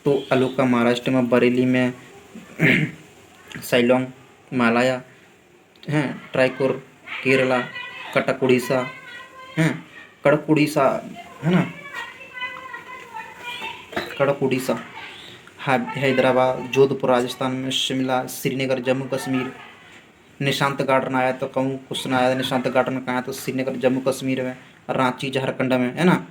तो अलोका महाराष्ट्र में, बरेली में साइलोंग हिमालय हैं, ट्राइकोर केरला, कटक उड़ीसा हैं, कड़क उड़ीसा, है ना, कड़क उड़ीसा, हैदराबाद, जोधपुर राजस्थान में, शिमला, श्रीनगर जम्मू कश्मीर। निशांत गार्डन आया तो कहूँ क्वेश्चन आया था, निशांत गार्डन कहाँ है तो श्रीनगर जम्मू कश्मीर में, रांची झारखंड में, है ना।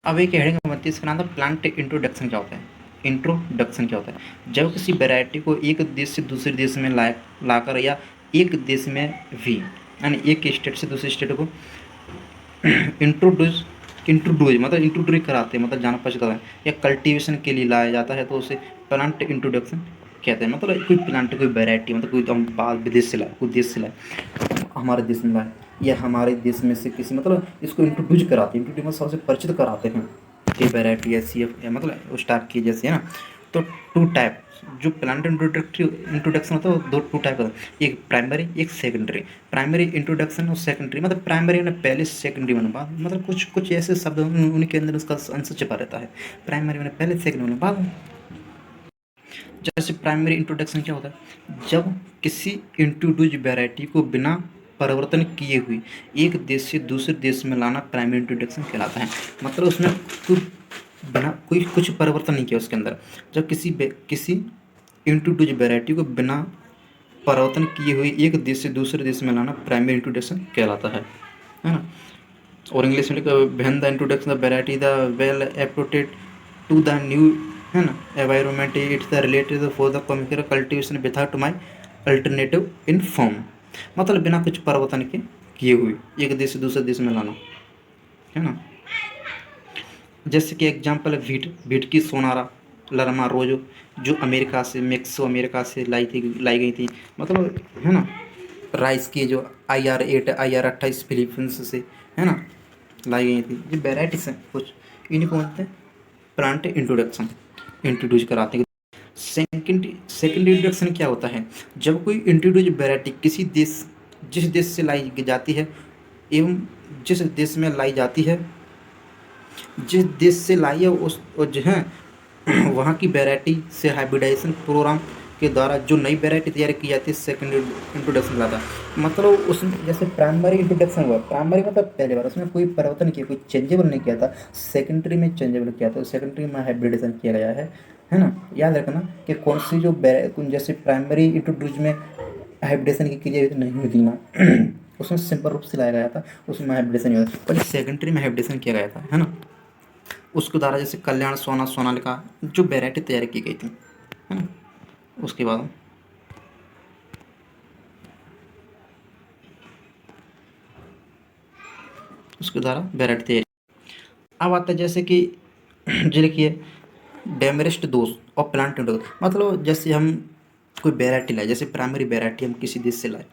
अब एक हेडिंग बनती है, इसका नाम था प्लांट इंट्रोडक्शन। क्या होता है इंट्रोडक्शन, क्या होता है, जब किसी वैरायटी को एक देश से दूसरे देश में लाकर या एक देश में भी यानी एक स्टेट से दूसरे स्टेट को इंट्रोड्यूस मतलब इंट्रोड्यूस कराते हैं, मतलब जाना पहचान है, या कल्टीवेशन के लिए लाया जाता है तो उसे प्लांट इंट्रोडक्शन कहते हैं। मतलब कोई प्लांट कोई वैरायटी, मतलब कोई हम बाहर विदेश से लाए, कोई देश से लाए, हमारे देश में लाए, या हमारे देश में से किसी, मतलब इसको इंट्रोड्यूस कराते हैं, इंट्रोड्यूस सबसे परिचित कराते हैं ये वैरायटी ऐसी है, मतलब उस टाइप की जैसे, है ना। तो टू टाइप जो प्लांट इंट्रोडक्शन होता है वो टू टाइप होता है, एक प्राइमरी एक सेकेंडरी। प्राइमरी इंट्रोडक्शन और सेकेंडरी, मतलब प्राइमरी में पहले, सेकेंडरी में बाद, मतलब कुछ ऐसे शब्द उनके अंदर उसका आंसर छिपा रहता है। प्राइमरी में पहले, सेकेंडरी में बाद। जैसे प्राइमरी इंट्रोडक्शन क्या होता है, जब किसी इंट्रोड्यूस वैरायटी को बिना परिवर्तन किए हुए एक देश से दूसरे देश में लाना प्राइमरी इंट्रोडक्शन कहलाता है। मतलब उसमें कोई बिना कोई कुछ परिवर्तन नहीं किया उसके अंदर। जब किसी इंट्रोड्यूस वैरायटी को बिना परिवर्तन किए हुए एक देश से दूसरे देश में लाना प्राइमरी इंट्रोडक्शन कहलाता है ना। और इंग्लिश में लिखा when the introduction the variety the well एप्रोटेड टू द न्यू, है ना, environment it's the related for the chemical cultivation without my alternative in form. मतलब बिना कुछ परिवर्तन के किए हुए एक देश से दूसरे देश में लाना, है ना। जैसे कि एग्जांपल है वीट की सोनारा लरमा रोजो, जो अमेरिका से मेक्सिको अमेरिका से लाई गई थी, मतलब, है ना। राइस की जो IR8 IR28 फिलीपींस से, है ना, लाई गई थी। ये वेराइटीज हैं कुछ, इन्हीं को बोलते हैं प्लांट इंट्रोड्यूस कराते हैं। सेकेंड इंट्रोडक्शन क्या होता है? जब कोई इंट्रोड्यूस वैरायटी जिस देश से लाई जाती है एवं जिस देश में लाई जाती है, जिस देश से लाई है उस जो है वहाँ की वैरायटी से हाइब्रिडाइजेशन प्रोग्राम के द्वारा जो नई वैरायटी तैयार की जाती है, सेकंड इंट्रोडक्शन लाता है। मतलब उसमें जैसे प्राइमरी इंट्रोडक्शन हुआ, प्राइमरी मतलब पहले बार उसमें कोई परिवर्तन किया, कोई चेंजेबल नहीं किया था। सेकेंडरी में चेंजेबल किया था, सेकेंडरी में हाइब्रिडाइजेशन किया गया है ना। याद रखना कि कौन सी जो जैसे प्राइमरी इंट्रोड्यूस में हाइब्रिडेशन की क्रिया नहीं हुई थी ना उसमें सिंपल रूप से लाया गया था, उसमें हाइब्रिडेशन नहीं हुआ था, पर सेकेंडरी में हाइब्रिडेशन किया गया था, है ना। उसके द्वारा जैसे कल्याण सोनालिका जो वैरायटी तैयार की गई थी, है ना। उसके बाद उसके द्वारा वैरायटी तैयार। अब आता है जैसे कि जो लिखिए डेमरिस्ट दोष और प्लांट इंडोर, मतलब जैसे हम कोई वैरायटी लाए, जैसे प्राइमरी वैरायटी हम किसी देश से लाए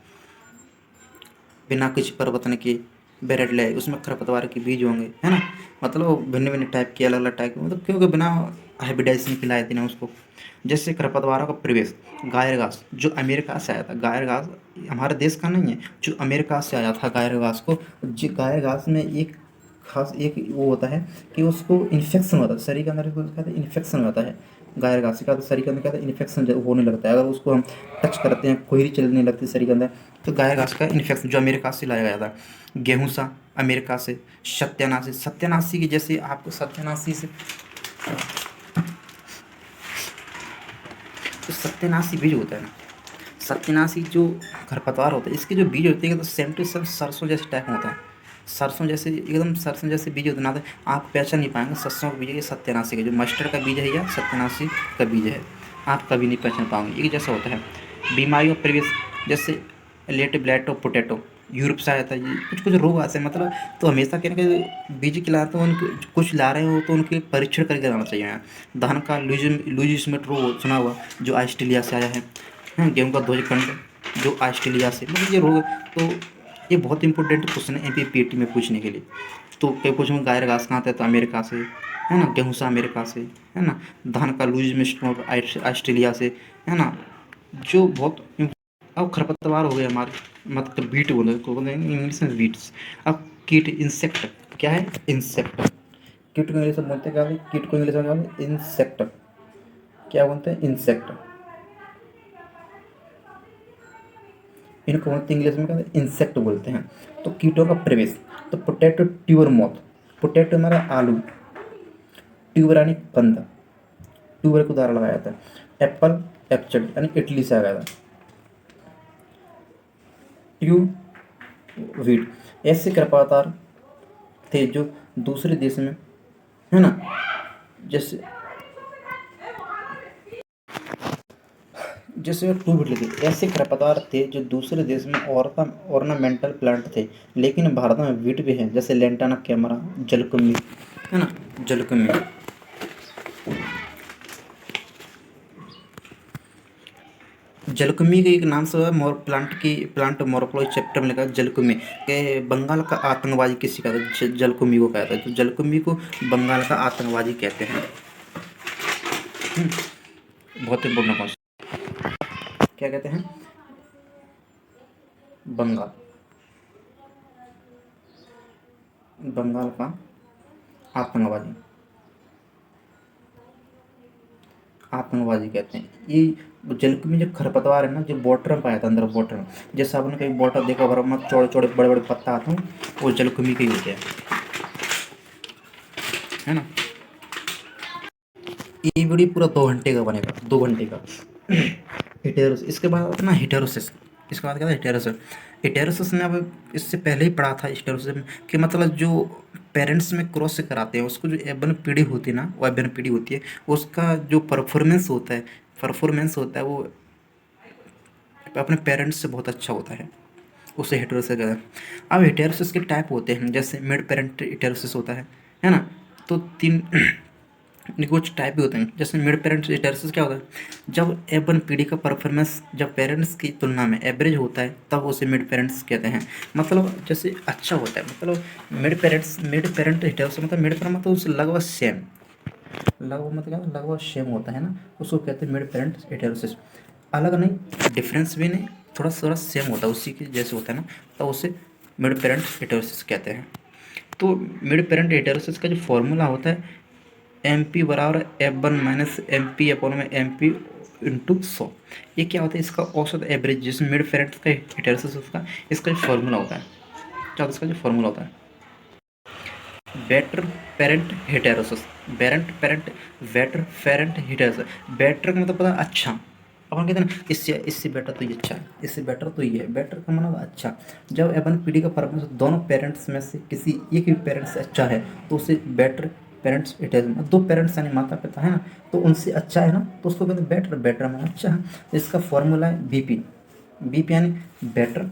बिना कुछ परिवर्तन के वैरायटी लाए, उसमें खरपतवार के बीज होंगे, है ना। मतलब भिन्न भिन्न टाइप के अलग अलग टाइप के, मतलब क्योंकि बिना हाइब्रिडाइजेशन के लाए थे ना उसको। जैसे खरपतवारों का प्रवेश, गायर घास जो अमेरिका से आया था, गायर घास हमारे देश का नहीं है, जो अमेरिका से आया था गायर घास को, जो गायर घास में एक खास एक वो होता है कि उसको इन्फेक्शन होता है शरीर के अंदर, कहते हैं इन्फेक्शन होता है। गायर घास का शरीर के अंदर कहते हैं इन्फेक्शन होने लगता है, अगर उसको हम टच करते हैं, कोई चलने लगती है शरीर के अंदर, तो गाय घास का इन्फेक्शन जो अमेरिका से लाया गया था। गेहूँ सा अमेरिका से, सत्यानाशी की, जैसे आपको सत्यानाशी से, तो सत्यानाशी बीज होता है ना, सत्यानाशी जो खरपतवार होता है, इसके जो बीज होते हैं तो सेम टू सेम सरसों जैसे टाइप में होता है। सरसों जैसे एकदम सरसों जैसे बीज होते ना, आप पहचान नहीं पाएंगे सरसों का बीज है, सत्यानाशी का जो मस्टर्ड का बीज है या सत्यानाशी का बीज है, आप कभी नहीं पहचान पाओगे, एक जैसा होता है। बीमारी और परिवेश, जैसे लेट ब्लैट और पोटैटो यूरोप से आया था, ये कुछ कुछ रोग आते हैं, मतलब तो हमेशा कहने के बीज खिलाते हैं उनके, कुछ ला रहे हो तो उनके परीक्षण करके लाना चाहिए यार। धान का लूजिस्मेट रोग सुना हुआ, जो ऑस्ट्रेलिया से आया है। गेहूँ का ध्वजकंड जो ऑस्ट्रेलिया से, मतलब ये रोग, तो ये बहुत इंपॉर्टेंट क्वेश्चन है MPPT में पूछने के लिए। तो कई पूछूँगा गायर घास कहाँ था, तो अमेरिका से, है ना, गेहूँ सा अमेरिका से, है ना, धान का लूजिस्मेट ऑस्ट्रेलिया से, है ना, जो बहुत। अब खरपतवार हो गए हमारे, मतलब बीट बोले को बोलते हैं इंग्लिश में बीट्स। अब कीट इंसेक्ट क्या है? इंसेक्ट। कीट को इंग्लिश में बोलते हैं क्या है? कीट को इंग्लिश में बोलते हैं इंसेक्ट। क्या बोलते हैं? इंसेक्ट। इनको बोलते हैं इंग्लिश में क्या है? इंसेक्ट बोलते हैं। तो कीटों का प्रवेश, तो पोटैटो ट्यूबर मॉथ, पोटैटो हमारा आलू, ट्यूबर यानी कंद, ट्यूबर को उदाहरण लगाया था। एप्पल एप्चड यानी इटली से आ गया था। ट्यूबवीट, ऐसे खरपतवार थे जो दूसरे देश में, है ना, जैसे जैसे ट्यूबवीट लिखे, ऐसे खरपतवार थे जो दूसरे देश में ऑर्नामेंटल प्लांट थे, लेकिन भारत में वीट भी है, जैसे लेंटाना कैमरा, जलकुम्भी, है ना, जलकुम्भी। जलकुम्भी के एक नाम से प्लांट मोर्फोलॉजी चैप्टर में लिखा है जलकुम्भी के बंगाल का आतंकवादी किसी का था, जलकुम्भी को कहता है, तो जलकुम्भी को बंगाल का आतंकवादी कहते हैं। बहुत इंपॉर्टेंट क्वेश्चन, क्या कहते हैं? बंगाल बंगाल का आतंकवादी आतंकवादी कहते हैं। ये जलकुम्भी जो खरपतवार है ना, जो वाटर में पाया था, अंदर वाटर में, जैसे आपने कहीं वाटर देखा भर में चौड़े चौड़े बड़े बड़े पत्ता आते हैं, वो जलकुम्भी के ही होते हैं, है ना। ये वीडियो पूरा 2 घंटे का बनेगा, 2 घंटे का। हिटेरोस, इसके बाद आता है ना हिटेरोसिस। इसके बाद क्या था हिटेरोसिस। हिटेरोसिस में अब इससे पहले ही पढ़ा था हिटेरोसिस में कि मतलब जो पेरेंट्स में क्रॉस कराते हैं उसको जो एबन पीढ़ी होती है ना, वो एबन पीढ़ी होती है, उसका जो परफॉर्मेंस होता है वो अपने पेरेंट्स से बहुत अच्छा होता है, उसे हेटेरोसिस कहते हैं। अब हेटेरोसिस के टाइप होते हैं, जैसे मिड पेरेंट हेटेरोसिस होता है ना। तो तीन कुछ टाइप भी होते हैं। जैसे मिड पेरेंट हेटेरोसिस क्या होता है, जब एवन पीढ़ी का परफॉर्मेंस जब पेरेंट्स की तुलना में एवरेज होता है तब उसे मिड पेरेंट्स कहते हैं। मतलब जैसे अच्छा होता है, मतलब मिड पेरेंट हेटेरोसिस मतलब मिड पेरेंट मतलब उससे लगभग सेम, लगभग सेम होता है ना, उसको कहते हैं मिड पेरेंट हेटेरोसिस। अलग नहीं, डिफरेंस भी नहीं, थोड़ा थोड़ा सेम होता है उसी के जैसे होता है ना, तो उसे मिड पेरेंट हेटेरोसिस कहते हैं। तो मिड पेरेंट हेटेरोसिस का जो फॉर्मूला होता है, एम पी बराबर F one minus M P upon में एम पी इंटू 100। ये क्या होता है, इसका औसत एवरेज जिसमें मिड पेरेंट का हेटेरोसिस उसका, इसका जो फॉर्मूला होता है, क्या होता है इसका जो फॉर्मूला होता है, better parent heterosis, better parent heterosis. Better का मतलब पता है अच्छा, अपन कहते हैं ना इससे इससे बेटर तो ये अच्छा है, इससे बेटर तो ये है, बेटर का मतलब अच्छा। जब अपन पीढ़ी का परफॉर्मेंस दोनों पेरेंट्स में से किसी एक भी पेरेंट्स से अच्छा है तो उसे बेटर पेरेंट्स हेटेरोसिस। दो पेरेंट्स यानी माता पिता है ना, तो उनसे अच्छा है ना, तो उसको कहते हैं बेटर, बेटर मतलब अच्छा है। तो इसका फॉर्मूला है बीपी, बीपी यानी बेटर,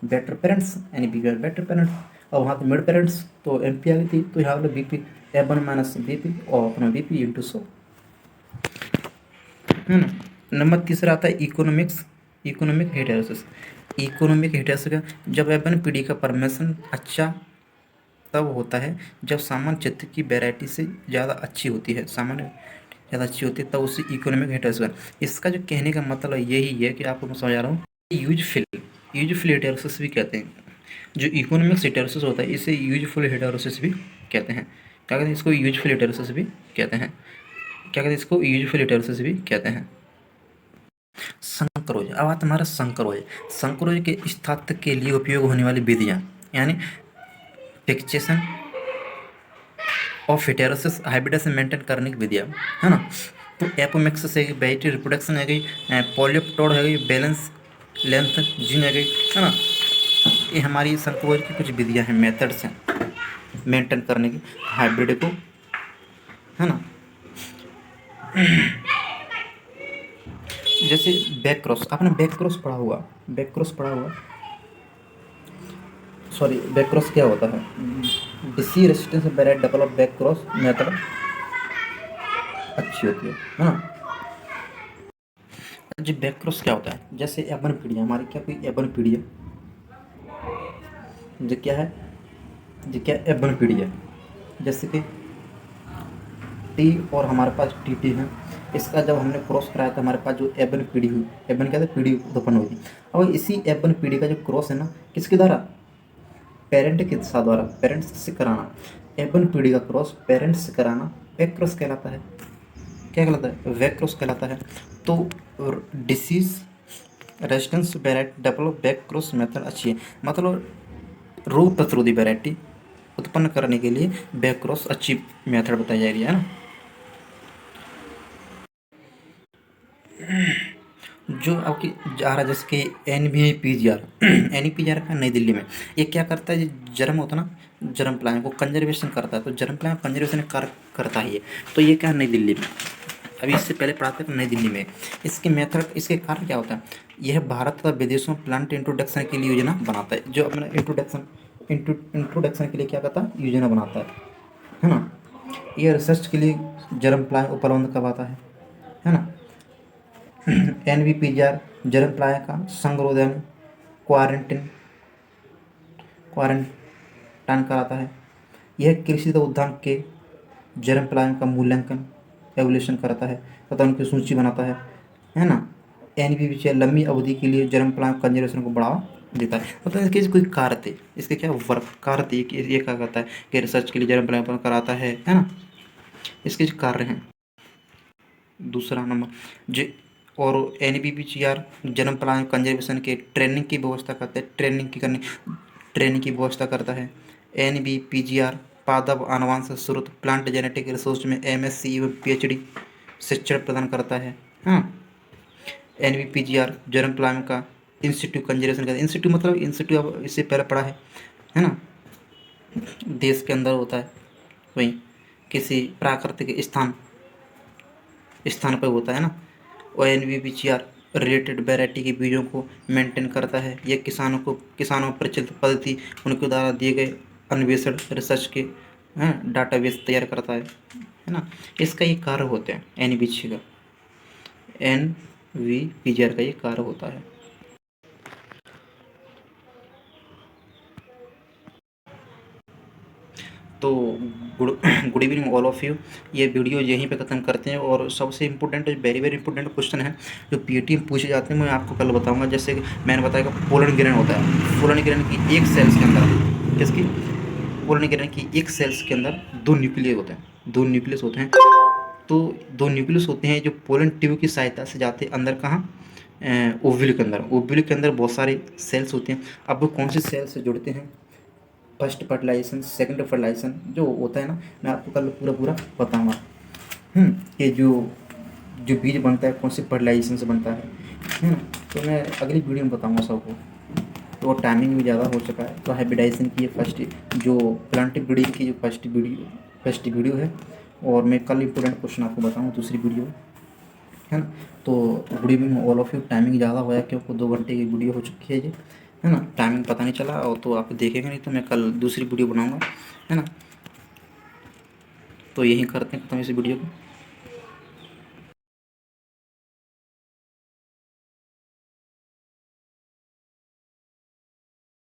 बेटर पेरेंट्स यानी बी बेटर पेरेंट्स। और वहाँ पे मिड पेरेंट्स तो एम पी आ गई थी, तो यहाँ वाले B P F one minus B P और अपना बी पी इंटू 100, है ना। नंबर तीसरा आता है economics, economic heterosis. Economic heterosis का जब एवन पीढ़ी का परमेशन अच्छा तब होता है जब सामान्य क्षेत्र की वैरायटी से ज़्यादा अच्छी होती है, सामान्य ज़्यादा अच्छी होती है तब उसे इकोनॉमिक हेटेरोसिस। इसका जो कहने का मतलब यही है कि आपको मैं समझा रहा हूँ, यूजफुल हेटेरोसिस भी कहते हैं। जो इकोनॉमिक्स हेटेरोसिस होता है इसे यूजफुल हेटेरोसिस भी कहते हैं। क्या कहते हैं इसको, यूजफुल हेटेरोसिस भी कहते हैं। क्या कहते हैं इसको, यूजफुल हेटेरोसिस भी कहते हैं। संकरोज, अब आता हमारा संकरोज। संकरोज के स्थापित के लिए उपयोग होने वाली विधियाँ, यानी fixation of heterosis hybridisation maintain करने की विधियाँ, है ना। तो एपोमिक्सिस है गई, बैटरी रिप्रोडक्शन है गई, पॉलियोप्टोड है गई, बैलेंस लेंथ जीन है गई, है ना। ये हमारी संकरोज की कुछ विधियाँ हैं, मेथड्स हैं मेंटेन करने की हाइब्रिड को, है ना। जैसे बैक क्रॉस, आपने बैक क्रॉस पढ़ा हुआ, बैक क्रॉस पढ़ा हुआ, सॉरी बैक क्रॉस क्या होता है, DC resistance variety develop back cross method अच्छी होती है ना। जी बैक क्रॉस क्या होता है, जैसे एबन पीढ़ी हमारी, क्या कोई एबन पीढ़ी है, जो क्या है, जो क्या एबन पीढ़ी है, जैसे कि टी और हमारे पास टी टी है, इसका जब हमने क्रॉस कराया था हमारे पास जो एबन पीढ़ी हुई, एबन क्या था पीढ़ी उत्पन्न हुई थी। अब इसी एबन पीढ़ी का जो क्रॉस है ना, किसके द्वारा, पेरेंट के साथ द्वारा, पेरेंट्स से कराना, एबन पीढ़ी का क्रॉस पेरेंट्स से कराना बैक क्रॉस कहलाता है। क्या कहलाता है, बैक क्रॉस कहलाता है। तो disease resistance variety develop back cross method अच्छी है, मतलब रोग प्रतिरोधी वेराइटी उत्पन्न करने के लिए बैक क्रॉस अच्छी मेथड बताई जा रही है ना। जो आपकी जा रहा जैसे कि N B P G R, N E P G R का नई दिल्ली में, ये क्या करता है, जो जर्म होता है ना, जर्म प्लान को कंजर्वेशन करता है, तो जर्म प्लान कंजर्वेशन कार्य करता ही है। तो ये क्या है नई दिल्ली में, अभी इससे पहले पढ़ाते थे नई दिल्ली में। इसके मेथड, इसके कारण क्या होता है, यह भारत तथा विदेशों में प्लांट इंट्रोडक्शन के लिए योजना बनाता है, जो अपना इंट्रोडक्शन के लिए क्या करता है, योजना बनाता है ना। यह रिसर्च के लिए जर्म प्लान उपलब्ध करवाता है ना। N V P G R germ plan का संरोधन, क्वारंटीन क्वारंटाइन कराता है। यह कृषि तथा उद्यान के जर्म प्लान का मूल्यांकन एवोल्यूशन करता है तथा उनकी सूची बनाता है ना। एन बी पी लंबी अवधि के लिए जर्म प्लान कंजर्वेशन को बढ़ावा देता है। मतलब इसके कोई कार्य थे, इसके क्या वर्क कार्य थे कि ये क्या करता है कि रिसर्च के लिए जर्म प्लान कराता है ना। इसके जो कार्य हैं, दूसरा नंबर जो, और N B P G R जन्म प्लान कंजर्वेशन के ट्रेनिंग की व्यवस्था करता है, ट्रेनिंग की व्यवस्था करता है। N B P G R पादप आनुवंशिक स्रोत प्लांट जेनेटिक रिसोर्स में एमएससी एवं पीएचडी शिक्षण प्रदान करता है। हाँ, एनवीपीजीआर जर्म प्लान का इंस्टीट्यूट कंजर्वेशन का, इंस्टीट्यूट मतलब इंस्टीट्यूट अब इससे पहले पढ़ा है ना, देश के अंदर होता है, वहीं किसी प्राकृतिक स्थान पर होता है ना। और एनवीपीजीआर रिलेटेड वैरायटी के बीजों को मेंटेन करता है। यह किसानों में प्रचलित पद्धति उनके द्वारा दिए गए अन्वेषण रिसर्च के डाटाबेस तैयार करता है ना। इसका ये कार्य होता है एनवीपीजीआर का ये कार्य होता है। तो good evening all of you. ये वीडियो यहीं पे ख़त्म करते हैं। और सबसे important, very very important question है जो पीएटी में पूछे जाते हैं, मैं आपको कल बताऊंगा। जैसे मैंने बताया कि पोलन ग्रेन होता है, पोलन ग्रेन की एक सेल्स के अंदर, किसकी, पोलन ग्रेन की एक सेल्स के अंदर दो न्यूक्लियस होते हैं, दो न्यूक्लियस होते हैं। तो दो न्यूक्लियस होते हैं जो पोलन ट्यूब की सहायता से जाते हैं अंदर, कहाँ, ओव्यूल के अंदर। ओव्यूल के अंदर बहुत सारे सेल्स होते हैं। अब वो कौन से सेल्स से जुड़ते हैं, फर्स्ट फर्टिलाइजेशन, सेकंड फर्टिलाइजेशन जो होता है ना, मैं आपको कल पूरा बताऊंगा। ये जो बीज बनता है कौन से फर्टिलाइजेशन से बनता है ना। तो मैं अगली वीडियो में बताऊंगा सबको। तो टाइमिंग भी ज़्यादा हो चुका है। तो हाइब्रिडाइजेशन की फर्स्ट जो प्लांट ब्रीडिंग की जो फर्स्ट वीडियो है, और मैं कल इंपॉर्टेंट क्वेश्चन आपको बताऊँगा दूसरी वीडियो, है ना। तो good evening all of you. Timing ज़्यादा हुआ है क्योंकि 2 घंटे की वीडियो हो चुकी है ये, है ना। टाइमिंग पता नहीं चला, और तो आप देखेंगे नहीं, तो मैं कल दूसरी वीडियो बनाऊंगा, है ना। तो यही करते हैं खत्म इस वीडियो को।